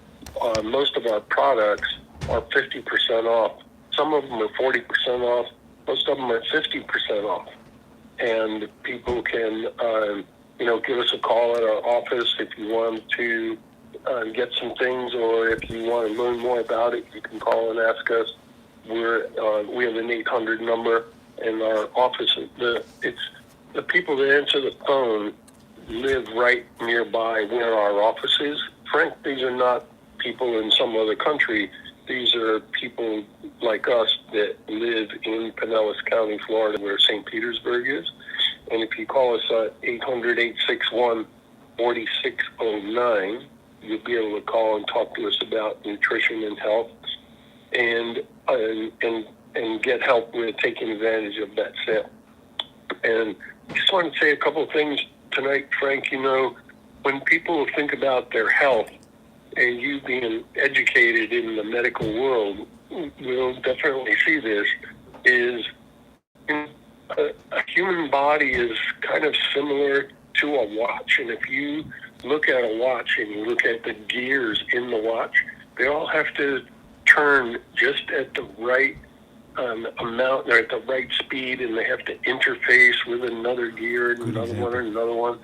most of our products are 50% off. Some of them are 40% off. Most of them are 50% off. And people can, give us a call at our office if you want to get some things, or if you want to learn more about it, you can call and ask us. We have an 800 number, and our office. The people that answer the phone live right nearby where our office is. Frank, these are not people in some other country. These are people like us that live in Pinellas County, Florida, where St. Petersburg is. And if you call us at 800-861-4609, you'll be able to call and talk to us about nutrition and health, and get help with taking advantage of that sale. And I just want to say a couple of things tonight, Frank. When people think about their health, and you being educated in the medical world, will definitely see this, is a human body is kind of similar to a watch. And if you look at a watch and you look at the gears in the watch, they all have to turn just at the right amount, they're at the right speed, and they have to interface with another gear and another one and another one.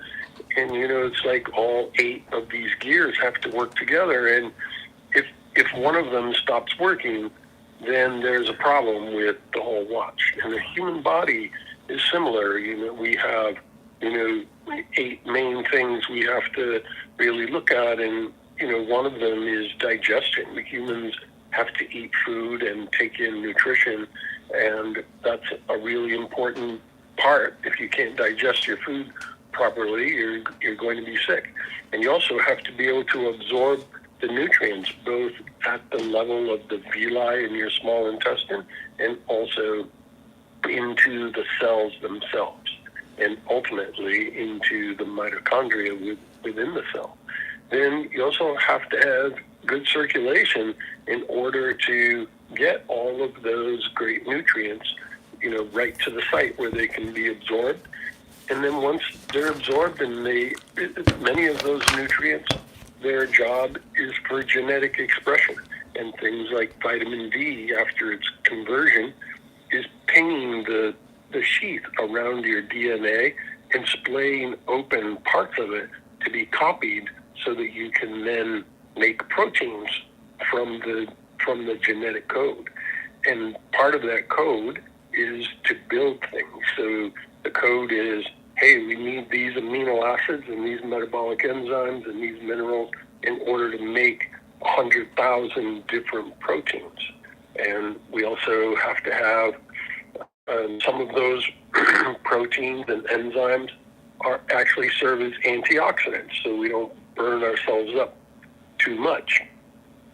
And, it's like all 8 of these gears have to work together. And if one of them stops working, then there's a problem with the whole watch. And the human body is similar. We have, 8 main things we have to really look at. And, one of them is digestion. The humans have to eat food and take in nutrition. And that's a really important part. If you can't digest your food properly, you're going to be sick. And you also have to be able to absorb the nutrients, both at the level of the villi in your small intestine and also into the cells themselves, and ultimately into the mitochondria within the cell. Then you also have to have good circulation in order to get all of those great nutrients, right to the site where they can be absorbed. And then once they're absorbed, and many of those nutrients, their job is for genetic expression. And things like vitamin D, after its conversion, is pinging the sheath around your DNA and splaying open parts of it to be copied so that you can then make proteins from the genetic code. And part of that code is to build things. So the code is, hey, we need these amino acids and these metabolic enzymes and these minerals in order to make 100,000 different proteins. And we also have to have some of those proteins and enzymes actually serve as antioxidants, so we don't burn ourselves up too much.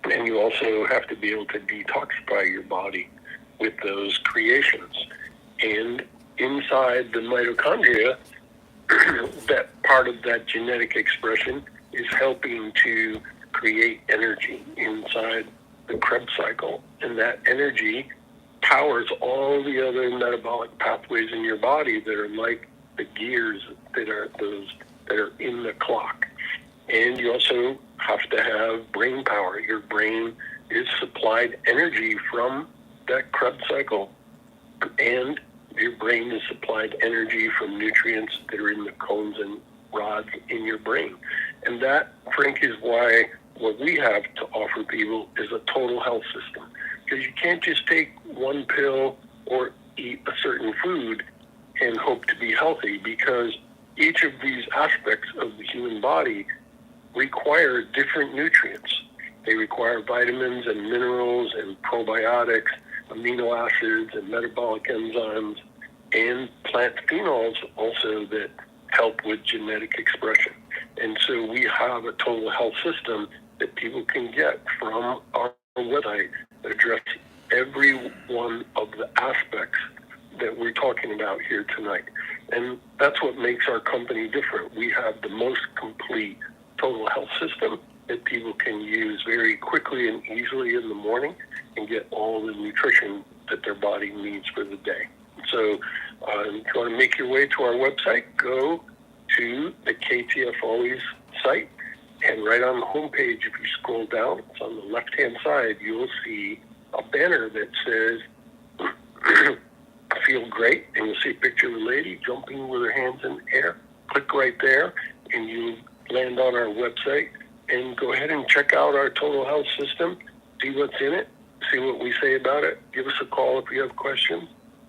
And you also have to be able to detoxify your body with those creations. And inside the mitochondria, that part of that genetic expression is helping to create energy inside the Krebs cycle. And that energy powers all the other metabolic pathways in your body that are like the gears that are in the clock. And you also have to have brain power. Your brain is supplied energy from that Krebs cycle, and your brain is supplied energy from nutrients that are in the cones and rods in your brain. And that, Frank, is why what we have to offer people is a total health system. Because you can't just take one pill or eat a certain food and hope to be healthy, because each of these aspects of the human body require different nutrients. They require vitamins and minerals and probiotics, amino acids and metabolic enzymes, and plant phenols also that help with genetic expression. And so we have a total health system that people can get from our website that address every one of the aspects that we're talking about here tonight. And that's what makes our company different. We have the most complete total health system that people can use very quickly and easily in the morning and get all the nutrition that their body needs for the day. So if you want to make your way to our website, go to the KTF Always site, and right on the homepage, if you scroll down, it's on the left-hand side, you'll see a banner that says Feel Great, and you'll see a picture of a lady jumping with her hands in the air. Click right there, and you land on our website, and go ahead and check out our total health system, see what's in it, see what we say about it. Give us a call if you have questions,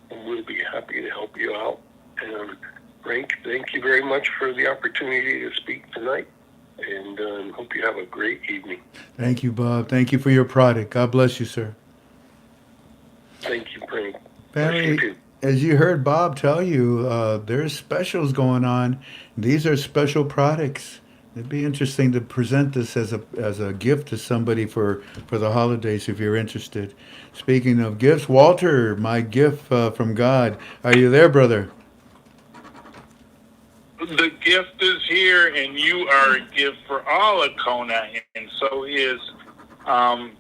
and we'll be happy to help you out. And Frank, thank you very much for the opportunity to speak tonight, and hope you have a great evening. Thank you, Bob. Thank you for your product. God bless you, sir. Thank you, Frank. Family, as you heard Bob tell you, there's specials going on. These are special products. It'd be interesting to present this as a gift to somebody for the holidays if you're interested. Speaking of gifts, Walter, my gift from God. Are you there, brother? The gift is here, and you are a gift for all of Kona, and so is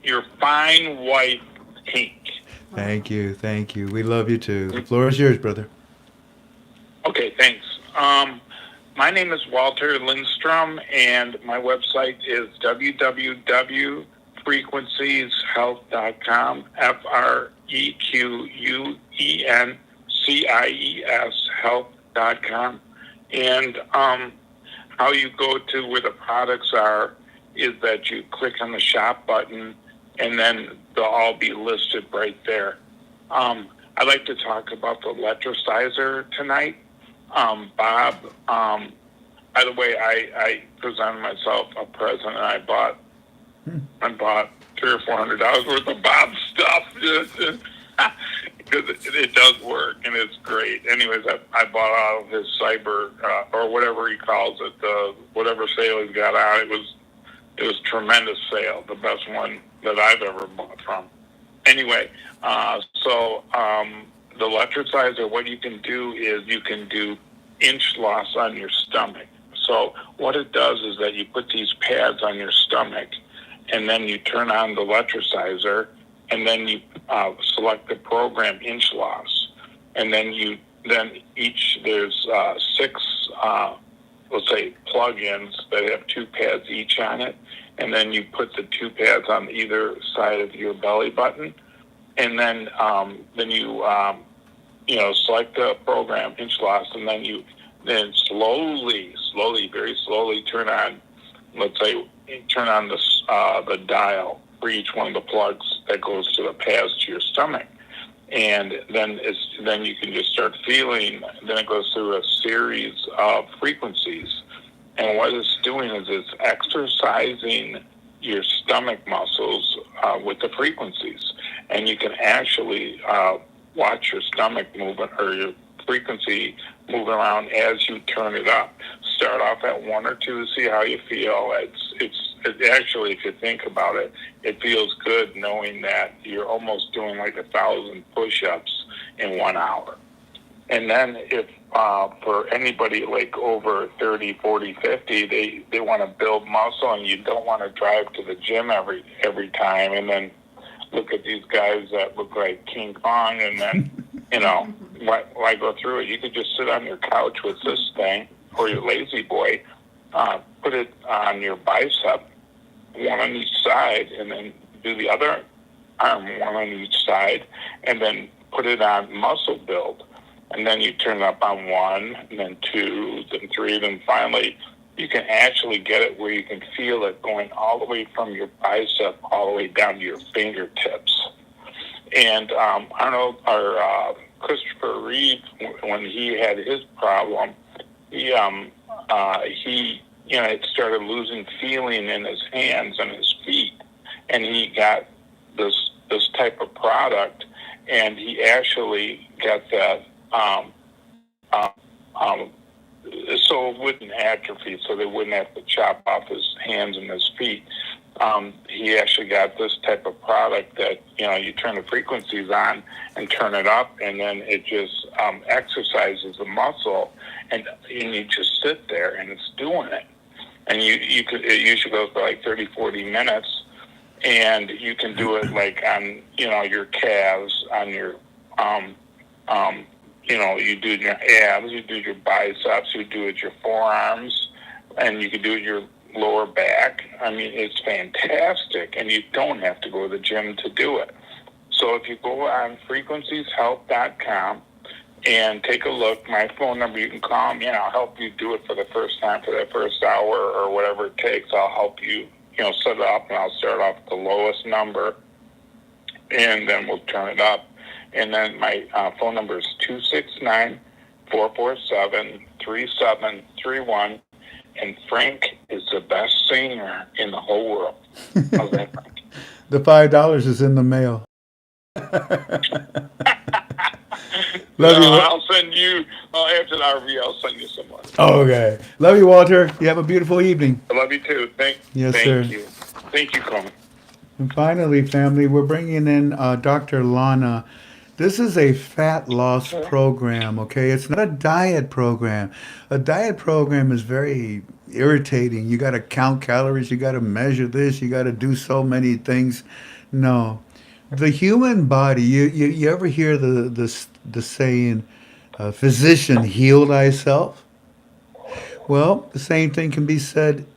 your fine white ink. Thank you. Thank you. We love you too. The floor is yours, brother. Okay, thanks. My name is Walter Lindstrom, and my website is www.frequencieshealth.com, EQUENCIES health.com. And how you go to where the products are is that you click on the shop button, and then they'll all be listed right there. I'd like to talk about the electricizer tonight. Bob, by the way, I presented myself a present, and I bought $300 or $400 worth of Bob's stuff because it does work and it's great. Anyways, I bought out of his cyber or whatever he calls it, whatever sale he's got out. It was a tremendous sale, the best one that I've ever bought from. Anyway, so the electricizer, what you can do is you can do inch loss on your stomach. So what it does is that you put these pads on your stomach, and then you turn on the electricizer, and then you select the program inch loss, and then there's 6 let's say plug-ins that have 2 pads each on it, and then you put the 2 pads on either side of your belly button, and then you select the program inch loss, and then you slowly, very slowly turn on the dial for each one of the plugs that goes to the pads to your stomach. And then you can just start feeling, then it goes through a series of frequencies. And what it's doing is it's exercising your stomach muscles with the frequencies. And you can actually watch your stomach movement or your frequency move around as you turn it up. Start off at 1 or 2 to see how you feel. It actually, if you think about it, it feels good knowing that you're almost doing like 1,000 push-ups in 1 hour. And then if for anybody like over 30, 40, 50, they want to build muscle, and you don't want to drive to the gym every time and then look at these guys that look like King Kong, and then, why go through it? You could just sit on your couch with this thing, or your lazy boy, put it on your bicep, one on each side, and then do the other arm, one on each side, and then put it on muscle build. And then you turn it up on 1, and then 2, then 3, then finally you can actually get it where you can feel it going all the way from your bicep all the way down to your fingertips. And I don't know, our Christopher Reeve, when he had his problem, he it started losing feeling in his hands and his feet, and he got this type of product, and he actually got that so it wouldn't atrophy, so they wouldn't have to chop off his hands and his feet. He actually got this type of product that, you turn the frequencies on and turn it up, and then it just exercises the muscle, and you just sit there and it's doing it. And it usually goes for like 30, 40 minutes, and you can do it like on, your calves, on your, you do your abs, you do your biceps, you do it your forearms, and you can do it your lower back. I mean, it's fantastic, and you don't have to go to the gym to do it. So if you go on frequencieshealth.com and take a look, my phone number, you can call me, and I'll help you do it for the first time, for that first hour or whatever it takes. I'll help you, set it up, and I'll start off with the lowest number, and then we'll turn it up. And then my phone number is 269-447-3731. And Frank is the best singer in the whole world. How's that, Frank? The $5 is in the mail. Love you. I'll send you, after the RV, I'll send you some money. Okay. Love you, Walter. You have a beautiful evening. I love you too. Thank sir. you. Thank you, Coleman. And finally, family, we're bringing in Dr. Lana. This is a fat loss program, okay? It's not a diet program. A diet program is very irritating. You got to count calories. You got to measure this. You got to do so many things. No. The human body, you ever hear the saying, physician, heal thyself? Well, the same thing can be said,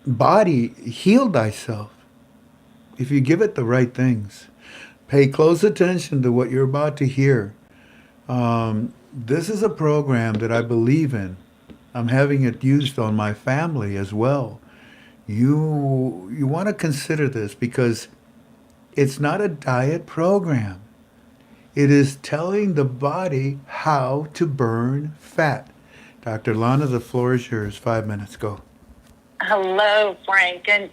body, heal thyself, if you give it the right things. Pay close attention to what you're about to hear. This is a program that I believe in. I'm having it used on my family as well. You want to consider this because it's not a diet program. It is telling the body how to burn fat. Dr. Lana, the floor is yours. 5 minutes. Go. Hello, Frank and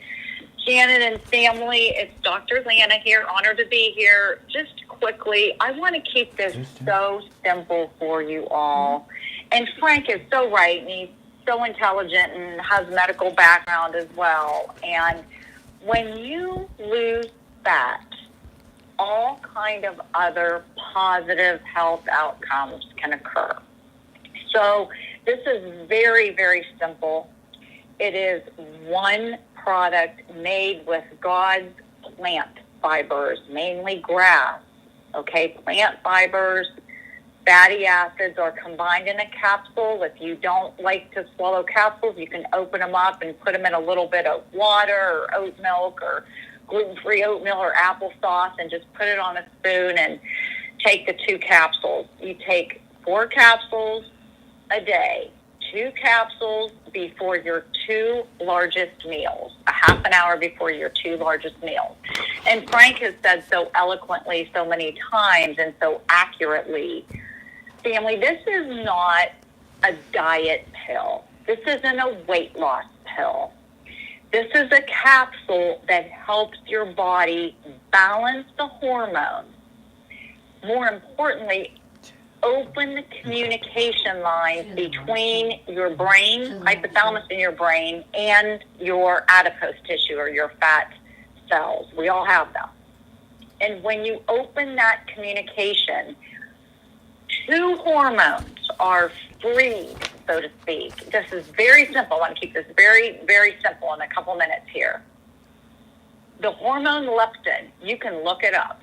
Janet and family. It's Dr. Lana here. Honored to be here. Just quickly, I want to keep this so simple for you all. And Frank is so right, and he's so intelligent and has medical background as well. And when you lose fat, all kind of other positive health outcomes can occur. So this is very, very simple. It is one product made with God's plant fibers, mainly grass. Okay, plant fibers, fatty acids are combined in a capsule. If you don't like to swallow capsules, you can open them up and put them in a little bit of water or oat milk or gluten-free oatmeal or applesauce and just put it on a spoon and take the 2 capsules. You take 4 capsules a day, 2 capsules before your 2 largest meals, a half an hour before your 2 largest meals. And Frank has said so eloquently so many times and so accurately, family, this is not a diet pill. This isn't a weight loss pill. This is a capsule that helps your body balance the hormones. More importantly, open the communication lines between your brain, hypothalamus in your brain, and your adipose tissue or your fat cells. We all have them. And when you open that communication, 2 hormones are freed, so to speak. This is very simple. I want to keep this very, very simple in a couple minutes here. The hormone leptin, you can look it up.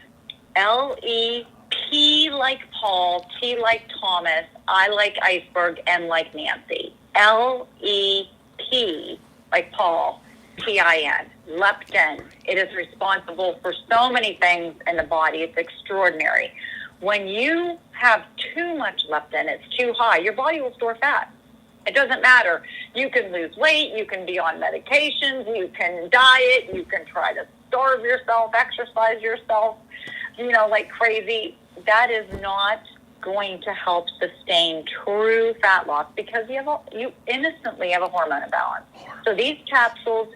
L-E-P like Paul, T like Thomas, I like iceberg, N like Nancy. L-E-P like Paul, T-I-N. Leptin. It is responsible for so many things in the body. It's extraordinary. When you have too much leptin, it's too high, your body will store fat. It doesn't matter. You can lose weight, you can be on medications, you can diet, you can try to starve yourself, exercise yourself, like crazy. That is not going to help sustain true fat loss because you innocently have a hormone imbalance. So these capsules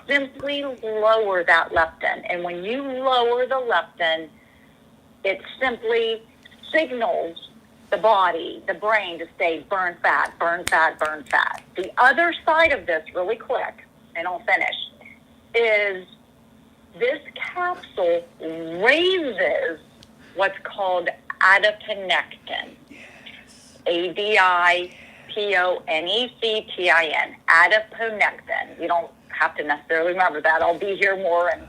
simply lower that leptin. And when you lower the leptin, it simply signals the body, the brain, to say burn fat, burn fat, burn fat. The other side of this, really quick, and I'll finish, is this capsule raises what's called adiponectin. A-D-I-P-O-N-E-C-T-I-N. Adiponectin. You don't have to necessarily remember that. I'll be here more and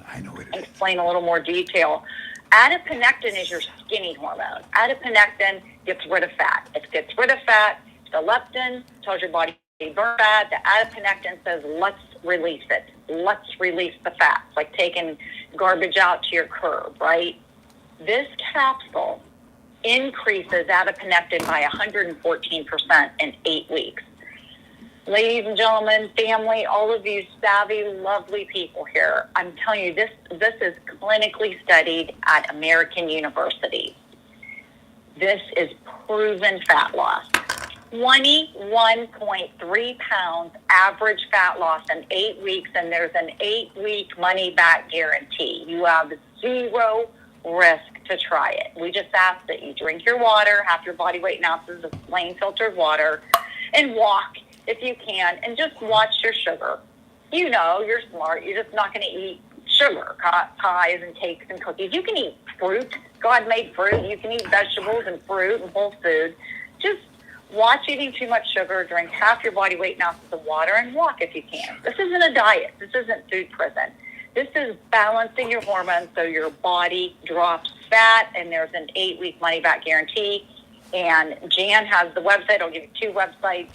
explain a little more detail. Adiponectin is your skinny hormone. Adiponectin gets rid of fat. It gets rid of fat. The leptin tells your body to burn fat. The adiponectin says, let's release it. Let's release the fat. It's like taking garbage out to your curb, right? This capsule increases adiponectin by 114% in 8 weeks. Ladies and gentlemen, family, all of you savvy, lovely people here, I'm telling you, this is clinically studied at American universities. This is proven fat loss. 21.3 pounds average fat loss in 8 weeks, and there's an 8-week money-back guarantee. You have 0 risk to try it. We just ask that you drink your water, half your body weight in ounces of plain filtered water, and walk if you can, and just watch your sugar. You know, you're smart. You're just not going to eat sugar, pies and cakes and cookies. You can eat fruit. God made fruit. You can eat vegetables and fruit and whole food. Just watch eating too much sugar, drink half your body weight in ounces of water, and walk if you can. This isn't a diet. This isn't food prison. This is balancing your hormones so your body drops fat, and there's an 8-week money-back guarantee. And Jan has the website. I'll give you 2 websites.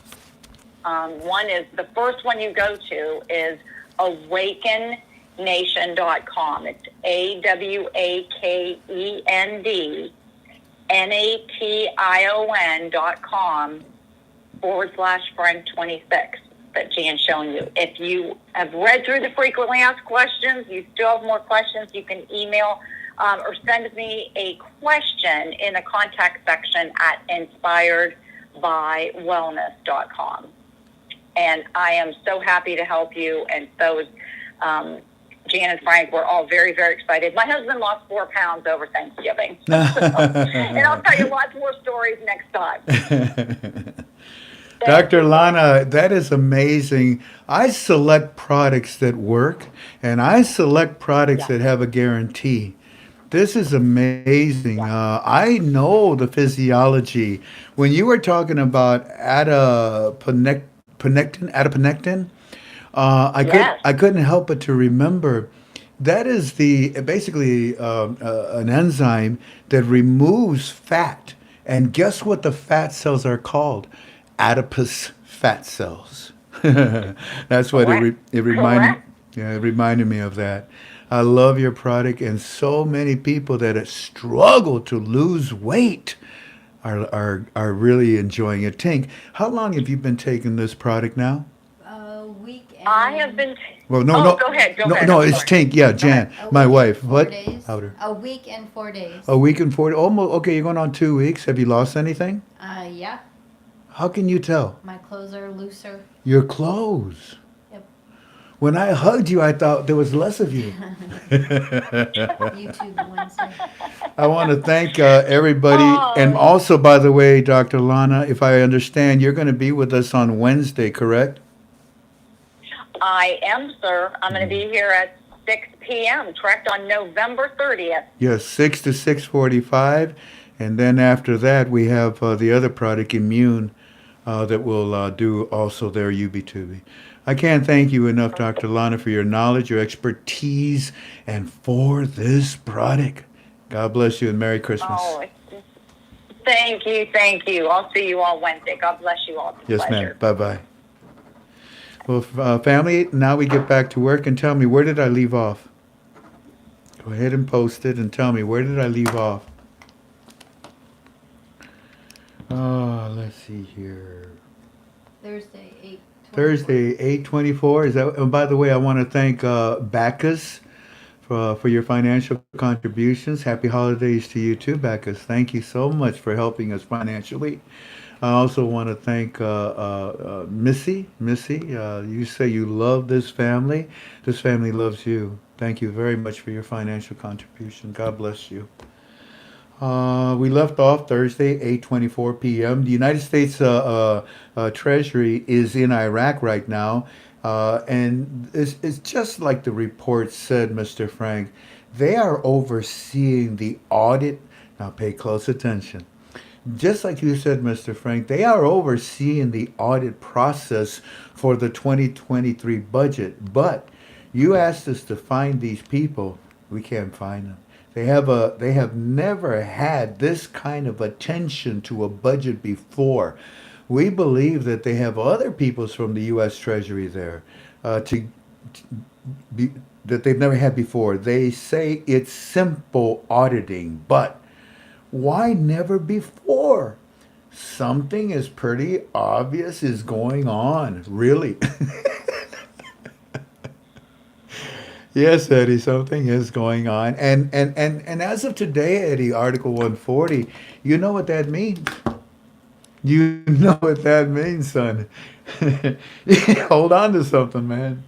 One is, the first one you go to is Awaken awakendnation.com. It's AWAKENDNATION.com/Frank26 that Jan's showing you. If you have read through the frequently asked questions, you still have more questions, you can email or send me a question in the contact section at inspiredbywellness.com. And I am so happy to help you. And so is Jan and Frank. We're all very, very excited. My husband lost 4 pounds over Thanksgiving. And I'll tell you lots more stories next time. Dr. Lana, that is amazing. I select products that work, and I select products that have a guarantee. This is amazing. I know the physiology. When you were talking about adiponectin, I couldn't help but to remember that is basically an enzyme that removes fat. And guess what the fat cells are called? Adipose fat cells. That's what it reminded me of that. I love your product, and so many people that struggle to lose weight are really enjoying it. Tink, how long have you been taking this product now? A week. And I have been. Well, no. Go ahead. No, it's Tink. Yeah, Jan, my wife. Four What? days. Louder. A week and 4 days. A week and 40. Almost. Okay, you're going on 2 weeks. Have you lost anything? Yeah. How can you tell? My clothes are looser. Your clothes. Yep. When I hugged you, I thought there was less of you. YouTube Wednesday. I want to thank everybody. And also, by the way, Dr. Lana, if I understand, you're going to be with us on Wednesday, correct? I am, sir. I'm going to be here at 6 p.m., correct, on November 30th. Yes, 6 to 6:45. And then after that, we have the other product, Immune, that will do also their UB2B. I can't thank you enough, Dr. Lana, for your knowledge, your expertise, and for this product. God bless you and Merry Christmas. Oh, thank you. I'll see you all Wednesday. God bless you all. It's a Yes, pleasure. ma'am. Bye-bye. Well, family, now we get back to work, and tell me, where did I leave off? Go ahead and post it and tell me, where did I leave off? Let's see here. Thursday, 8:24. Thursday, 8/24. Is that? And by the way, I want to thank Bacchus for your financial contributions. Happy holidays to you too, Bacchus. Thank you so much for helping us financially. I also want to thank Missy. Missy, you say you love this family. This family loves you. Thank you very much for your financial contribution. God bless you. We left off Thursday, 8:24 p.m. The United States Treasury is in Iraq right now, and it's just like the report said, Mr. Frank. They are overseeing the audit. Now pay close attention. Just like you said, Mr. Frank, they are overseeing the audit process for the 2023 budget. But you asked us to find these people. We can't find them. They have never had this kind of attention to a budget before. We believe that they have other peoples from the U.S. Treasury there that they've never had before. They say it's simple auditing, but why never before? Something is pretty obvious is going on, really. Yes, Eddie, something is going on. And as of today, Eddie, Article 140, you know what that means. You know what that means, son. Hold on to something, man.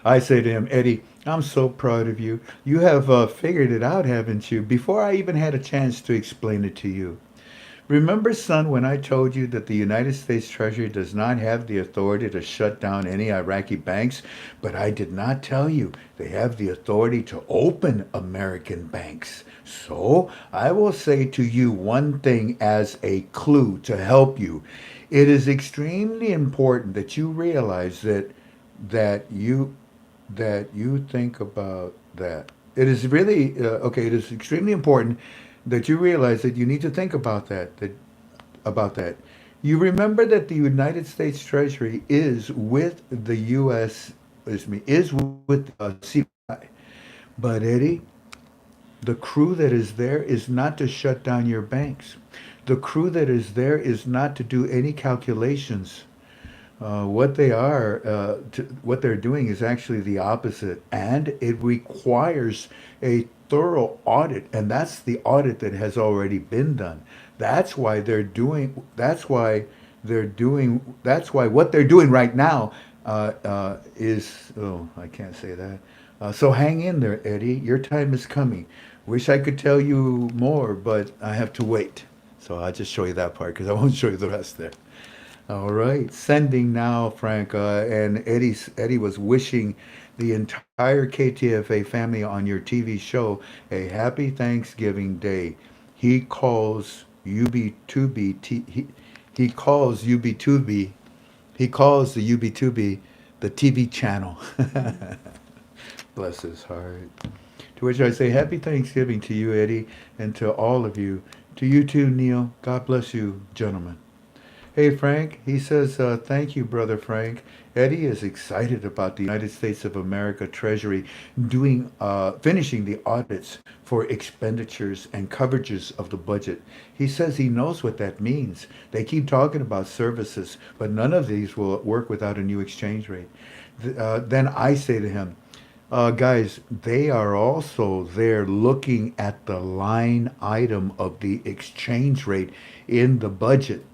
I say to him, Eddie, I'm so proud of you. You have figured it out, haven't you? Before I even had a chance to explain it to you. Remember, son, when I told you that the United States Treasury does not have the authority to shut down any Iraqi banks, but I did not tell you they have the authority to open American banks. So I will say to you one thing as a clue to help you. It is extremely important that you realize that you think about that. It is really okay. It is extremely important that you realize that you need to think about that. You remember that the United States Treasury is with the U.S. is with CBI. But Eddie, the crew that is there is not to shut down your banks. The crew that is there is not to do any calculations. What what they're doing is actually the opposite, and it requires a thorough audit, and that's the audit that has already been done. That's why they're doing. That's why they're doing. That's why what they're doing right now is. Oh, I can't say that. So hang in there, Eddie. Your time is coming. Wish I could tell you more, but I have to wait. So I'll just show you that part because I won't show you the rest there. All right, sending now, Frank, and Eddie was wishing the entire KTFA family on your TV show a happy Thanksgiving Day. He calls UB2B. He calls UB2B. He calls the UB2B the TV channel. Bless his heart. To which I say, happy Thanksgiving to you, Eddie, and to all of you. To you too, Neil. God bless you, gentlemen. Hey, Frank, he says, thank you, Brother Frank. Eddie is excited about the United States of America Treasury finishing the audits for expenditures and coverages of the budget. He says he knows what that means. They keep talking about services, but none of these will work without a new exchange rate. Then I say to him, guys, they are also there looking at the line item of the exchange rate in the budget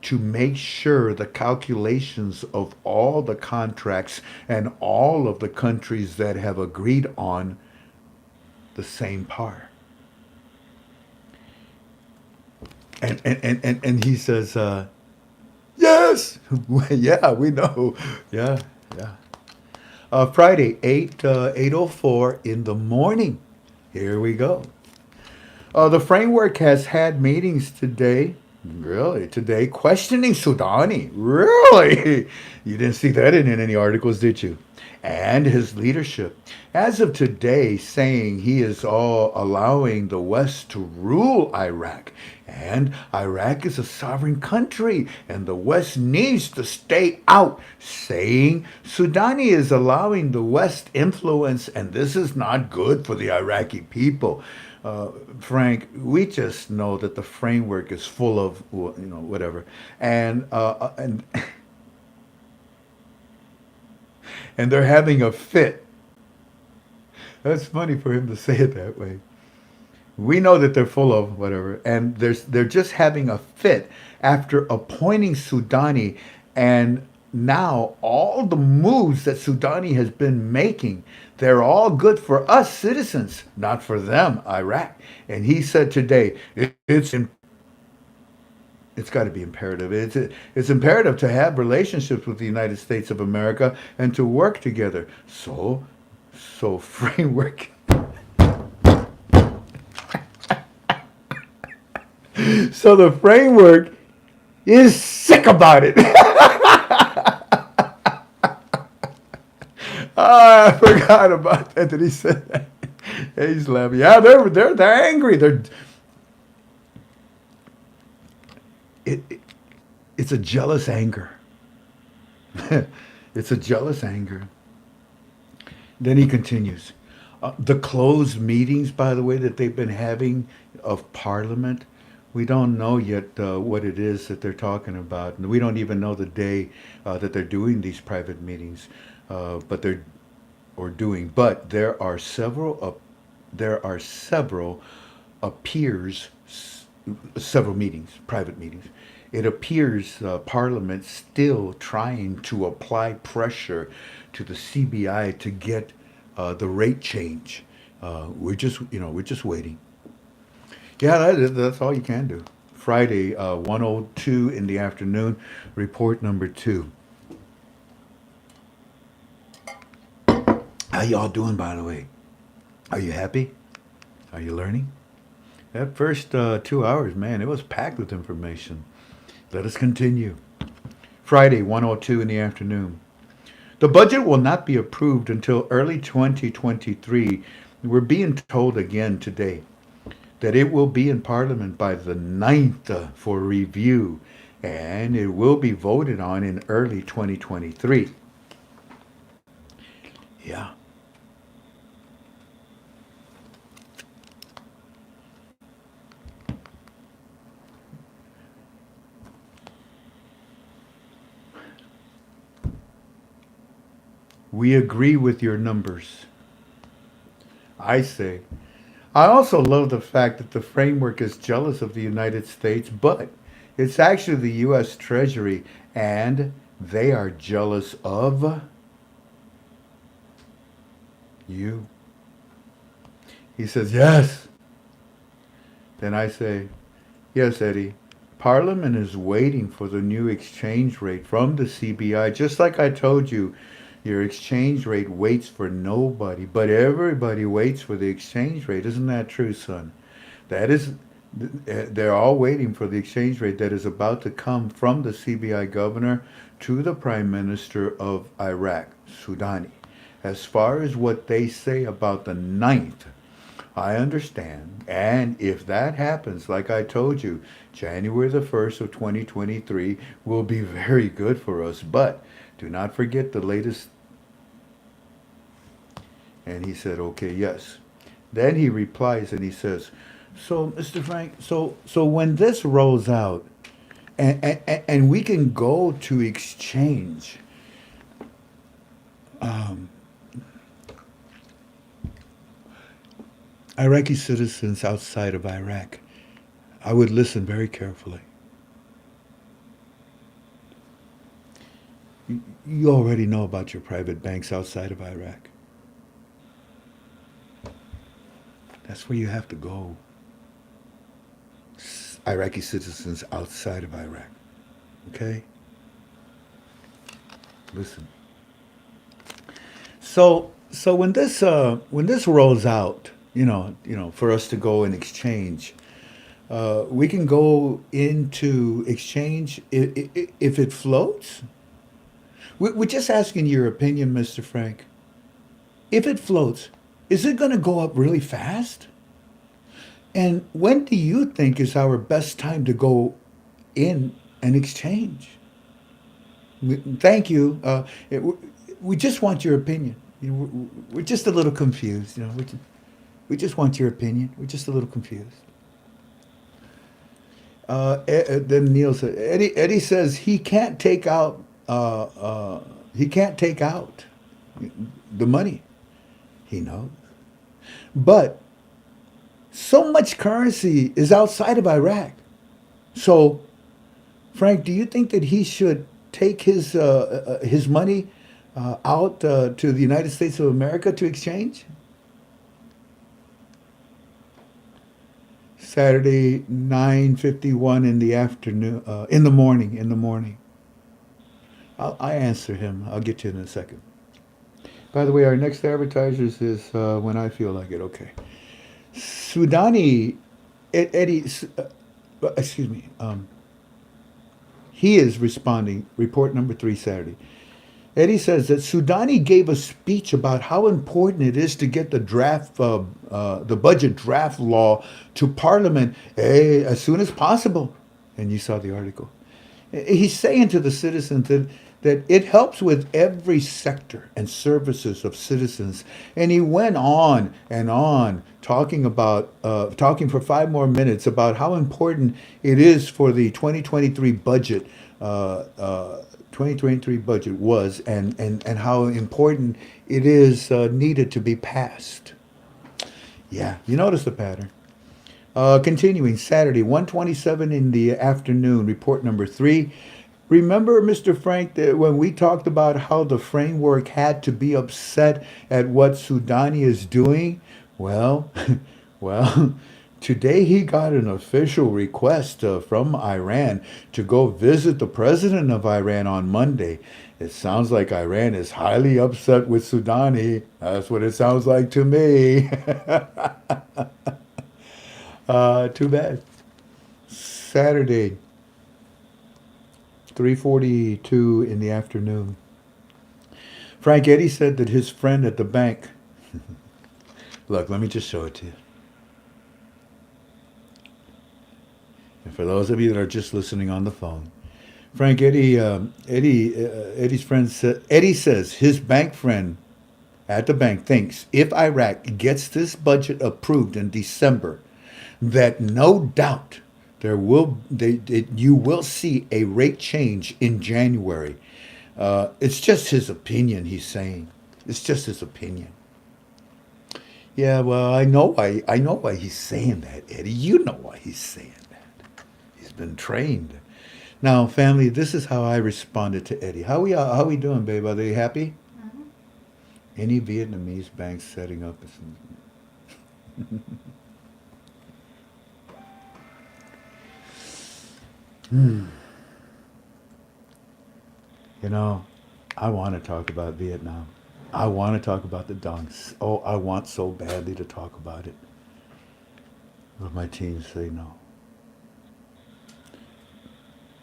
to make sure the calculations of all the contracts and all of the countries that have agreed on the same par. And he says, yes, yeah, we know, yeah. Friday, 8:04 in the morning. Here we go. The framework has had meetings today. Really? Today? Questioning Soudani? Really? You didn't see that in any articles, did you? And his leadership. As of today, saying he is all allowing the West to rule Iraq. And Iraq is a sovereign country, and the West needs to stay out. Saying Soudani is allowing the West influence, and this is not good for the Iraqi people. Frank, we just know that the framework is full of, whatever, and and they're having a fit. That's funny for him to say it that way. We know that they're full of whatever, and they're just having a fit after appointing Soudani, and now all the moves that Soudani has been making, they're all good for us citizens, not for them, Iraq. And he said today, it's got to be imperative. It's imperative to have relationships with the United States of America and to work together. So framework. So the framework is sick about it. Oh, I forgot about that he said that. He's laughing. Yeah, they're angry. It's a jealous anger. It's a jealous anger. Then he continues. The closed meetings, by the way, that they've been having of Parliament, we don't know yet what it is that they're talking about. And we don't even know the day that they're doing these private meetings. But there are several several meetings, private meetings. It appears Parliament still trying to apply pressure to the CBI to get the rate change. We're just waiting. Yeah, that's all you can do. Friday, 1:02 in the afternoon, report number 2. How y'all doing, by the way? Are you happy? Are you learning? That first 2 hours, man, it was packed with information. Let us continue. Friday, 1:02 in the afternoon. The budget will not be approved until early 2023. We're being told again today that it will be in Parliament by the 9th for review, and it will be voted on in early 2023. Yeah. We agree with your numbers. I say. I also love the fact that the framework is jealous of the United States, but it's actually the U.S. Treasury, and they are jealous of you. He says, yes. Then I say, yes, Eddie. Parliament is waiting for the new exchange rate from the CBI. Just like I told you, your exchange rate waits for nobody, but everybody waits for the exchange rate. Isn't that true, son? That is, they're all waiting for the exchange rate that is about to come from the CBI governor to the prime minister of Iraq, Sudani. As far as what they say about the 9th, I understand. And if that happens, like I told you, January the 1st of 2023 will be very good for us. But do not forget the latest. And he said, okay, yes. Then he replies and he says, so, Mr. Frank, so when this rolls out and we can go to exchange, Iraqi citizens outside of Iraq, I would listen very carefully. You already know about your private banks outside of Iraq. That's where you have to go. Iraqi citizens outside of Iraq. Okay? Listen. So when this rolls out, for us to go and exchange, we can go into exchange if it floats. We're just asking your opinion, Mr. Frank. If it floats, is it going to go up really fast? And when do you think is our best time to go in and exchange? Thank you. We just want your opinion. We're just a little confused. We just want your opinion. We're just a little confused. Then Neil said, Eddie says he can't take out the money. He knows. But so much currency is outside of Iraq. So, Frank, do you think that he should take his money out to the United States of America to exchange? Saturday, 9:51 in the afternoon, in the morning. I answer him. I'll get to it in a second. By the way, our next advertisers is when I feel like it. Okay. Sudani, Eddie, excuse me. He is responding. Report number 3 Saturday. Eddie says that Sudani gave a speech about how important it is to get the the budget draft law to Parliament as soon as possible. And you saw the article. He's saying to the citizens that it helps with every sector and services of citizens. And he went on and on talking for 5 more minutes about how important it is for the 2023 budget. 2023 budget was and how important it is needed to be passed. Yeah, you notice the pattern. Continuing, Saturday, 1:27 in the afternoon, report number 3. Remember, Mr. Frank, that when we talked about how the framework had to be upset at what Sudani is doing? Well, today he got an official request from Iran to go visit the president of Iran on Monday. It sounds like Iran is highly upset with Sudani. That's what it sounds like to me. Too bad. Saturday, 3:42 in the afternoon. Frank, Eddie said that his friend at the bank. Look, let me just show it to you. And for those of you that are just listening on the phone, Frank, Eddie's friend said, Eddie says his bank friend at the bank thinks if Iraq gets this budget approved in December, that no doubt you will see a rate change in January. It's just his opinion, he's saying. It's just his opinion. Yeah, well, I know why he's saying that, Eddie. You know why he's saying that. He's been trained. Now, family, this is how I responded to Eddie. How we doing, babe? Are they happy? Any Vietnamese banks setting up You know, I want to talk about Vietnam. I want to talk about the Dongs. Oh, I want so badly to talk about it. But my teams say no.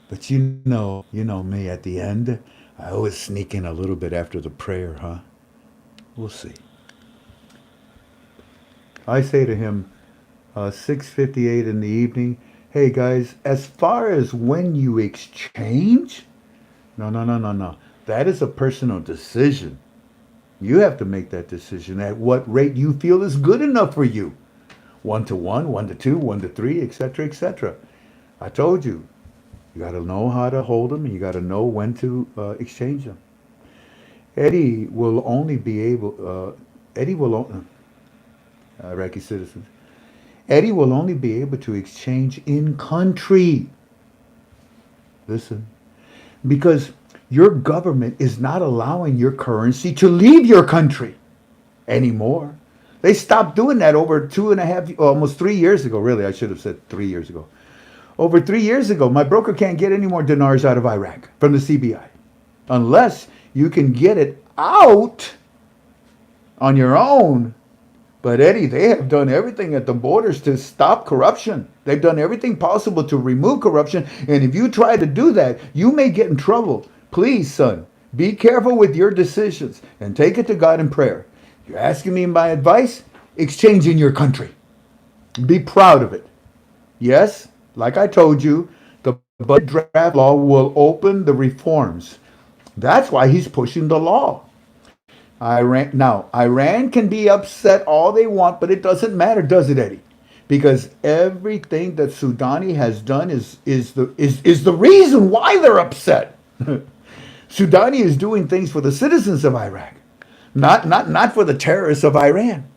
But you know me, at the end, I always sneak in a little bit after the prayer, huh? We'll see. I say to him, 6:58 in the evening, hey guys, as far as when you exchange, no. That is a personal decision. You have to make that decision at what rate you feel is good enough for you. 1 to 1, 1 to 2, 1 to 3, etc., etc. I told you, you got to know how to hold them, and you got to know when to exchange them. Eddie will only be able, Iraqi citizens, Eddie will only be able to exchange in country. Listen, because your government is not allowing your currency to leave your country anymore. They stopped doing that over 2.5, almost 3 years ago. Really, I should have said 3 years ago. Over 3 years ago, my broker can't get any more dinars out of Iraq from the CBI unless you can get it out on your own. But Eddie, they have done everything at the borders to stop corruption. They've done everything possible to remove corruption. And if you try to do that, you may get in trouble. Please, son, be careful with your decisions and take it to God in prayer. You're asking me my advice? Exchange in your country. Be proud of it. Yes, like I told you, the budget draft law will open the reforms. That's why he's pushing the law. Iran can be upset all they want, but it doesn't matter, does it, Eddie? Because everything that Soudani has done is the reason why they're upset. Soudani is doing things for the citizens of Iraq, not for the terrorists of Iran.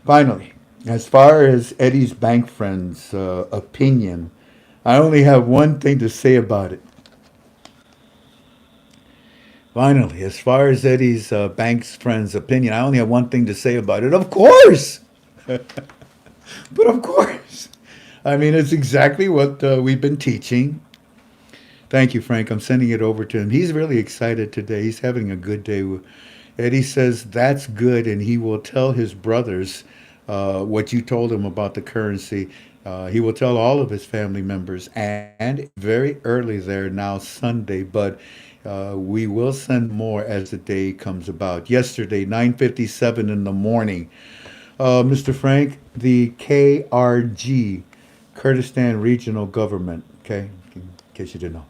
Finally, as far as Eddie's bank friend's opinion, I only have one thing to say about it. Finally, as far as Eddie's bank's friend's opinion, I only have one thing to say about it. Of course! But of course. I mean, it's exactly what we've been teaching. Thank you, Frank. I'm sending it over to him. He's really excited today. He's having a good day. Eddie says that's good, and he will tell his brothers what you told him about the currency. He will tell all of his family members, and very early there now, Sunday, but we will send more as the day comes about. Yesterday, 9:57 in the morning, Mr. Frank, the KRG, Kurdistan Regional Government, okay, in case you didn't know.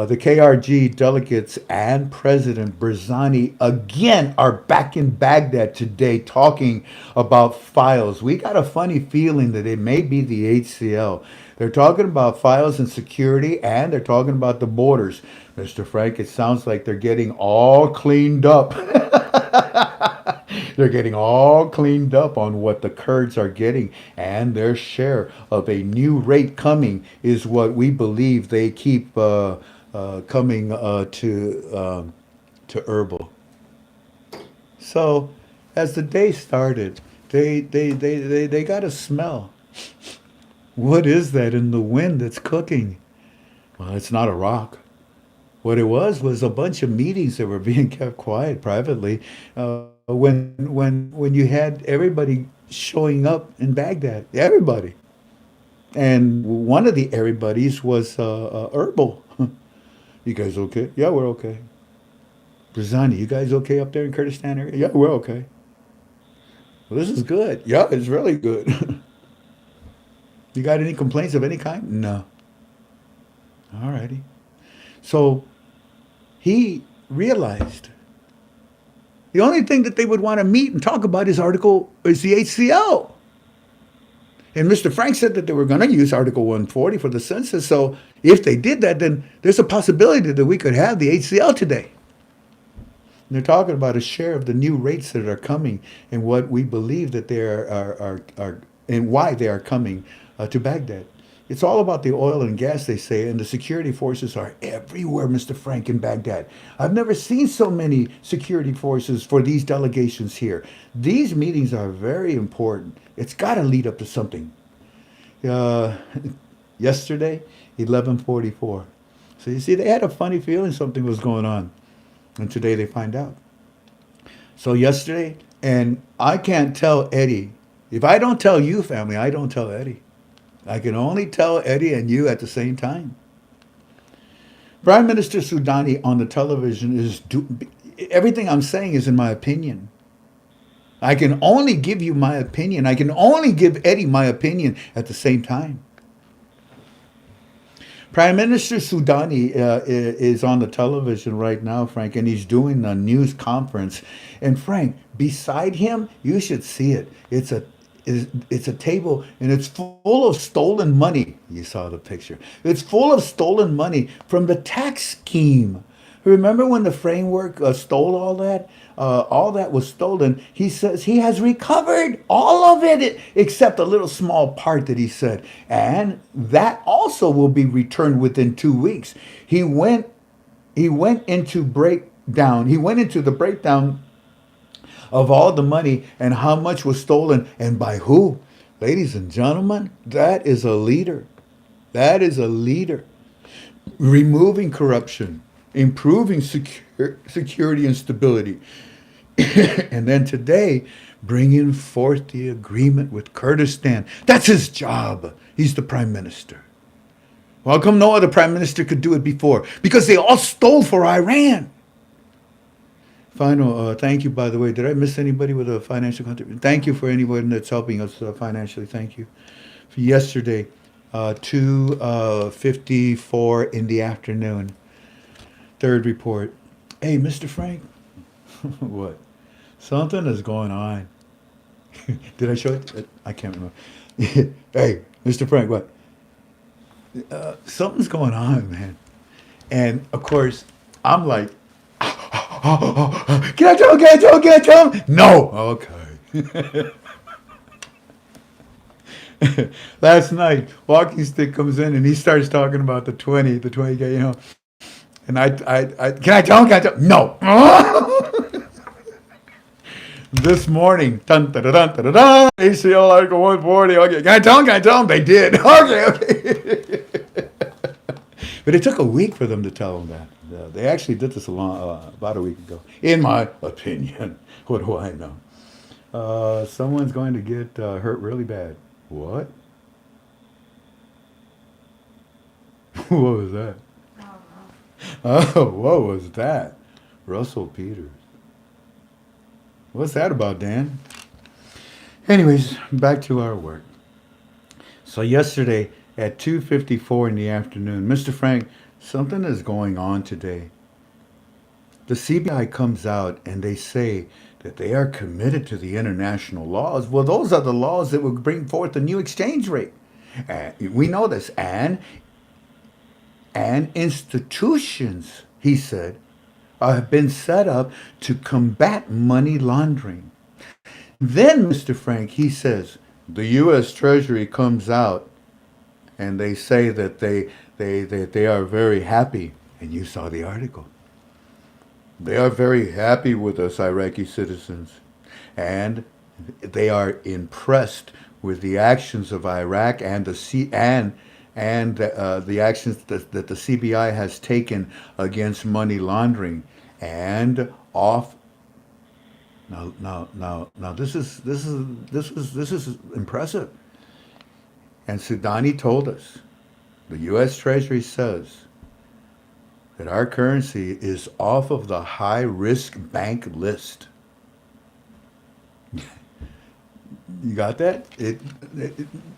The KRG delegates and President Barzani again are back in Baghdad today talking about files. We got a funny feeling that it may be the HCL. They're talking about files and security, and they're talking about the borders. Mr. Frank, it sounds like they're getting all cleaned up. They're getting all cleaned up on what the Kurds are getting, and their share of a new rate coming is what we believe they keep coming to Erbil. So, as the day started, they got a smell. What is that in the wind that's cooking? Well, it's not a rock. What it was a bunch of meetings that were being kept quiet privately when you had everybody showing up in Baghdad, everybody. And one of the everybody's was Erbil. You guys okay? Yeah, we're okay. Barzani, you guys okay up there in Kurdistan area? Yeah, we're okay. Well, this is good. Yeah, it's really good. You got any complaints of any kind? No. All righty. So he realized. The only thing that they would want to meet and talk about is the HCL. And Mr. Frank said that they were going to use Article 140 for the census. So if they did that, then there's a possibility that we could have the HCL today. And they're talking about a share of the new rates that are coming and what we believe that they are and why they are coming to Baghdad. It's all about the oil and gas, they say, and the security forces are everywhere, Mr. Frank, in Baghdad. I've never seen so many security forces for these delegations here. These meetings are very important. It's got to lead up to something. Yesterday, 11:44. So you see, they had a funny feeling something was going on. And today they find out. So yesterday, and I can't tell Eddie. If I don't tell you, family, I don't tell Eddie. I can only tell Eddie and you at the same time. Prime Minister Soudani on the television everything I'm saying is in my opinion. I can only give you my opinion. I can only give Eddie my opinion at the same time. Prime Minister Soudani is on the television right now, Frank, and he's doing a news conference. And Frank, beside him, you should see it. It's a table, and it's full of stolen money. You saw the picture. It's full of stolen money from the tax scheme. Remember when the framework stole all that? All that was stolen. He says he has recovered all of it, except a little small part that he said. And that also will be returned within 2 weeks. He went into breakdown. He went into the breakdown of all the money and how much was stolen and by who. Ladies and gentlemen, that is a leader. That is a leader. Removing corruption, improving security and stability. And then today, bringing forth the agreement with Kurdistan. That's his job. He's the prime minister. Well, how come no other prime minister could do it before? Because they all stole for Iran. Final, thank you, by the way. Did I miss anybody with a financial contribution? Thank you for anyone that's helping us financially. Thank you. For yesterday, 2:54 in the afternoon. Third report. Hey, Mr. Frank. What? Something is going on. Did I show it? I can't remember. Hey, Mr. Frank, what? Something's going on, man. And, of course, I'm like, can I tell him? Can I tell him? Can I tell him? No. Okay. Last night, Walking Stick comes in and he starts talking about the 20 guy, you know. And I can I tell him? Can I tell him? No. This morning, dun, dun, dun, dun, dun, dun, ACL Article 140. Okay, can I tell him? Can I tell him? They did. Okay. But it took a week for them to tell him that. They actually did this about a week ago, in my opinion. What do I know? Someone's going to get hurt really bad. What? What was that? Oh, what was that? Russell Peters. What's that about, Dan? Anyways, back to our work. So yesterday at 2:54 in the afternoon, Mr. Frank, something is going on today. The CBI comes out and they say that they are committed to the international laws. Well, those are the laws that will bring forth a new exchange rate. We know this. And institutions, he said, have been set up to combat money laundering. Then, Mr. Frank, he says, the U.S. Treasury comes out and they say that they are very happy. And you saw the article. They are very happy with us, Iraqi citizens. And they are impressed with the actions of Iraq and the actions that the CBI has taken against money laundering and off. Now, this is impressive. And Soudani told us, the U.S. Treasury says that our currency is off of the high-risk bank list. You got that?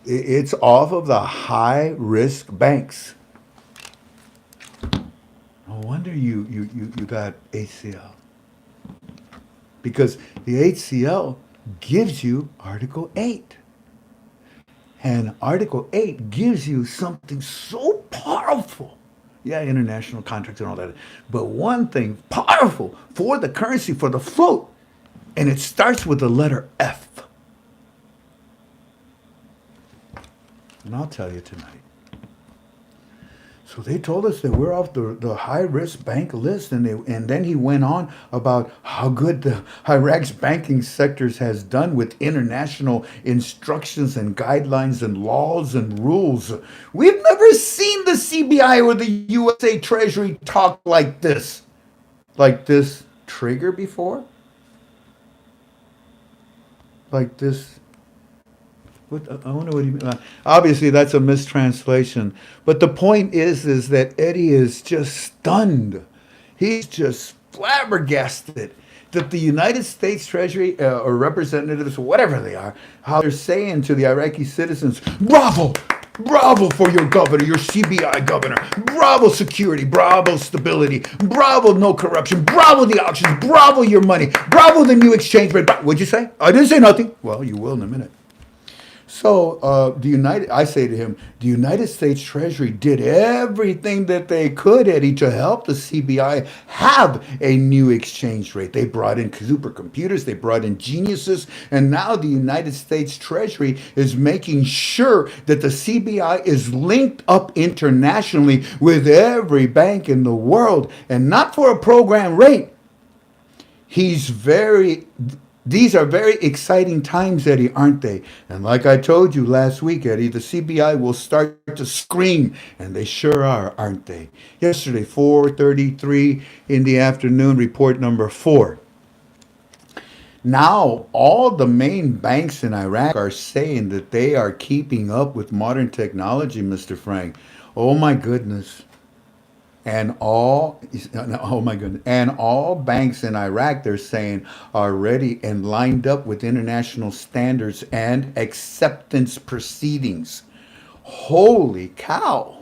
It's off of the high-risk banks. No wonder you got HCL. Because the HCL gives you Article 8. And Article 8 gives you something so powerful. Yeah, international contracts and all that. But one thing powerful for the currency, for the float, and it starts with the letter F. And I'll tell you tonight. So they told us that we're off the high-risk bank list, and then he went on about how good the Iraq's banking sectors has done with international instructions and guidelines and laws and rules. We've never seen the CBI or the USA Treasury talk like this trigger before? Like this. I wonder what he meant. Obviously, that's a mistranslation. But the point is that Eddie is just stunned. He's just flabbergasted that the United States Treasury or representatives, whatever they are, how they're saying to the Iraqi citizens, bravo, bravo for your governor, your CBI governor, bravo security, bravo stability, bravo no corruption, bravo the auctions, bravo your money, bravo the new exchange rate. What'd you say? I didn't say nothing. Well, you will in a minute. So I say to him, the United States Treasury did everything that they could, Eddie, to help the CBI have a new exchange rate. They brought in supercomputers, they brought in geniuses, and now the United States Treasury is making sure that the CBI is linked up internationally with every bank in the world, and not for a program rate. These are very exciting times, Eddie, aren't they? And like I told you last week, Eddie, the CBI will start to scream, and they sure are, aren't they? Yesterday, 4:33 in the afternoon, report number 4. Now, all the main banks in Iraq are saying that they are keeping up with modern technology, Mr. Frank. Oh my goodness. And all banks in Iraq, they're saying, are ready and lined up with international standards and acceptance proceedings. Holy cow.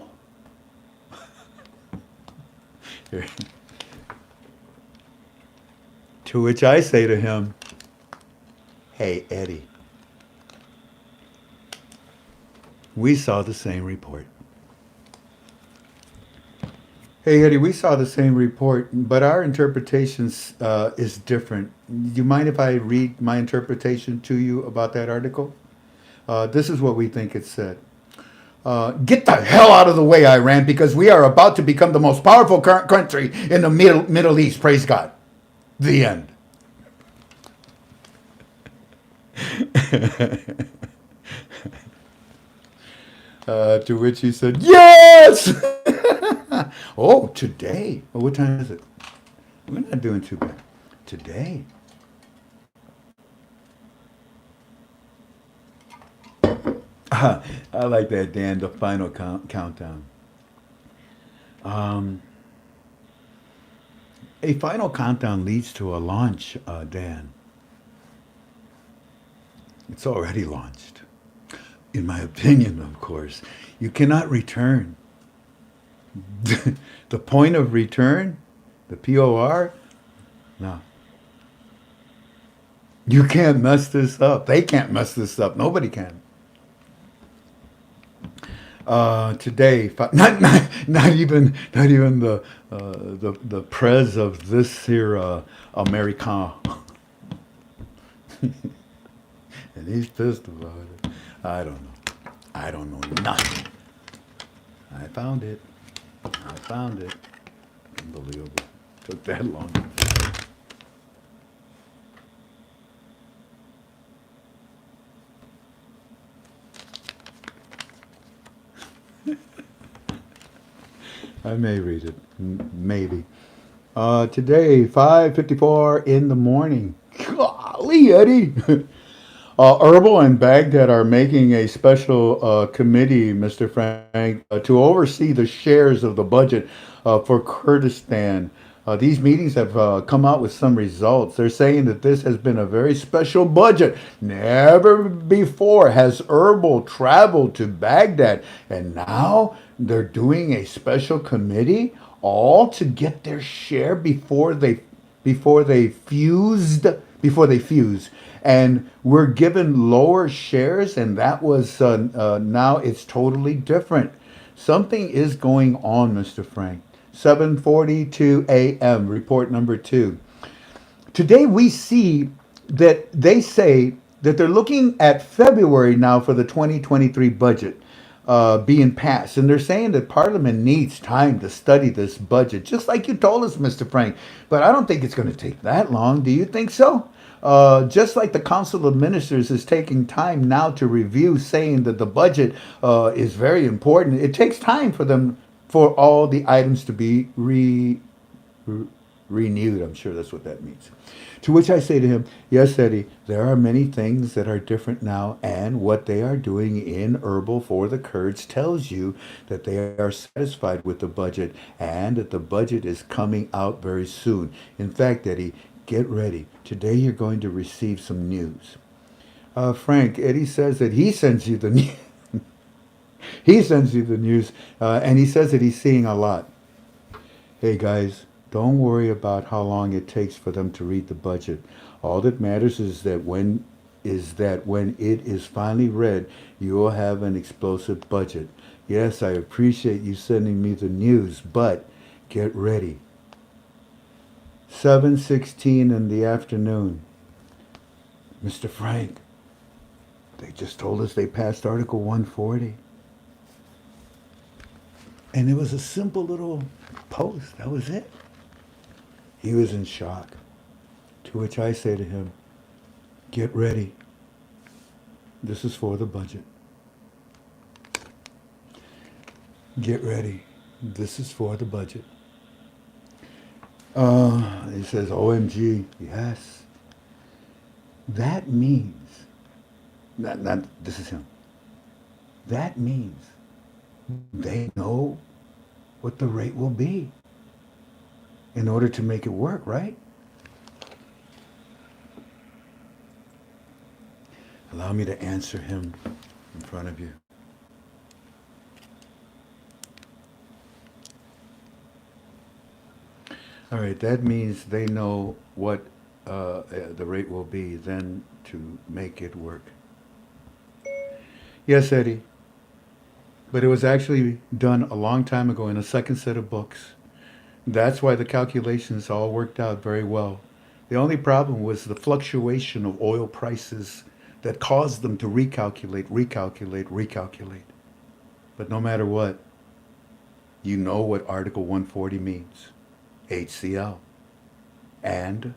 To which I say to him, hey, Eddie, we saw the same report. Hey, Eddie, we saw the same report, but our interpretation is different. Do you mind if I read my interpretation to you about that article? This is what we think it said. Get the hell out of the way, Iran, because we are about to become the most powerful country in the Middle East. Praise God. The end. To which he said, yes! Oh, today. Oh, what time is it? We're not doing too bad. Today. I like that, Dan, the final countdown. A final countdown leads to a launch, Dan. It's already launched. In my opinion, of course. You cannot return. The point of return, the POR, no. You can't mess this up. They can't mess this up. Nobody can. Today, not even the prez of this here American, and he's pissed about it. I don't know. I don't know nothing. I found it. Unbelievable. Took that long. I may read it. Maybe. Today, 5:54 in the morning. Golly, Eddie. Herbal and Baghdad are making a special committee, Mr. Frank, to oversee the shares of the budget for Kurdistan. These meetings have come out with some results. They're saying that this has been a very special budget. Never before has Herbal traveled to Baghdad, and now they're doing a special committee all to get their share before they fuse, and we're given lower shares, and that was now it's totally different. Something is going on, Mr. Frank. 7:42 a.m. report number 2. Today we see that they say that they're looking at February now for the 2023 budget being passed. And they're saying that Parliament needs time to study this budget, just like you told us, Mr. Frank. But I don't think it's going to take that long. Do you think so? Just like the Council of Ministers is taking time now to review, saying that the budget is very important. It takes time for them, for all the items to be renewed. I'm sure that's what that means. To which I say to him, yes, Eddie, there are many things that are different now, and what they are doing in Herbal for the Kurds tells you that they are satisfied with the budget and that the budget is coming out very soon. In fact, Eddie, get ready. Today you're going to receive some news. Frank, Eddie says that he sends you the news. He sends you the news, and he says that he's seeing a lot. Hey, guys. Don't worry about how long it takes for them to read the budget. All that matters is that when it is finally read, you will have an explosive budget. Yes, I appreciate you sending me the news, but get ready. 7:16 in the afternoon. Mr. Frank, they just told us they passed Article 140. And it was a simple little post. That was it. He was in shock. To which I say to him, get ready. This is for the budget. Get ready. This is for the budget. He says, OMG, yes. That means, not this is him. That means they know what the rate will be in order to make it work, right? Allow me to answer him in front of you. All right, that means they know what the rate will be then to make it work. Yes, Eddie. But it was actually done a long time ago in a second set of books. That's why the calculations all worked out very well. The only problem was the fluctuation of oil prices that caused them to recalculate. But no matter what, you know what Article 140 means. HCL. And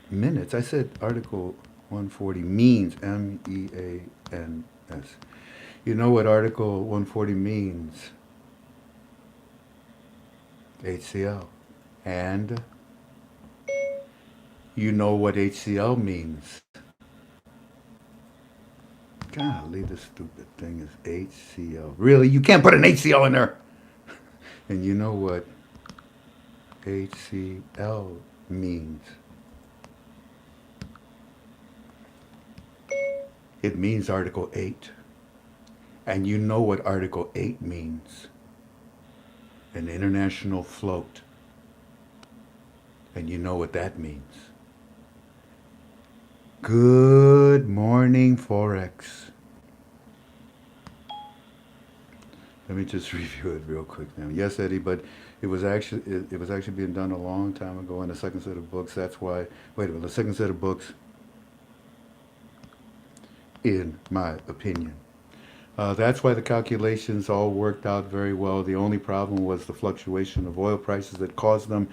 minutes. I said Article 140 means, MEANS. You know what Article 140 means. HCL. And you know what HCL means. Golly, this stupid thing is HCL. Really? You can't put an HCL in there. And you know what HCL means. It means Article 8. And you know what Article 8 means. An international float. And you know what that means. Good morning, Forex. Let me just review it real quick now. Yes, Eddie, but it was actually being done a long time ago in the second set of books. That's why, wait a minute, the second set of books, in my opinion. That's why the calculations all worked out very well. The only problem was the fluctuation of oil prices that caused them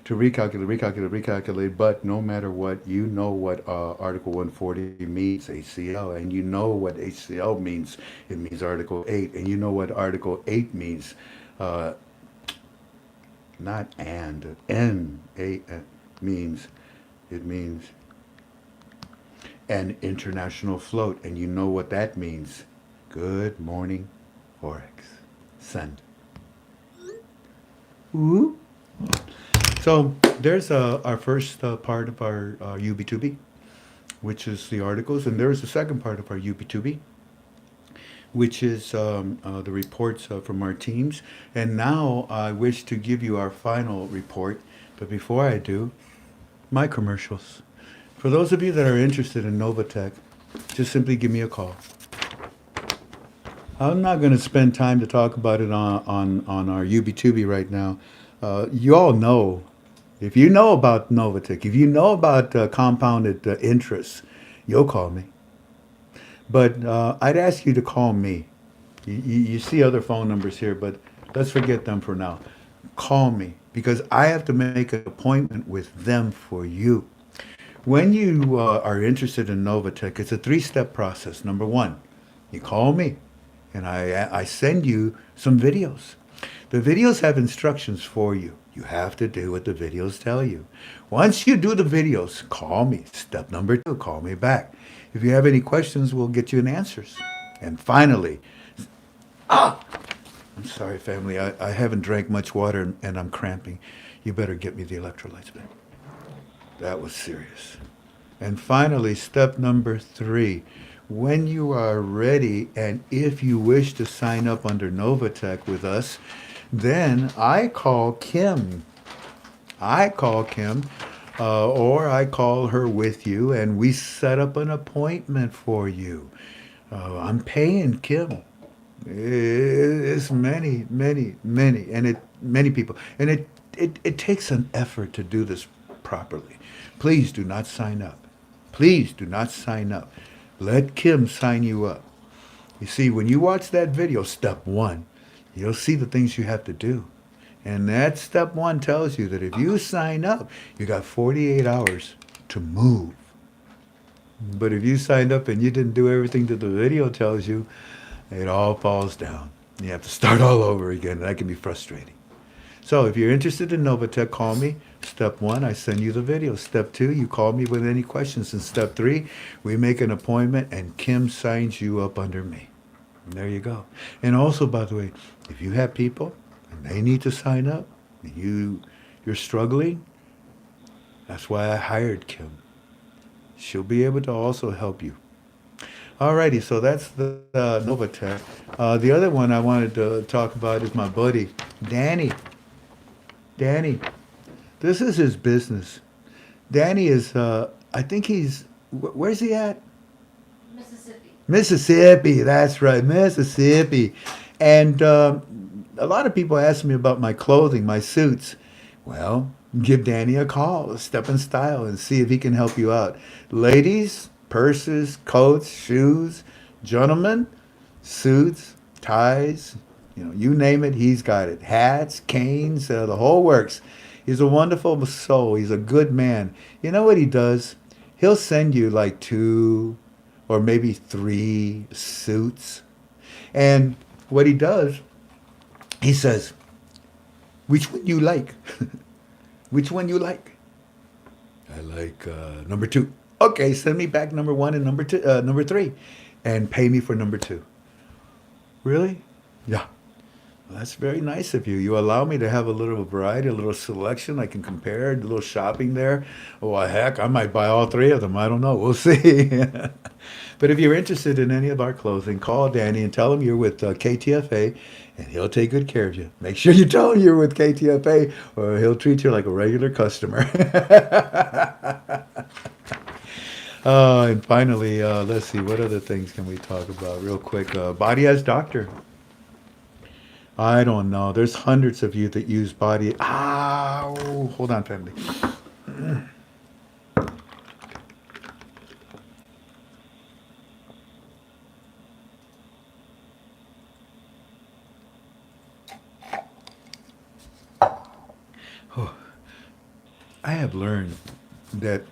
to recalculate. But no matter what, you know what Article 140 means, HCL, and you know what HCL means. It means Article 8, and you know what Article 8 means. Not and, N-A-N means, it means an international float, and you know what that means. Good morning, Forex. Send. Ooh. So there's our first part of our UB2B, which is the articles, and there's the second part of our UB2B, which is the reports from our teams. And now I wish to give you our final report, but before I do, my commercials. For those of you that are interested in Novatech, just simply give me a call. I'm not going to spend time to talk about it on our UB2B right now. You all know, if you know about Novatech, if you know about compounded interest, you'll call me. But I'd ask you to call me. You see other phone numbers here, but let's forget them for now. Call me, because I have to make an appointment with them for you. When you are interested in Novatech, it's a 3-step process. Number 1, you call me, and I send you some videos. The videos have instructions for you. You have to do what the videos tell you. Once you do the videos, call me. Step number 2, call me back. If you have any questions, we'll get you an answers. And finally, I'm sorry, family. I haven't drank much water and I'm cramping. You better get me the electrolytes, man. That was serious. And finally, step number 3. When you are ready, and if you wish to sign up under Novatech with us, then I call Kim. Or I call her with you, and we set up an appointment for you. I'm paying Kim. It's many, and many people, and it takes an effort to do this properly. Please do not sign up. Please do not sign up. Let Kim sign you up. You see, when you watch that video, step 1, you'll see the things you have to do. And that step 1 tells you that if you sign up, you got 48 hours to move. But if you signed up and you didn't do everything that the video tells you, it all falls down. You have to start all over again. That can be frustrating. So if you're interested in Novatech, call me. Step 1, I send you the video. Step 2, you call me with any questions. And step 3, we make an appointment and Kim signs you up under me. And there you go. And also, by the way, if you have people and they need to sign up, and you're struggling, that's why I hired Kim. She'll be able to also help you. Alrighty, so that's the Novatech. The other one I wanted to talk about is my buddy, Danny. Danny, this is his business. Danny is, I think he's, where's he at? Mississippi, that's right, Mississippi. And a lot of people ask me about my clothing, my suits. Well, give Danny a call, Step in Style, and see if he can help you out. Ladies, purses, coats, shoes. Gentlemen, suits, ties, you name it, he's got it. Hats, canes, the whole works. He's a wonderful soul. He's a good man. You know what he does? He'll send you like 2 or maybe 3 suits. And what he does, he says, which one you like? Which one you like? I like number 2. Okay, send me back number 1 and number 3, and pay me for number 2. Really? Yeah. Well, that's very nice of you. You allow me to have a little variety, a little selection. I can compare, a little shopping there. Oh, well, heck, I might buy all 3 of them. I don't know. We'll see. But if you're interested in any of our clothing, call Danny and tell him you're with KTFA, and he'll take good care of you. Make sure you tell him you're with KTFA, or he'll treat you like a regular customer. And finally, let's see, what other things can we talk about real quick? Body as Doctor. I don't know. There's hundreds of you that use Body. Hold on, family. I have learned that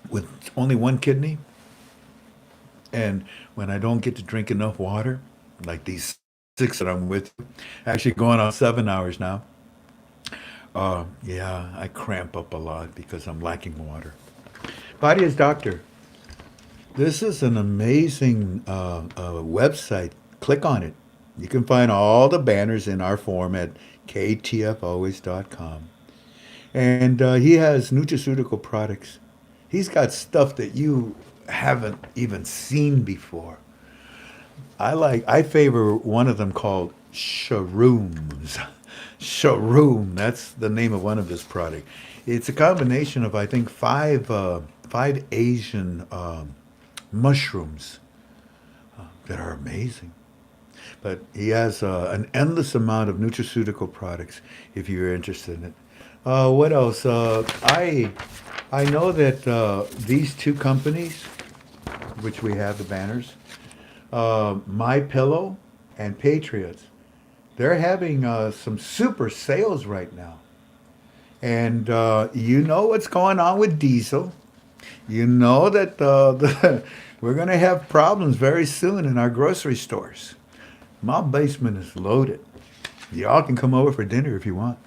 with only one kidney, and when I don't get to drink enough water, like these 6 that I'm with, actually going on 7 hours now, yeah, I cramp up a lot because I'm lacking water. Body as Doctor. This is an amazing website. Click on it. You can find all the banners in our forum at KTFalways.com. And he has nutraceutical products. He's got stuff that you haven't even seen before. I favor one of them called Shrooms. Shroom, that's the name of one of his product. It's a combination of, I think, five Asian mushrooms that are amazing. But he has an endless amount of nutraceutical products if you're interested in it. What else? I know that these two companies, which we have the banners, My Pillow and Patriots, they're having some super sales right now. And you know what's going on with diesel. You know that we're going to have problems very soon in our grocery stores. My basement is loaded. Y'all can come over for dinner if you want.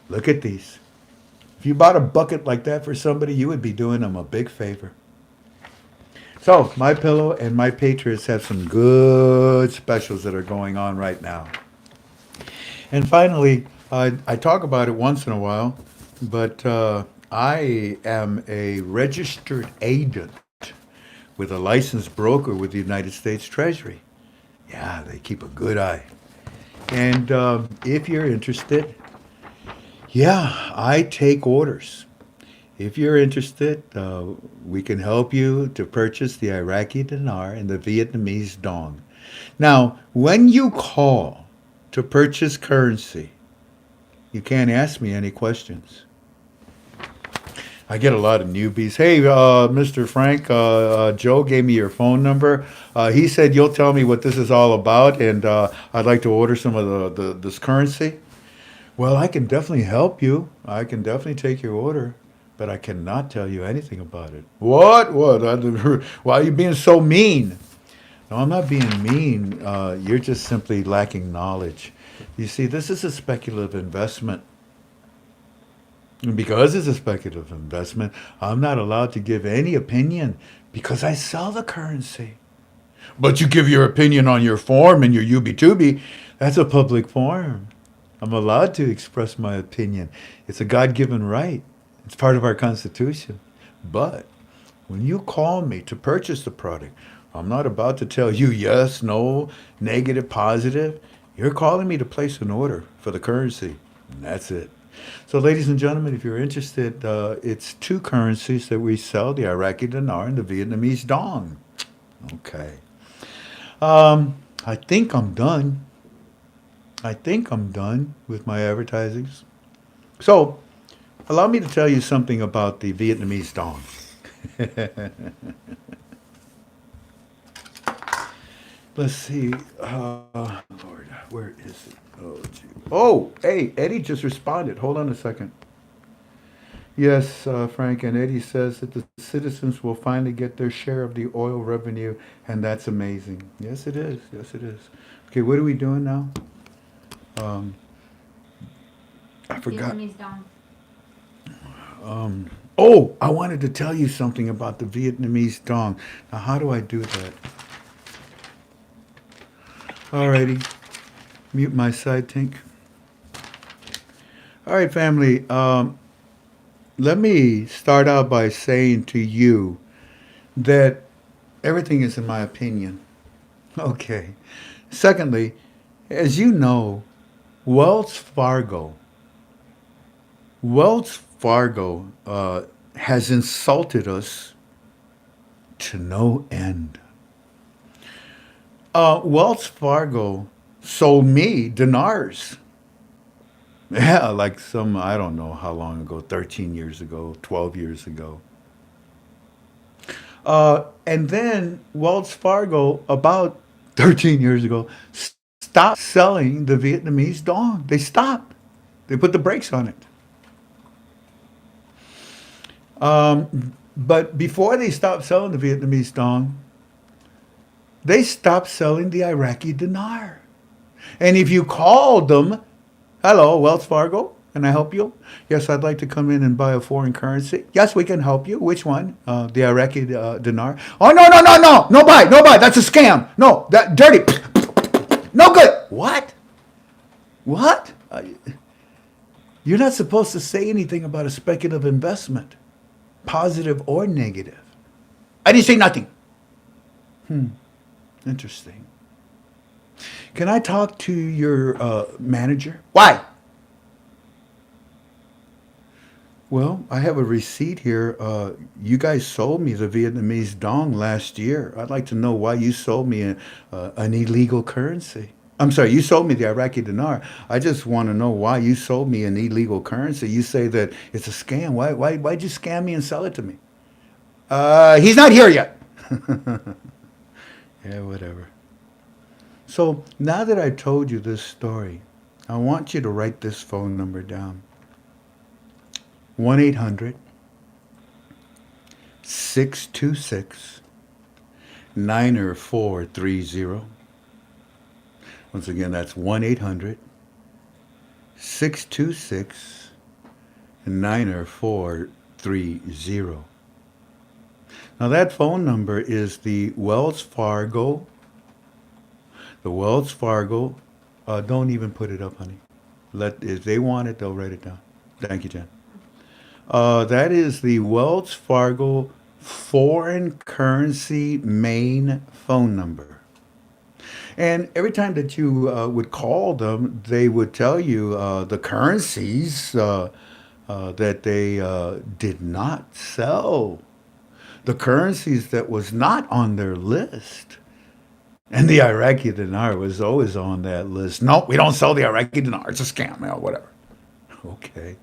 Look at these. If you bought a bucket like that for somebody, you would be doing them a big favor. So, My Pillow and My Patriots have some good specials that are going on right now. And finally, I talk about it once in a while, but I am a registered agent with a licensed broker with the United States Treasury. Yeah, they keep a good eye. And if you're interested, yeah, I take orders. If you're interested, we can help you to purchase the Iraqi dinar and the Vietnamese dong. Now, when you call to purchase currency, you can't ask me any questions. I get a lot of newbies. Hey, Mr. Frank, Joe gave me your phone number. He said you'll tell me what this is all about, and I'd like to order some of this currency. Well, I can definitely help you. I can definitely take your order, but I cannot tell you anything about it. What? Why are you being so mean? No, I'm not being mean. You're just simply lacking knowledge. You see, this is a speculative investment. And because it's a speculative investment, I'm not allowed to give any opinion because I sell the currency. But you give your opinion on your form and your UB2B. That's a public forum. I'm allowed to express my opinion. It's a God-given right. It's part of our Constitution. But when you call me to purchase the product, I'm not about to tell you yes, no, negative, positive. You're calling me to place an order for the currency, and that's it. So, ladies and gentlemen, if you're interested, it's two currencies that we sell, the Iraqi dinar and the Vietnamese dong. Okay. I think I'm done. With my advertisings. So, allow me to tell you something about the Vietnamese dong. Let's see. Lord, where is it? Oh, hey, Eddie just responded. Hold on a second. Yes, Frank, and Eddie says that the citizens will finally get their share of the oil revenue, and that's amazing. Yes, it is. Yes, it is. Okay, what are we doing now? I forgot. Vietnamese dong. Oh, I wanted to tell you something about the Vietnamese dong. Now, how do I do that? Alrighty. Mute my side, Tink. All right, family. Let me start out by saying to you that everything is in my opinion. Okay. Secondly, as you know, Wells Fargo has insulted us to no end. Wells Fargo sold me dinars. Yeah, like some, I don't know how long ago, 13 years ago, 12 years ago. And then Wells Fargo, about 13 years ago, stopped selling the Vietnamese dong. They stopped. They put the brakes on it. But before they stopped selling the Vietnamese dong, they stopped selling the Iraqi dinar. And if you called them, hello, Wells Fargo, can I help you? Yes, I'd like to come in and buy a foreign currency. Yes, we can help you. Which one? The Iraqi dinar. Oh, no buy. That's a scam. No, that dirty. No good. What? What? You're not supposed to say anything about a speculative investment, positive or negative. I didn't say nothing. Interesting. Can I talk to your manager? Why? Well, I have a receipt here. You guys sold me the Vietnamese dong last year. I'd like to know why you sold me an illegal currency. I'm sorry, you sold me the Iraqi dinar. I just want to know why you sold me an illegal currency. You say that it's a scam. Why'd you scam me and sell it to me? He's not here yet. Yeah, whatever. So now that I told you this story, I want you to write this phone number down. 1-800-626-9430. Once again, that's 1-800-626-9430. Now that phone number is the Wells Fargo. The Wells Fargo. Don't even put it up, honey. If they want it, they'll write it down. Thank you, Jen. That is the Wells Fargo foreign currency main phone number. And every time that you would call them, they would tell you the currencies that they did not sell. The currencies that was not on their list. And the Iraqi dinar was always on that list. No, we don't sell the Iraqi dinar. It's a scam, whatever. Okay.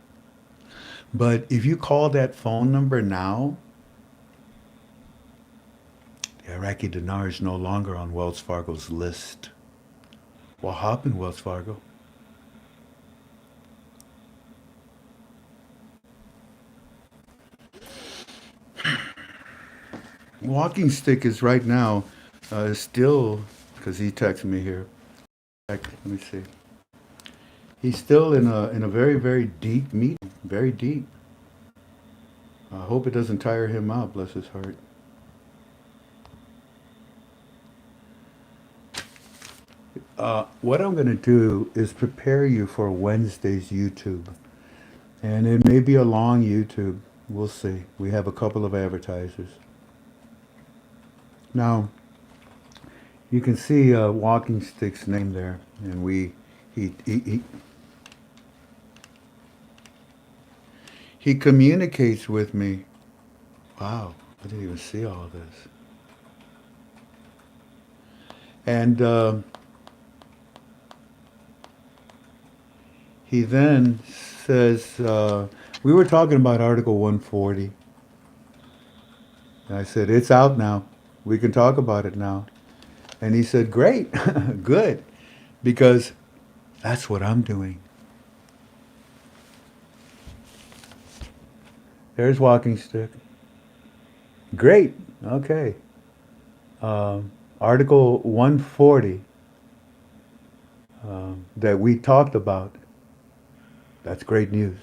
But if you call that phone number now, the Iraqi dinar is no longer on Wells Fargo's list. What happened, Wells Fargo? Walking Stick is right now still, because he texted me here. Let me see. He's still in a very, very deep meeting. Very deep. I hope it doesn't tire him out, bless his heart. What I'm going to do is prepare you for Wednesday's YouTube. And it may be a long YouTube. We'll see. We have a couple of advertisers. Now, you can see Walking Stick's name there. And he communicates with me. Wow, I didn't even see all of this. And he then says, we were talking about Article 140. And I said, it's out now. We can talk about it now. And he said, great, good, because that's what I'm doing. There's Walking Stick. Great, okay. Article 140 that we talked about, that's great news.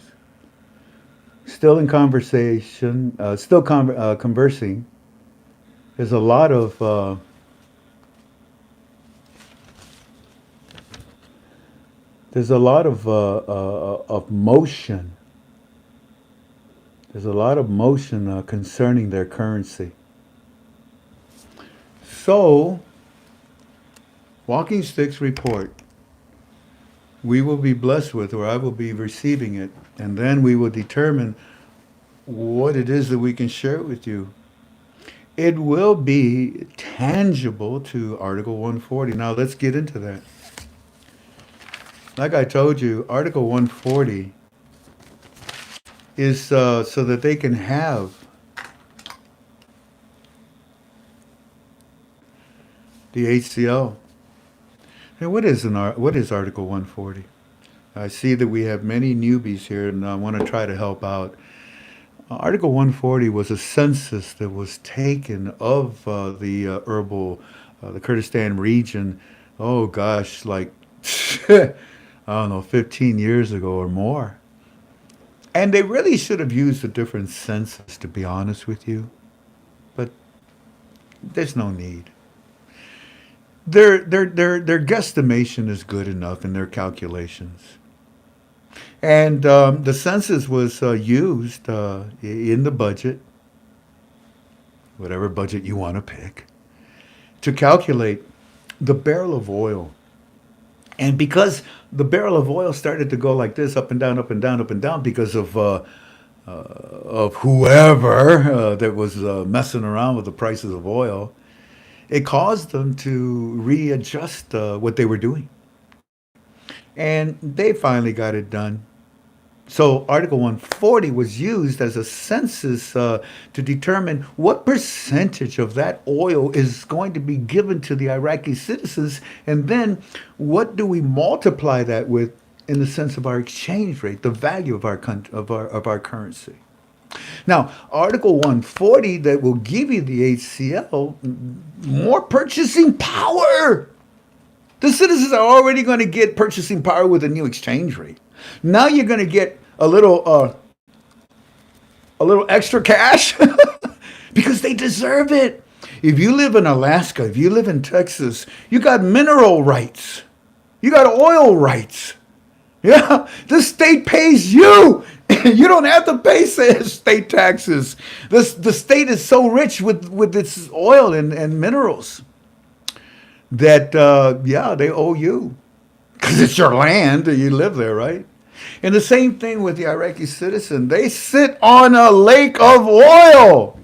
Still in conversation, still conversing. There's a lot of motion. There's a lot of motion concerning their currency. So, Walking Stick's report, we will be blessed with, or I will be receiving it, and then we will determine what it is that we can share with you. It will be tangible to Article 140. Now let's get into that. Like I told you, Article 140 is so that they can have the HCL. And what is Article 140? I see that we have many newbies here, and I want to try to help out. Article 140 was a census that was taken of the Kurdistan region, oh gosh, like, I don't know, 15 years ago or more. And they really should have used a different census, to be honest with you. But there's no need. their guesstimation is good enough in their calculations. And the census was used in the budget, whatever budget you want to pick, to calculate the barrel of oil. And because the barrel of oil started to go like this, up and down, up and down, up and down, because of whoever that was messing around with the prices of oil, it caused them to readjust what they were doing. And they finally got it done. So Article 140 was used as a census to determine what percentage of that oil is going to be given to the Iraqi citizens, and then what do we multiply that with in the sense of our exchange rate, the value of our currency. Now, Article 140 that will give you the HCL more purchasing power. The citizens are already going to get purchasing power with a new exchange rate. Now you're going to get a little extra cash because they deserve it. If you live in Alaska, if you live in Texas, you got mineral rights. You got oil rights. Yeah, the state pays you. You don't have to pay state taxes. The state is so rich with its oil and minerals that, they owe you because it's your land. You live there, right? And the same thing with the Iraqi citizen. They sit on a lake of oil.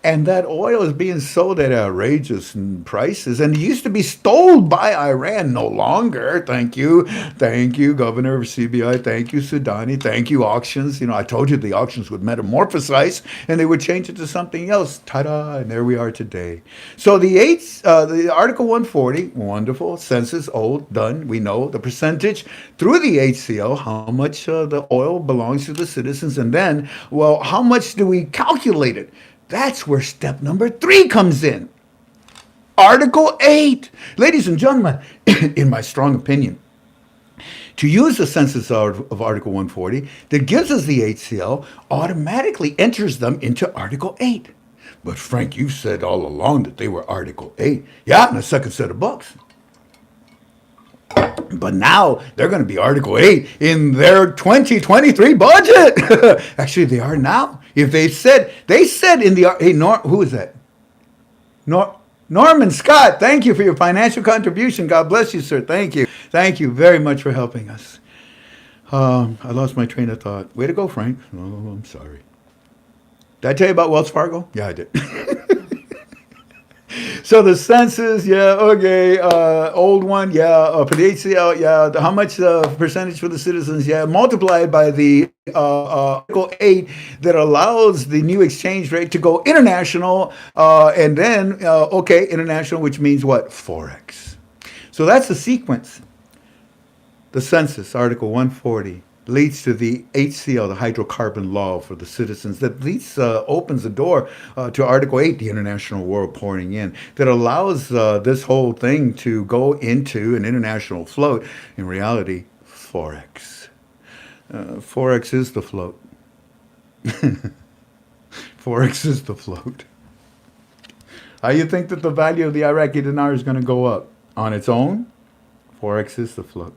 And that oil is being sold at outrageous prices. And it used to be stolen by Iran. No longer. Thank you. Thank you, Governor of CBI. Thank you, Sudani. Thank you, auctions. You know, I told you the auctions would metamorphosize and they would change it to something else. Ta-da. And there we are today. So the Article 140, wonderful. Census, old, done. We know the percentage through the HCL, how much the oil belongs to the citizens. And then, well, how much do we calculate it? That's where step number 3 comes in. Article 8. Ladies and gentlemen, in my strong opinion, to use the census of Article 140 that gives us the HCL automatically enters them into Article 8. But Frank, you said all along that they were Article 8. Yeah, in a second set of books. But now they're going to be Article 8 in their 2023 budget. Actually, they are now. If they said in the, hey, who is that? Norman Scott, thank you for your financial contribution. God bless you, sir. Thank you. Thank you very much for helping us. I lost my train of thought. Way to go, Frank. Oh, I'm sorry. Did I tell you about Wells Fargo? Yeah, I did. So the census, yeah, okay, old one, yeah, for the HCL, yeah, how much percentage for the citizens, yeah, multiplied by the Article 8 that allows the new exchange rate to go international, and then, international, which means what? Forex. So that's the sequence. The census, Article 140, leads to the HCL, the hydrocarbon law for the citizens, that leads, opens the door to Article 8, the international world pouring in, that allows this whole thing to go into an international float. In reality, Forex. Forex is the float. Forex is the float. How you think that the value of the Iraqi dinar is going to go up? On its own? Forex is the float.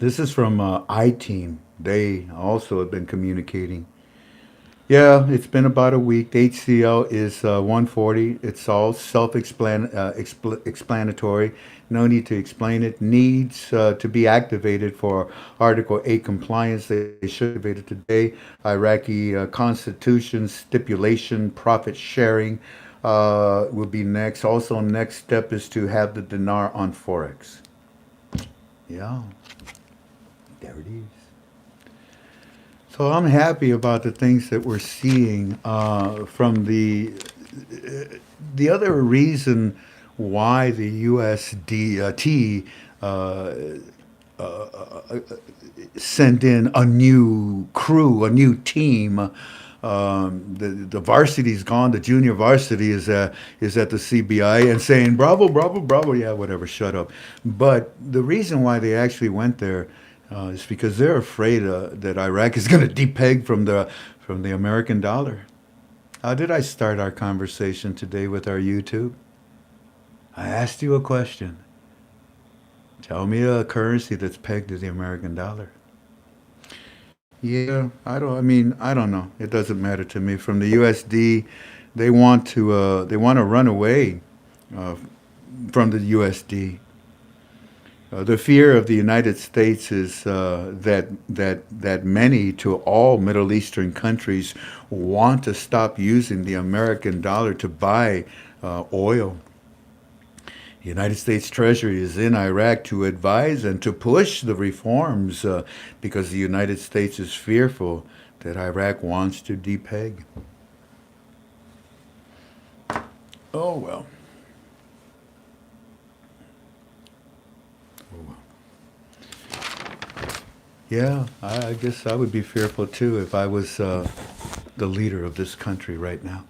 This is from iTeam. They also have been communicating. Yeah, it's been about a week. The HCL is 140. It's all self-explanatory. No need to explain it. Needs to be activated for Article 8 compliance. They should activate it today. Iraqi constitution stipulation, profit sharing will be next. Also, next step is to have the dinar on Forex. Yeah. There it is. So I'm happy about the things that we're seeing from the other reason why the USDT sent in a new crew, a new team. The varsity's gone. The junior varsity is at the CBI and saying bravo, bravo, bravo. Yeah, whatever. Shut up. But the reason why they actually went there. It's because they're afraid that Iraq is going to depeg from the American dollar. How did I start our conversation today with our YouTube? I asked you a question. Tell me a currency that's pegged to the American dollar. Yeah, I don't know. It doesn't matter to me. From the USD, they want to run away uh, from the USD. The fear of the United States is that many, to all Middle Eastern countries, want to stop using the American dollar to buy oil. The United States Treasury is in Iraq to advise and to push the reforms because the United States is fearful that Iraq wants to depeg. Oh well. Oh well. Yeah, I guess I would be fearful too if I was the leader of this country right now.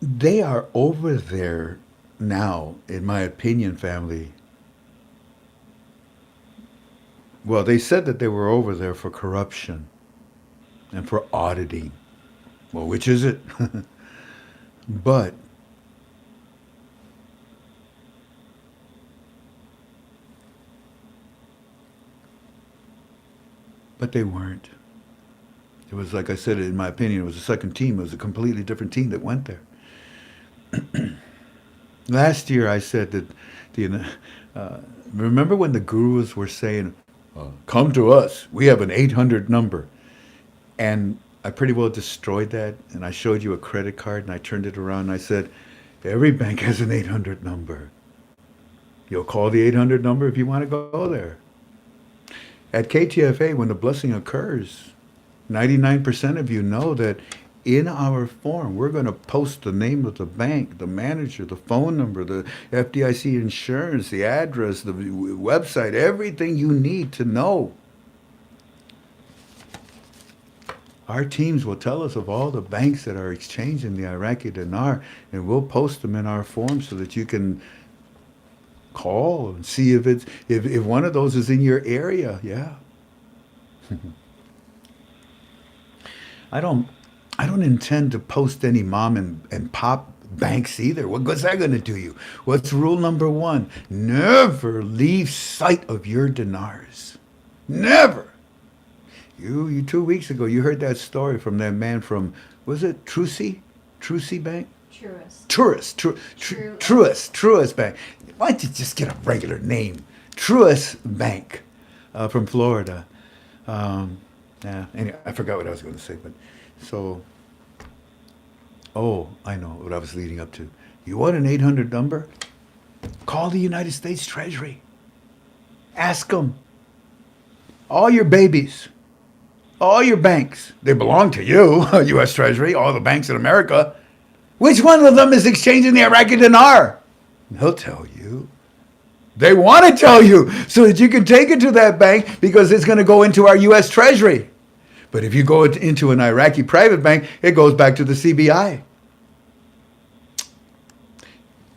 They are over there now, in my opinion, family. Well, they said that they were over there for corruption and for auditing. Well, which is it? But they weren't. It was, like I said, in my opinion, it was a second team. It was a completely different team that went there. Last year, I said that remember when the gurus were saying, "Come to us. We have an 800 number," and I pretty well destroyed that. And I showed you a credit card, and I turned it around, and I said, "Every bank has an 800 number. You'll call the 800 number if you want to go there." At KTFA, when the blessing occurs, 99% of you know that in our form, we're going to post the name of the bank, the manager, the phone number, the FDIC insurance, the address, the website, everything you need to know. Our teams will tell us of all the banks that are exchanging the Iraqi dinar, and we'll post them in our form so that you can call and see if one of those is in your area. Yeah. I don't intend to post any mom and pop banks either. What's that going to do you? What's rule number 1? Never leave sight of your dinars. Never. You 2 weeks ago, you heard that story from that man from, was it Truist Bank? Truist Bank. Why don't you just get a regular name? Truist Bank from Florida. Yeah, anyway, I forgot what I was going to say, but so, I know what I was leading up to. You want an 800 number? Call the United States Treasury. Ask them. All your babies, all your banks, they belong to you, U.S. Treasury, all the banks in America. Which one of them is exchanging the Iraqi dinar? They'll tell you. They want to tell you so that you can take it to that bank because it's going to go into our U.S. Treasury. But if you go into an Iraqi private bank, it goes back to the CBI.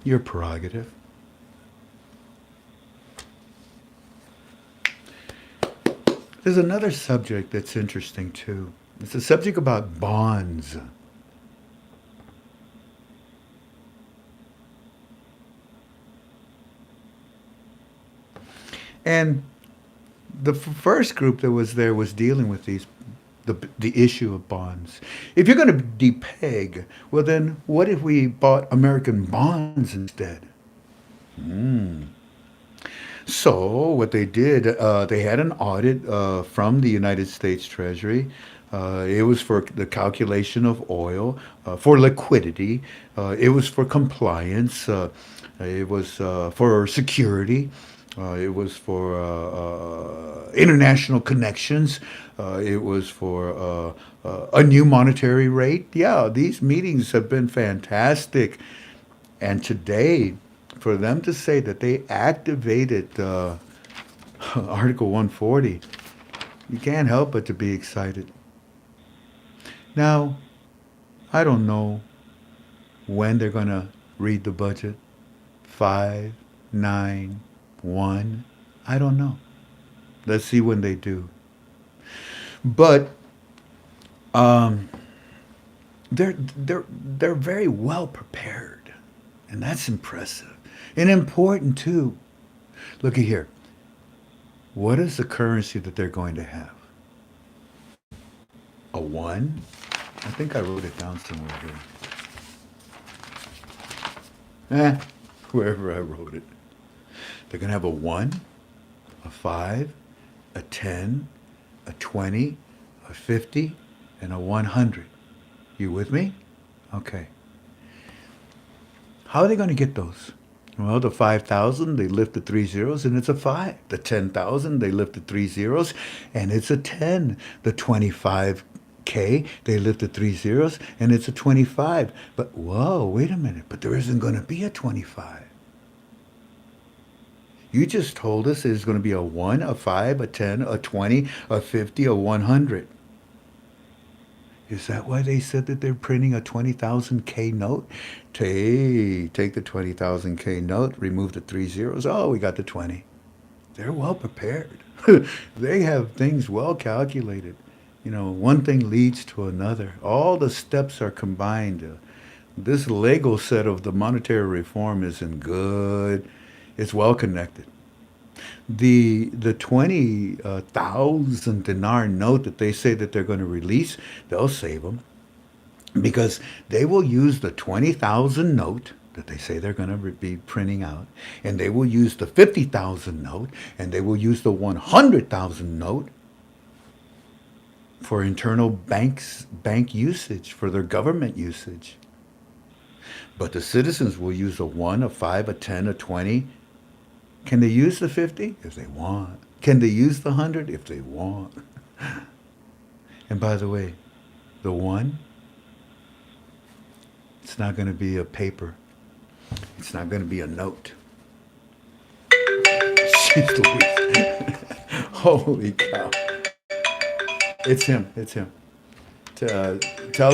Your prerogative. There's another subject that's interesting too. It's a subject about bonds. And the first group that was there was dealing with the issue of bonds. If you're going to depeg, well then, what if we bought American bonds instead? So what they did, they had an audit from the United States Treasury. It was for the calculation of oil, for liquidity. It was for compliance. It was for security. It was for international connections. It was for a new monetary rate. Yeah, these meetings have been fantastic. And today, for them to say that they activated Article 140, you can't help but to be excited. Now, I don't know when they're going to read the budget. 5, 9, 1. I don't know. Let's see when they do. But they're very well prepared, and that's impressive and important too. Look at here. What is the currency that they're going to have? A one? I think I wrote it down somewhere here. Wherever I wrote it. They're going to have a 1, a 5, a 10, a 20, a 50, and a 100. You with me? Okay. How are they going to get those? Well, the 5,000, they lift the 3 zeros and it's a 5. The 10,000, they lift the 3 zeros and it's a 10. The 25K, they lift the 3 zeros and it's a 25. But whoa, wait a minute. But there isn't going to be a 25. You just told us there's going to be a 1, a 5, a 10, a 20, a 50, a 100. Is that why they said that they're printing a 20,000K note? Take the 20,000K note, remove the 3 zeros. Oh, we got the 20. They're well prepared. They have things well calculated. You know, one thing leads to another. All the steps are combined. This Lego set of the monetary reform is in good. It's well connected. The 20,000 dinar note that they say that they're going to release, they'll save them because they will use the 20,000 note that they say they're going to be printing out, and they will use the 50,000 note, and they will use the 100,000 note for internal bank usage, for their government usage. But the citizens will use a 1, a 5, a 10, a 20. Can they use the 50? If they want. Can they use the 100? If they want. And by the way, the 1, it's not going to be a paper. It's not going to be a note. Jeez Louise. Holy cow. It's him. It's him. Tell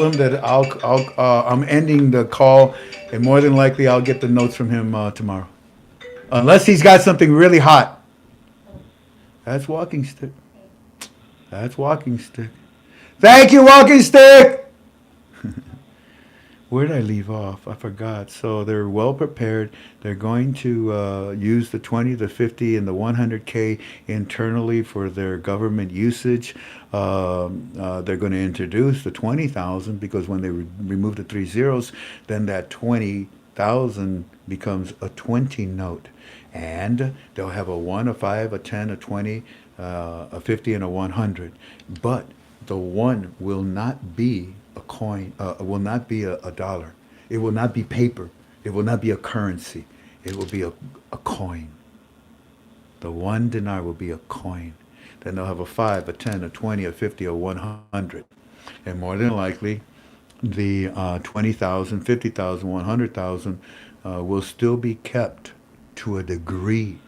him that I'm ending the call, and more than likely I'll get the notes from him tomorrow. Unless he's got something really hot. That's Walking Stick. That's Walking Stick. Thank you, Walking Stick! Where did I leave off? I forgot. So they're well prepared. They're going to use the 20, the 50, and the 100K internally for their government usage. They're going to introduce the 20,000 because when they remove the 3 zeros, then that 20,000 becomes a 20 note. And they'll have a 1, a 5, a 10, a 20, a 50, and a 100. But the 1 will not be a coin, will not be a dollar. It will not be paper. It will not be a currency. It will be a coin. The 1 dinar will be a coin. Then they'll have a 5, a 10, a 20, a 50, a 100. And more than likely, the 20,000, 50,000, 100,000 will still be kept to a degree,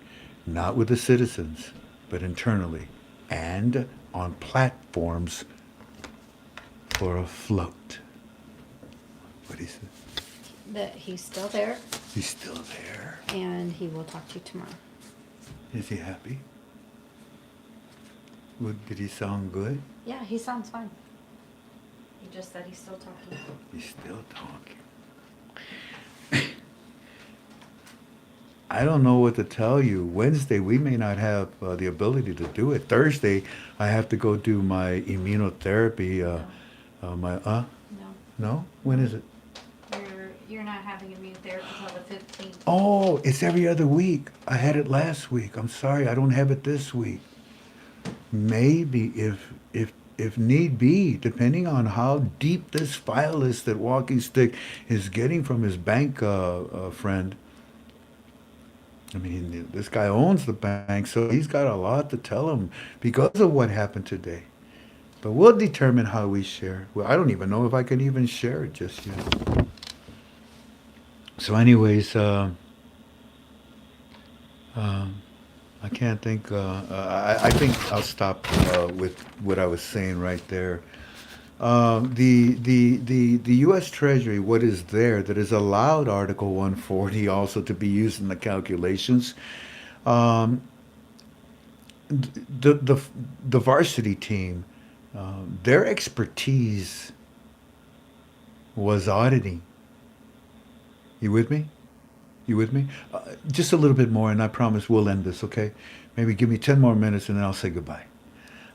not with the citizens, but internally, and on platforms for a float. What he said? That he's still there, He's still there. and he will talk to you tomorrow. Is he happy? Did he sound good? Yeah, he sounds fine. He just said he's still talking. He's still talking. I don't know what to tell you. Wednesday, we may not have the ability to do it. Thursday, I have to go do my immunotherapy. No, No? When is it? you're not having immunotherapy until the 15th. Oh, it's every other week. I had it last week. I'm sorry, I don't have it this week. Maybe if need be, depending on how deep this file is that Walking Stick is getting from his bank friend. I mean, this guy owns the bank, so he's got a lot to tell him because of what happened today. But we'll determine how we share. Well, I don't even know if I can even share it just yet. So anyways, I can't think, I think I'll stop with what I was saying right there. The U.S. Treasury, what is there that has allowed Article 140 also to be used in the calculations, the varsity team, their expertise was auditing. You with me? You with me? Just a little bit more, and I promise we'll end this, okay? Maybe give me 10 more minutes, and then I'll say goodbye.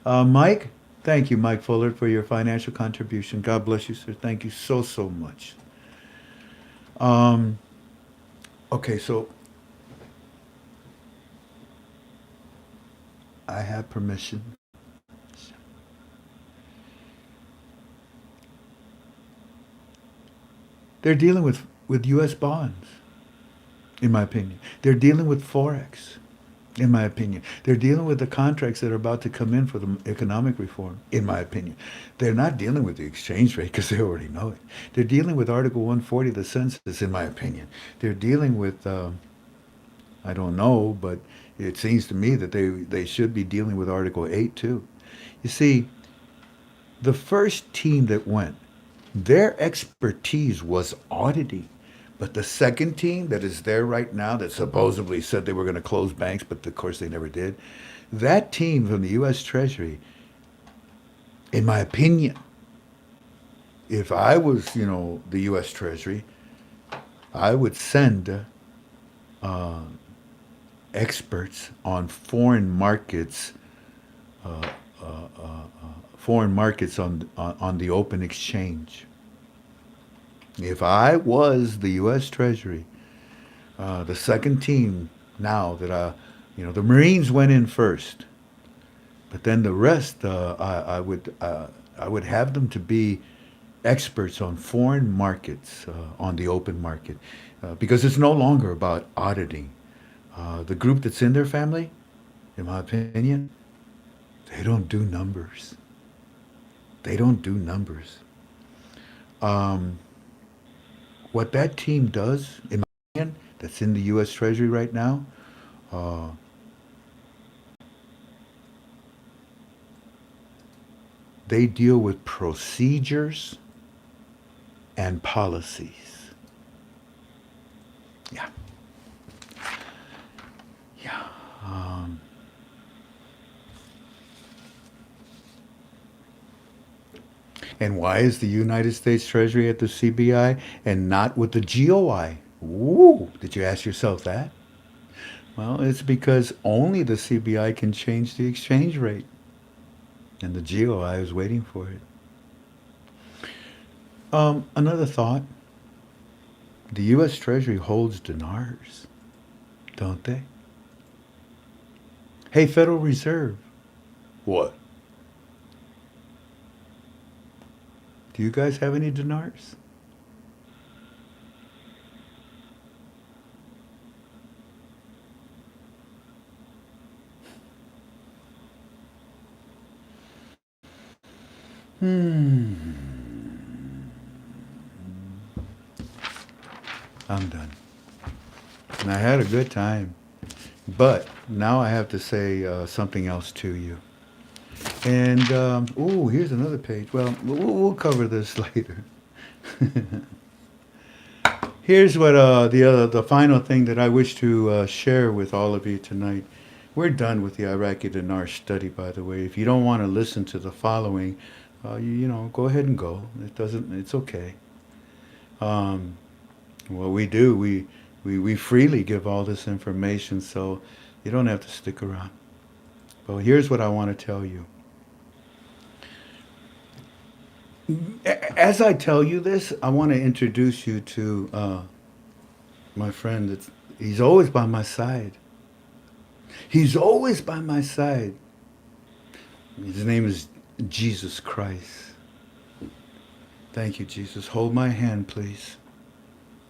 Mike, thank you, Mike Fuller, for your financial contribution. God bless you, sir. Thank you so, so much. Okay, so I have permission. They're dealing with U.S. bonds, in my opinion. They're dealing with Forex, in my opinion. They're dealing with the contracts that are about to come in for the economic reform, in my opinion. They're not dealing with the exchange rate because they already know it. They're dealing with Article 140 of the census, in my opinion. They're dealing with, I don't know, but it seems to me that they should be dealing with Article 8 too. You see, the first team that went, their expertise was auditing. But the second team that is there right now that supposedly said they were going to close banks, but of course they never did, that team from the U.S. Treasury, in my opinion, if I was, the U.S. Treasury, I would send experts on foreign markets on the open exchange. If I was the U.S. Treasury, the second team now that the Marines went in first, but then the rest I would have them to be experts on foreign markets on the open market because it's no longer about auditing. The group that's in their family, in my opinion, they don't do numbers. They don't do numbers. What that team does, in my opinion, that's in the U.S. Treasury right now, they deal with procedures and policies. Yeah. Yeah. And why is the United States Treasury at the CBI and not with the GOI? Ooh, did you ask yourself that? Well, it's because only the CBI can change the exchange rate. And the GOI is waiting for it. Another thought. The U.S. Treasury holds dinars, don't they? Hey, Federal Reserve. What? Do you guys have any dinars? I'm done. And I had a good time. But now I have to say something else to you. And, here's another page. Well, we'll cover this later. Here's what the final thing that I wish to share with all of you tonight. We're done with the Iraqi dinar study, by the way. If you don't want to listen to the following, go ahead and go. It's okay. What we do, we freely give all this information, so you don't have to stick around. But here's what I want to tell you. As I tell you this, I want to introduce you to my friend. He's always by my side. He's always by my side. His name is Jesus Christ. Thank you, Jesus. Hold my hand, please.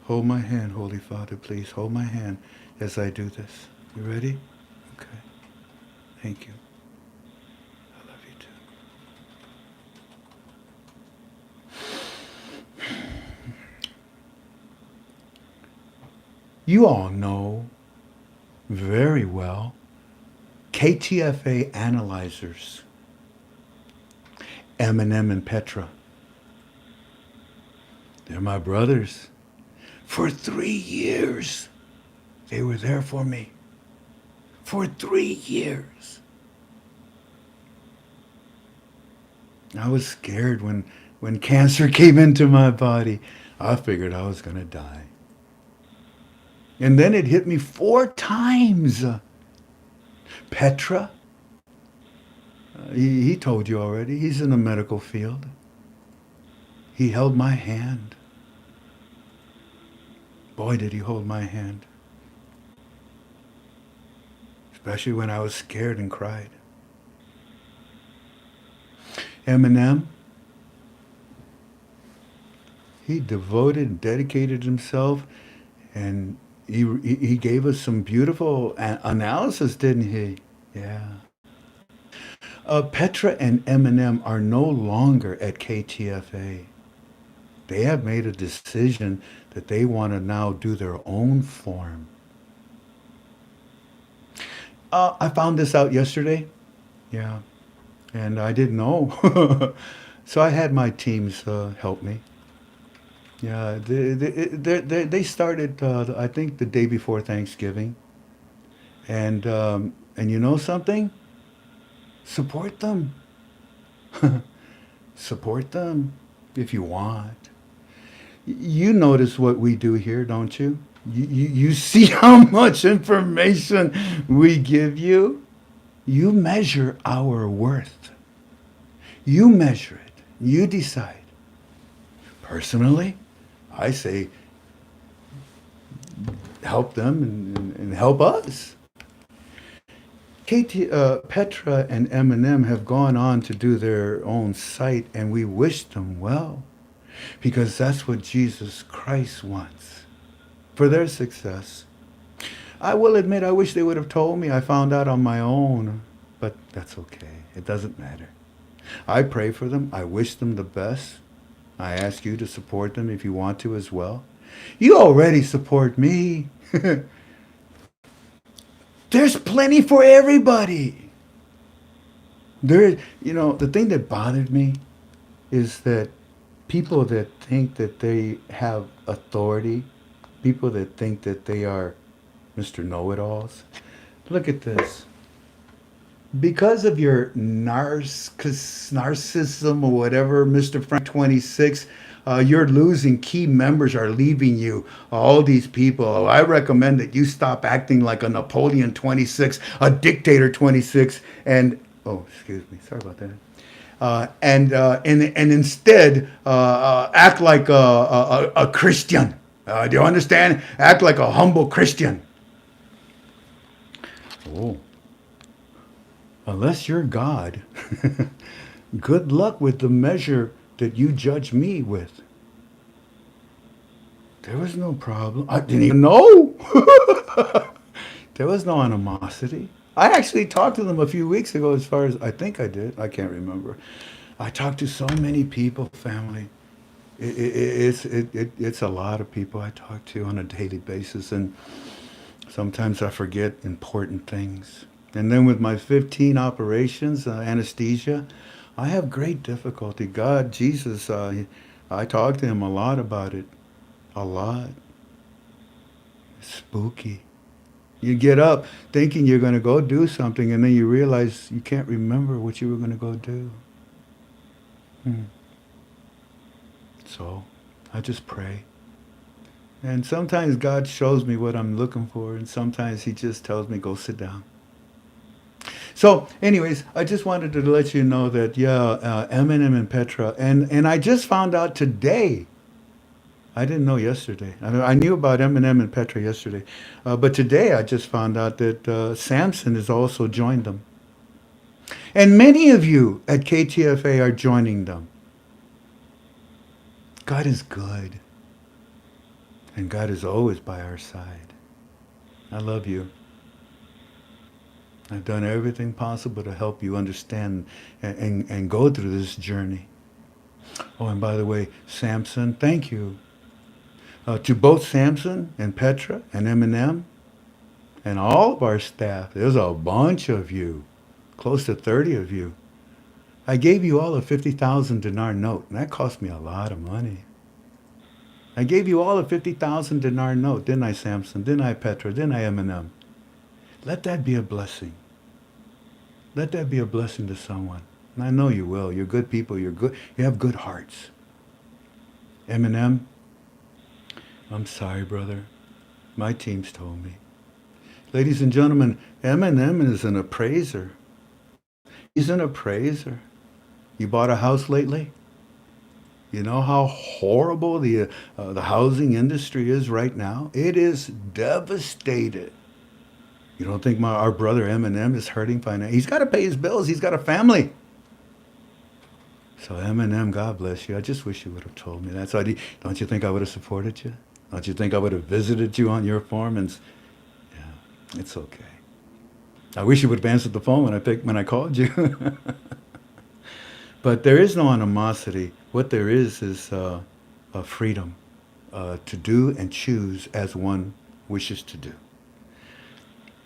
Hold my hand, Holy Father, please. Hold my hand as I do this. You ready? Okay. Thank you. I love you too. You all know very well KTFA analyzers, Eminem and Petra. They're my brothers. For 3 years, they were there for me. For 3 years. I was scared when when cancer came into my body, I figured I was going to die. And then it hit me 4 times. Petra, he told you already, he's in the medical field. He held my hand. Boy, did he hold my hand. Especially when I was scared and cried. Eminem, he devoted and dedicated himself, and he gave us some beautiful analysis, didn't he? Yeah. Petra and Eminem are no longer at KTFA. They have made a decision that they want to now do their own form. I found this out yesterday. Yeah. And I didn't know. So I had my teams help me. Yeah, they started, I think, the day before Thanksgiving. And you know something? Support them. Support them if you want. You notice what we do here, don't you? You see how much information we give you? You measure our worth. You measure it. You decide. Personally, I say help them and help us. Petra and Eminem have gone on to do their own site, and we wish them well, because that's what Jesus Christ wants for their success. I will admit, I wish they would have told me. I found out on my own, but that's okay. It doesn't matter. I pray for them. I wish them the best. I ask you to support them if you want to as well. You already support me. There's plenty for everybody. The thing that bothered me is that people that think that they have authority, people that think that they are Mr. Know-it-alls. Look at this. Because of your narcissism or whatever, Mr. Frank 26, you're losing. Key members are leaving you. All these people. I recommend that you stop acting like a Napoleon 26, a dictator 26, and excuse me, sorry about that. And instead act like a Christian. Do you understand? Act like a humble Christian. Oh. Unless you're God, good luck with the measure that you judge me with. There was no problem. I didn't even know. There was no animosity. I actually talked to them a few weeks ago, as far as I think I did. I can't remember. I talked to so many people, family. It's a lot of people I talk to on a daily basis, and sometimes I forget important things. And then with my 15 operations, anesthesia, I have great difficulty. God, Jesus, I talk to him a lot about it. A lot. It's spooky. You get up thinking you're going to go do something, and then you realize you can't remember what you were going to go do. So I just pray. And sometimes God shows me what I'm looking for, and sometimes he just tells me, go sit down. So anyways, I just wanted to let you know that, Eminem and Petra, and I just found out today, I didn't know yesterday. I knew about Eminem and Petra yesterday, but today I just found out that Samson has also joined them. And many of you at KTFA are joining them. God is good, and God is always by our side. I love you. I've done everything possible to help you understand and go through this journey. Oh, and by the way, Samson, thank you. To both Samson and Petra and Eminem and all of our staff, there's a bunch of you, close to 30 of you. I gave you all a 50,000 dinar note, and that cost me a lot of money. I gave you all a 50,000 dinar note, didn't I, Samson? Didn't I, Petra? Didn't I, Eminem? Let that be a blessing. Let that be a blessing to someone. And I know you will. You're good people. You're good. You have good hearts. Eminem, I'm sorry, brother. My team's told me. Ladies and gentlemen, Eminem is an appraiser. He's an appraiser. You bought a house lately? You know how horrible the housing industry is right now? It is devastated. You don't think our brother Eminem is hurting financially? He's got to pay his bills. He's got a family. So Eminem, God bless you. I just wish you would have told me that. So don't you think I would have supported you? Don't you think I would have visited you on your farm? And yeah, it's okay. I wish you would have answered the phone when I called you. But there is no animosity. What there is a freedom to do and choose as one wishes to do.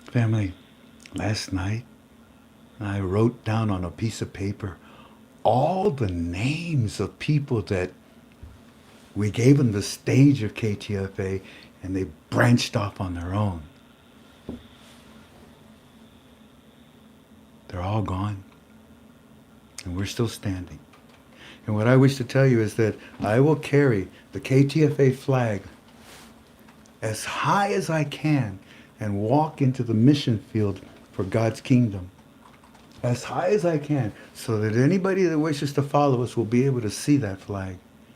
Family, last night I wrote down on a piece of paper all the names of people that we gave them the stage of KTFA and they branched off on their own. They're all gone. And we're still standing. And what I wish to tell you is that I will carry the KTFA flag as high as I can and walk into the mission field for God's kingdom as high as I can, so that anybody that wishes to follow us will be able to see that flag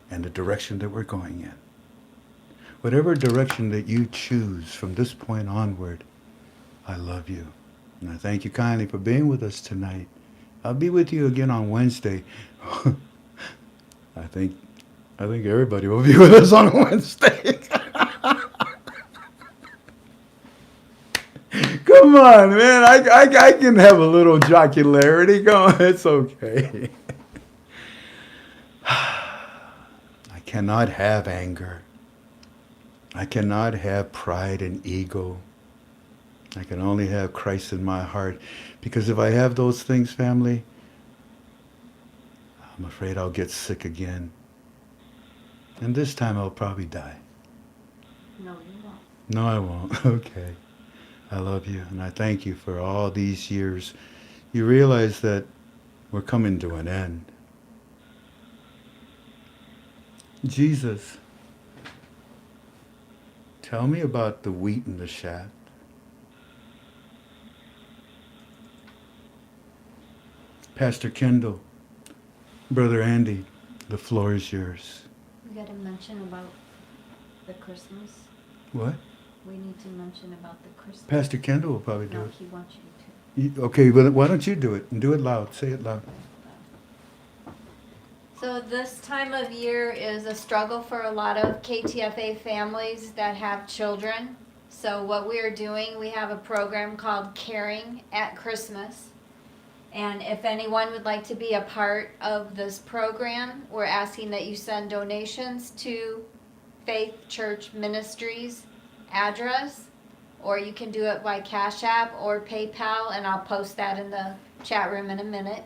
and the direction that we're going in. Whatever direction that you choose from this point onward, I love you. And I thank you kindly for being with us tonight. I'll be with you again on Wednesday. I think everybody will be with us on Wednesday. Come on, man. I can have a little jocularity going. It's okay. I cannot have anger. I cannot have pride and ego. I can only have Christ in my heart. Because if I have those things, family, I'm afraid I'll get sick again. And this time I'll probably die. No, you won't. No, I won't. Okay. I love you, and I thank you for all these years. You realize that we're coming to an end. Jesus, tell me about the wheat and the chaff. Pastor Kendall, Brother Andy, the floor is yours. We got to mention about the Christmas. What? We need to mention about the Christmas. Pastor Kendall will probably do No, it. he wants you to. Okay, well, why don't you do it? And do it loud. Say it loud. So this time of year is a struggle for a lot of KTFA families that have children. So what we are doing, we have a program called Caring at Christmas. And if anyone would like to be a part of this program, we're asking that you send donations to Faith Church Ministries address, or you can do it by Cash App or PayPal, and I'll post that in the chat room in a minute.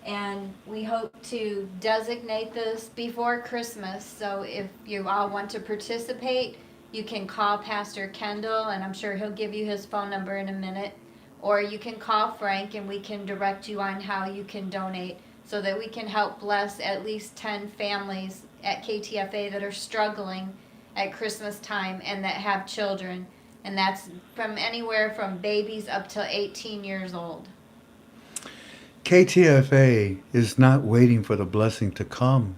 And we hope to designate this before Christmas, so if you all want to participate, you can call Pastor Kendall, and I'm sure he'll give you his phone number in a minute, or you can call Frank and we can direct you on how you can donate, so that we can help bless at least 10 families at KTFA that are struggling at Christmas time and that have children. And that's from anywhere from babies up to 18 years old. KTFA is not waiting for the blessing to come.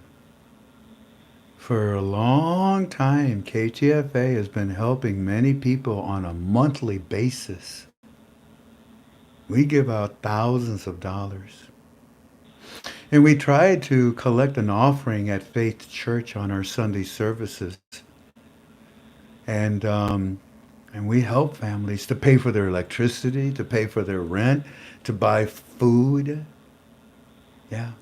For a long time, KTFA has been helping many people on a monthly basis. We give out thousands of dollars. And we try to collect an offering at Faith Church on our Sunday services. And we help families to pay for their electricity, to pay for their rent, to buy food. Yeah.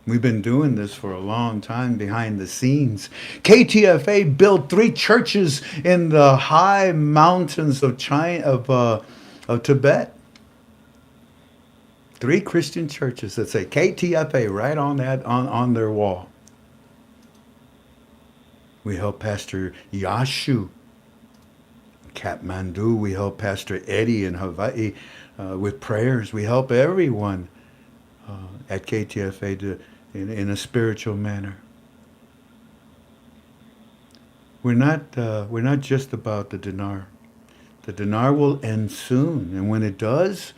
We've been doing this for a long time behind the scenes. KTFA built 3 churches in the high mountains of Tibet. 3 Christian churches that say KTFA right on on their wall. We help Pastor Yashu, Kathmandu. We help Pastor Eddie in Hawaii with prayers. We help everyone at KTFA in a spiritual manner. We're not just about the dinar. The dinar will end soon, and when it does,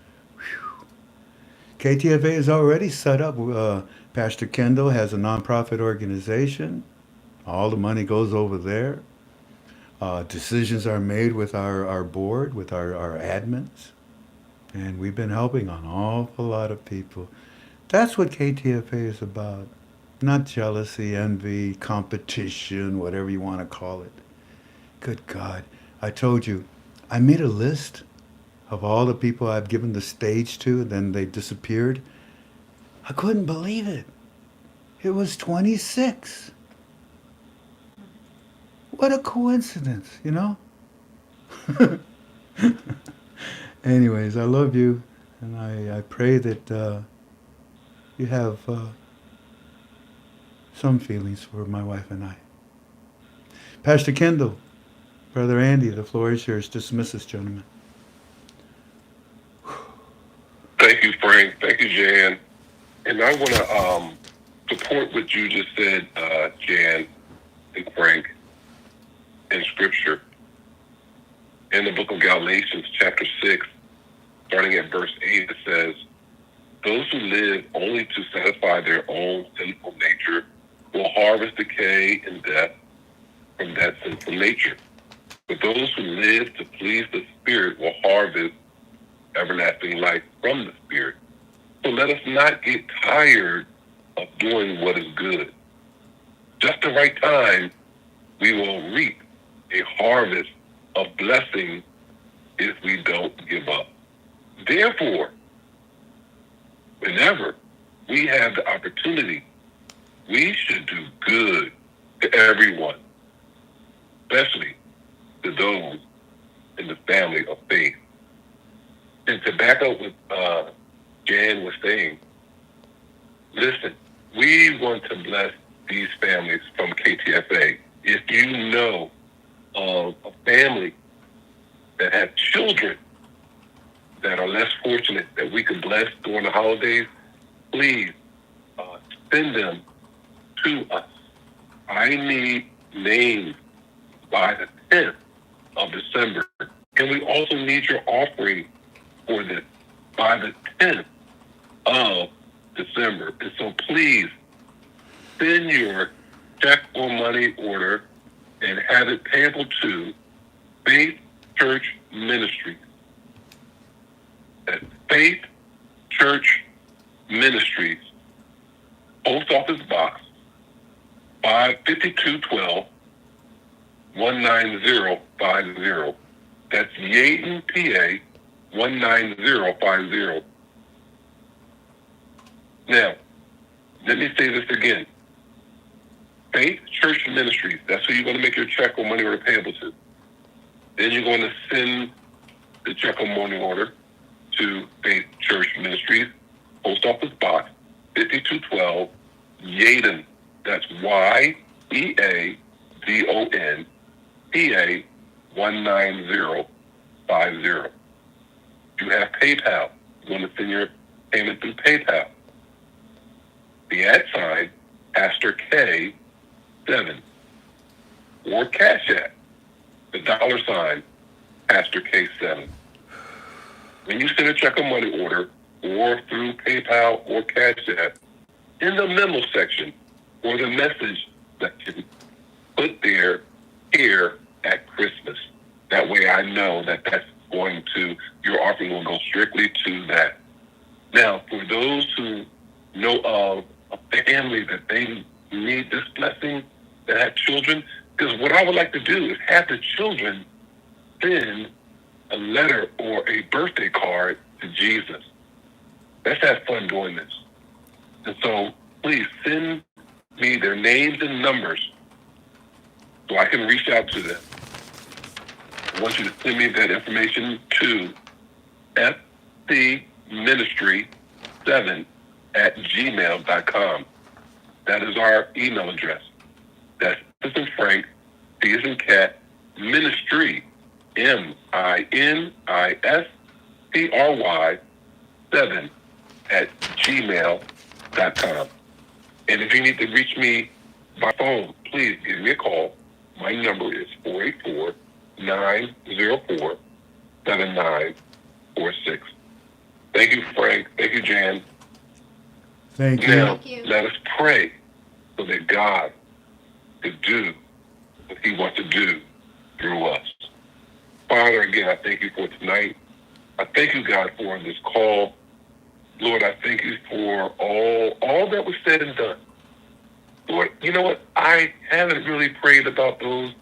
KTFA is already set up. Pastor Kendall has a nonprofit organization. All the money goes over there. Decisions are made with our board, with our admins. And we've been helping an awful lot of people. That's what KTFA is about. Not jealousy, envy, competition, whatever you want to call it. Good God. I told you, I made a list of all the people I've given the stage to, and then they disappeared. I couldn't believe it. It was 26. What a coincidence, you know? Anyways, I love you, and I pray that you have some feelings for my wife and I. Pastor Kendall, Brother Andy, the floor is yours. Dismiss us, gentlemen. Thank you, Frank. Thank you, Jan. And I want to support what you just said, Jan and Frank, in Scripture. In the book of Galatians, chapter 6, starting at verse 8, it says, "Those who live only to satisfy their own sinful nature will harvest decay and death from that sinful nature. But those who live to please the Spirit will harvest everlasting life from the Spirit. So let us not get tired of doing what is good. Just the right time, we will reap a harvest of blessing if we don't give up. Therefore, whenever we have the opportunity, we should do good to everyone, especially to those in the family of faith." And to back up what Jan was saying, listen, we want to bless these families from KTFA. If you know of a family that have children that are less fortunate that we can bless during the holidays, please send them to us. I need names by the 10th of December. And we also need your offering for this by the 10th of December. And so please send your check or money order and have it payable to Faith Church Ministries. That's Faith Church Ministries, Post Office Box 55212 19050. That's Yaden, PA 19050. Now, let me say this again. Faith Church Ministries, that's who you're going to make your check or money order payable to. Then you're going to send the check or money order to Faith Church Ministries, Post Office Box 5212, Yaden. That's YEADON, PA 19050. You have PayPal. You want to send your payment through PayPal. The @ Pastor K 7 or Cash App, the $ Pastor K 7. When you send a check or money order or through PayPal or Cash App, in the memo section or the message section, put there here at Christmas. That way I know that that's going to, your offering will go strictly to that. Now, for those who know of a family that they need this blessing, that have children, because what I would like to do is have the children send a letter or a birthday card to Jesus. Let's have fun doing this. And so please send me their names and numbers so I can reach out to them. I want you to send me that information to fcministry7@gmail.com. That is our email address. That's S as in Frank, C as in cat, ministry, MINISTRY, 7 gmail.com. And if you need to reach me by phone, please give me a call. My number is 484-904-7946. Thank you, Frank. Thank you, Jan. Thank you. Now, Thank you. let us pray so that God could do what he wants to do through us. Father, again, I thank you for tonight. I thank you, God, for this call. Lord, I thank you for all that was said and done. Lord, you know what? I haven't really prayed about those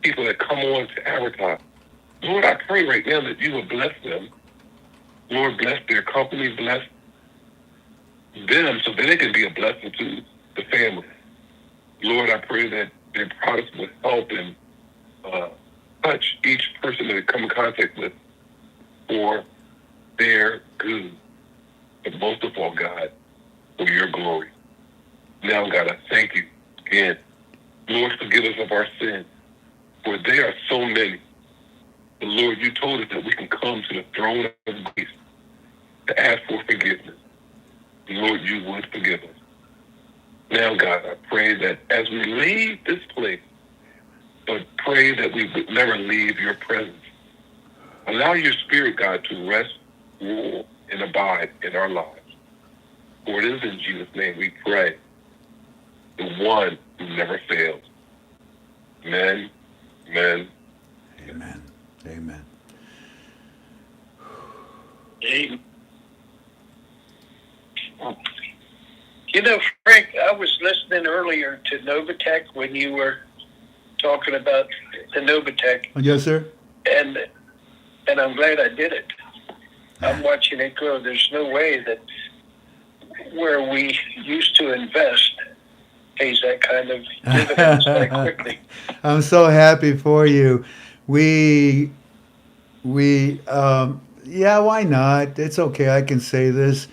people that come on to advertise. Lord, I pray right now that you will bless them. Lord, bless their company, bless them so that they can be a blessing to the family. Lord, I pray that their products will help and touch each person that they come in contact with for their good. But most of all, God, for your glory. Now, God, I thank you again. Lord, forgive us of our sins, for there are so many. But Lord, you told us that we can come to the throne of grace to ask for forgiveness. Lord, you would forgive us. Now, God, I pray that as we leave this place, but pray that we would never leave your presence. Allow your spirit, God, to rest, rule, and abide in our lives. For it is in Jesus' name we pray, the one who never fails. Amen, amen. Amen. Amen. Amen. You know, Frank, I was listening earlier to Novatech when you were talking about the Novatech, Yes, sir. and I'm glad I did it. I'm watching it grow. There's no way that where we used to invest pays that kind of dividends that quickly. I'm so happy for you. Yeah, why not? It's okay. I can say this.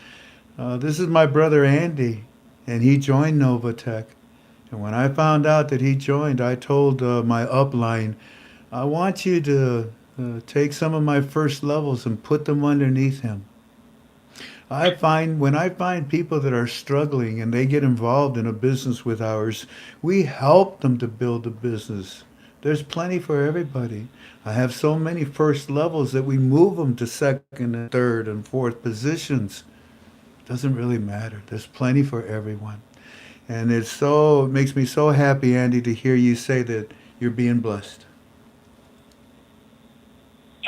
This is my brother Andy, and he joined Novatech. And when I found out that he joined, I told my upline, I want you to take some of my first levels and put them underneath him. When I find people that are struggling and they get involved in a business with ours, we help them to build a business. There's plenty for everybody. I have so many first levels that we move them to second and third and fourth positions. Doesn't really matter. There's plenty for everyone. And it makes me so happy, Andy, to hear you say that you're being blessed.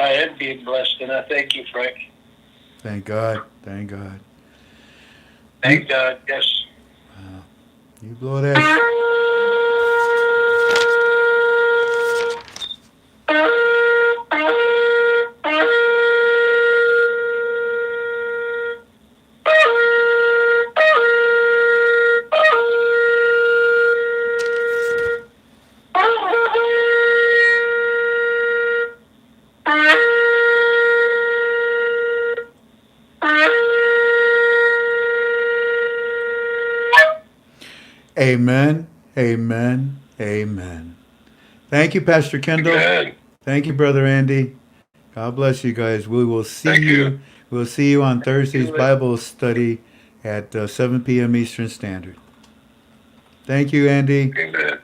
I am being blessed, and I thank you, Frank. Thank God. Thank God. Thank God, yes. You blow that. Amen. Amen. Amen. Thank you, Pastor Kendall. Amen. Thank you, Brother Andy. God bless you guys. We will see Thank you. you. We'll see you on Thursday's Bible study at 7 p.m. Eastern Standard. Thank you, Andy. Amen.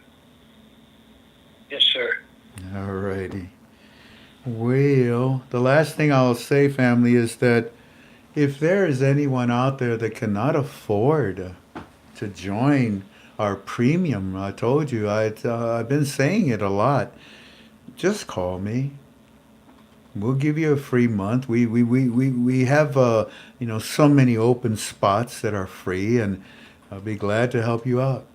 Yes, sir. All righty. Well, the last thing I'll say, family, is that if there is anyone out there that cannot afford to join our premium, I told you, I've been saying it a lot. Just call me. We'll give you a free month. We have so many open spots that are free, and I'll be glad to help you out.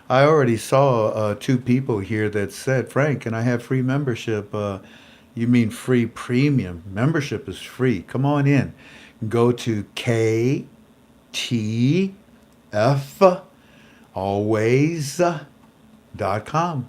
I already saw 2 people here that said, Frank, can I have free membership? You mean free premium? Membership is free. Come on in. Go to KTFalways.com.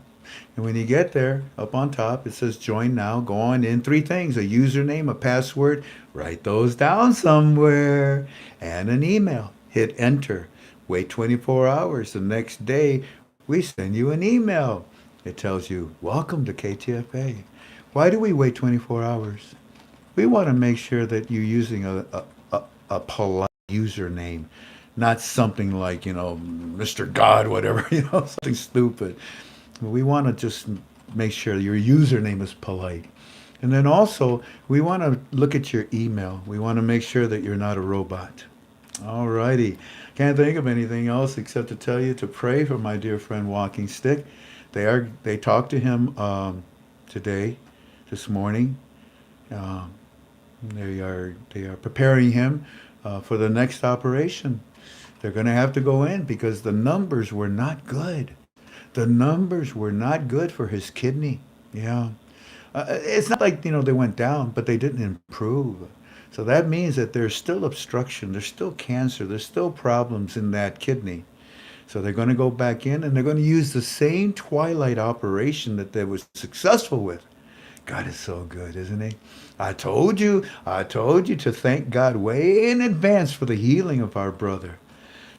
And when you get there, up on top, it says join now. Go on in. 3 things: a username, a password. Write those down somewhere. And an email. Hit enter. Wait 24 hours. The next day, we send you an email. It tells you, welcome to KTFA. Why do we wait 24 hours? We want to make sure that you're using a polite username, not something like, Mr. God, whatever, something stupid. We want to just make sure your username is polite. And then also, we want to look at your email. We want to make sure that you're not a robot. All righty. Can't think of anything else except to tell you to pray for my dear friend Walking Stick. They talked to him this morning. They are preparing him for the next operation. They're going to have to go in because the numbers were not good. The numbers were not good for his kidney. Yeah. It's not like, they went down, but they didn't improve. So that means that there's still obstruction, there's still cancer, there's still problems in that kidney. So they're going to go back in and they're going to use the same twilight operation that they were successful with. God is so good, isn't he? I told you to thank God way in advance for the healing of our brother,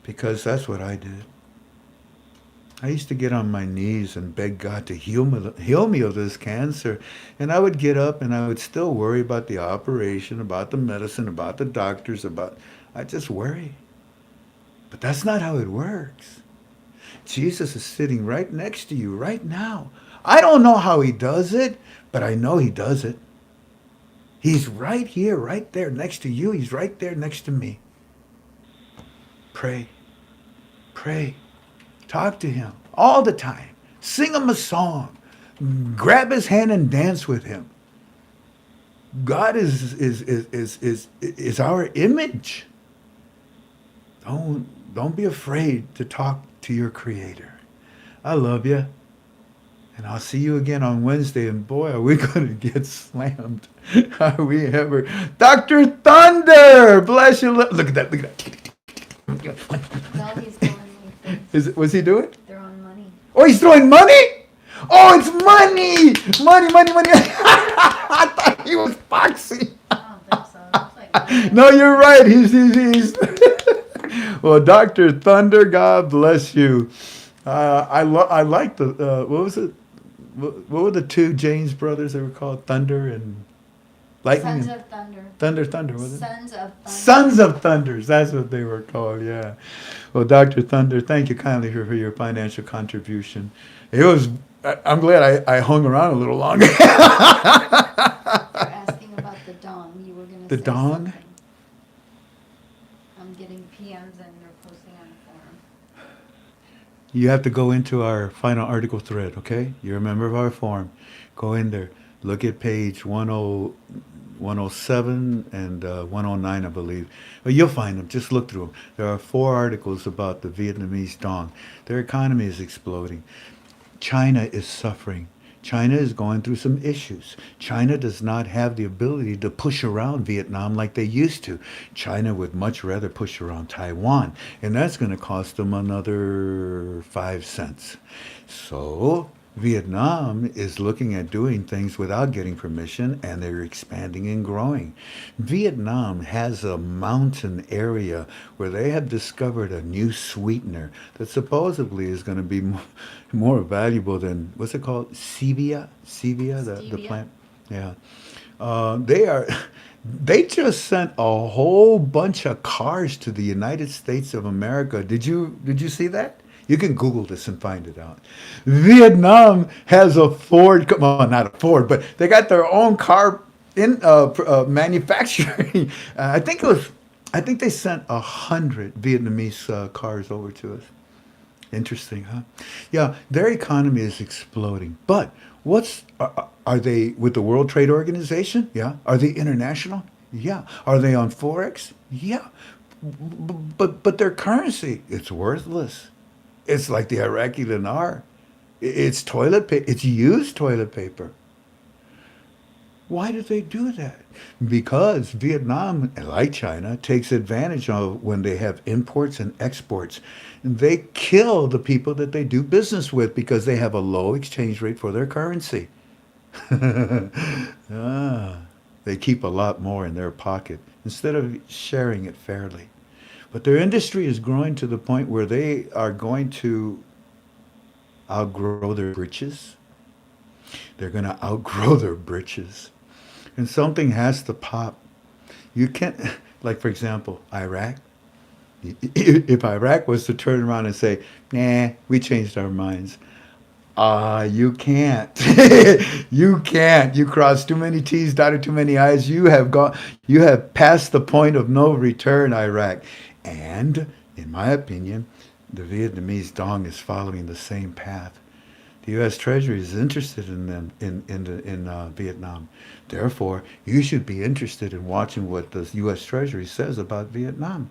because that's what I did. I used to get on my knees and beg God to heal me of this cancer. And I would get up and I would still worry about the operation, about the medicine, about the doctors, I just worry. But that's not how it works. Jesus is sitting right next to you right now. I don't know how he does it, but I know he does it. He's right here, right there next to you. He's right there next to me. Pray. Pray. Talk to him all the time. Sing him a song. Grab his hand and dance with him. God is our image. Don't be afraid to talk to your Creator. I love you. And I'll see you again on Wednesday. And boy, are we going to get slammed. Are we ever? Dr. Thunder! Bless you. Look at that. Look at that. No, he's going with Was he doing? their own money. Oh, he's throwing money? Oh, it's money! Money. I thought he was boxing. I don't think so. It looks like money. No, you're right. He's Well, Dr. Thunder, God bless you. I like the, what was it? What were the two James brothers that were called? Thunder and Lightning? Sons of Thunder. Thunder, was it? Sons of Thunder. Sons of Thunders, that's what they were called, yeah. Well, Dr. Thunder, thank you kindly for your financial contribution. I'm glad I hung around a little longer. You're asking about the dong. You were going to The say dong? something. I'm getting PMs and they're posting on the forum. You have to go into our final article thread, okay? You're a member of our forum. Go in there. Look at page 107 and 109, I believe. Well, you'll find them. Just look through them. There are 4 articles about the Vietnamese dong. Their economy is exploding. China is suffering. China is going through some issues. China does not have the ability to push around Vietnam like they used to. China would much rather push around Taiwan, and that's going to cost them another 5 cents. So Vietnam is looking at doing things without getting permission, and they're expanding and growing. Vietnam has a mountain area where they have discovered a new sweetener that supposedly is going to be more valuable than, what's it called? Stevia? Stevia, the Stevia. plant? Yeah. They just sent a whole bunch of cars to the United States of America. Did you see that? You can Google this and find it out. Vietnam has a Ford, well, not a Ford, but they got their own car in manufacturing. I think they sent 100 Vietnamese cars over to us. Interesting, huh? Yeah, their economy is exploding. But are they with the World Trade Organization? Yeah. Are they international? Yeah. Are they on Forex? Yeah. But their currency, it's worthless. It's like the Iraqi dinar. It's toilet paper. It's used toilet paper. Why did they do that? Because Vietnam, like China, takes advantage of when they have imports and exports. They kill the people that they do business with because they have a low exchange rate for their currency. They keep a lot more in their pocket instead of sharing it fairly. But their industry is growing to the point where they are going to outgrow their britches. They're going to outgrow their britches. And something has to pop. You can't, like for example, Iraq, If Iraq was to turn around and say, nah, we changed our minds. You can't. You can't. You crossed too many T's, dotted too many I's. You have passed the point of no return, Iraq. And, in my opinion, the Vietnamese Dong is following the same path. The U.S. Treasury is interested in them in Vietnam. Therefore, you should be interested in watching what the U.S. Treasury says about Vietnam.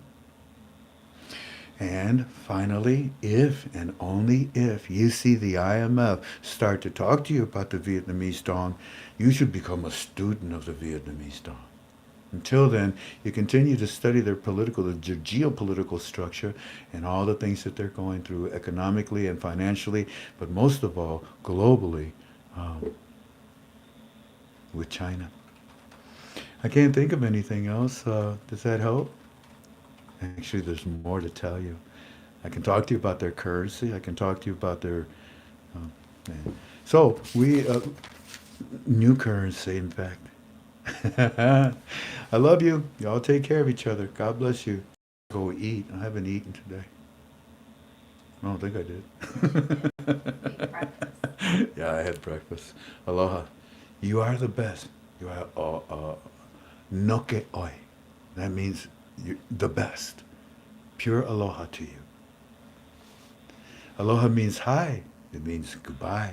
And finally, if and only if you see the IMF start to talk to you about the Vietnamese Dong, you should become a student of the Vietnamese Dong. Until then, you continue to study their geopolitical structure and all the things that they're going through economically and financially, but most of all, globally, with China. I can't think of anything else. Does that help? Actually, there's more to tell you. I can talk to you about their currency. I can talk to you about their... So, new currency, in fact. I love you. Y'all take care of each other. God bless you. Go eat. I haven't eaten today. I don't think I did. Yeah, I had breakfast. Aloha. You are the best. You are noke oi. That means the best. Pure aloha to you. Aloha means hi. It means goodbye.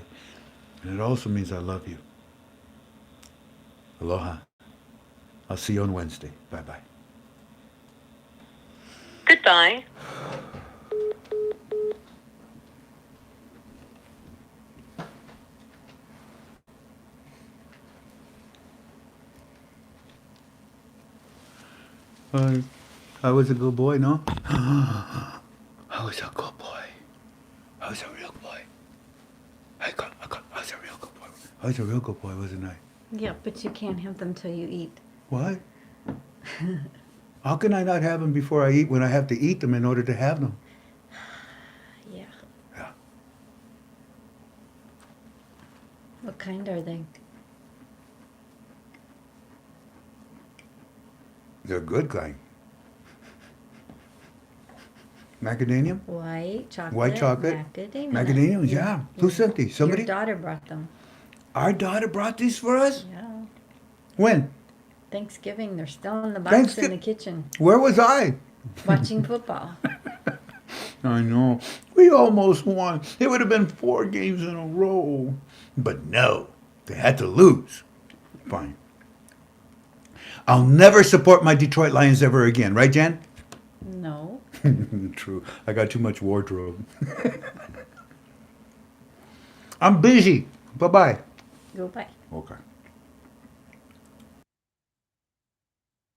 And it also means I love you. Aloha. I'll see you on Wednesday. Bye-bye. Goodbye. I was a good boy, no? I was a good boy. I was a real boy. I was a real good boy. I was a real good boy, wasn't I? Yeah, but you can't have them till you eat. What? How can I not have them before I eat when I have to eat them in order to have them? Yeah. Yeah. What kind are they? They're good kind. Macadamia? White chocolate. White chocolate? Macadamia. Macadamias, yeah. Who sent these? Somebody? Your daughter brought them. Our daughter brought these for us? Yeah. When? Thanksgiving. They're still in the box in the kitchen. Where was I? Watching football. I know. We almost won. It would have been 4 games in a row. But no, they had to lose. Fine. I'll never support my Detroit Lions ever again. Right, Jan? No. True. I got too much wardrobe. I'm busy. Bye-bye. Goodbye. Okay.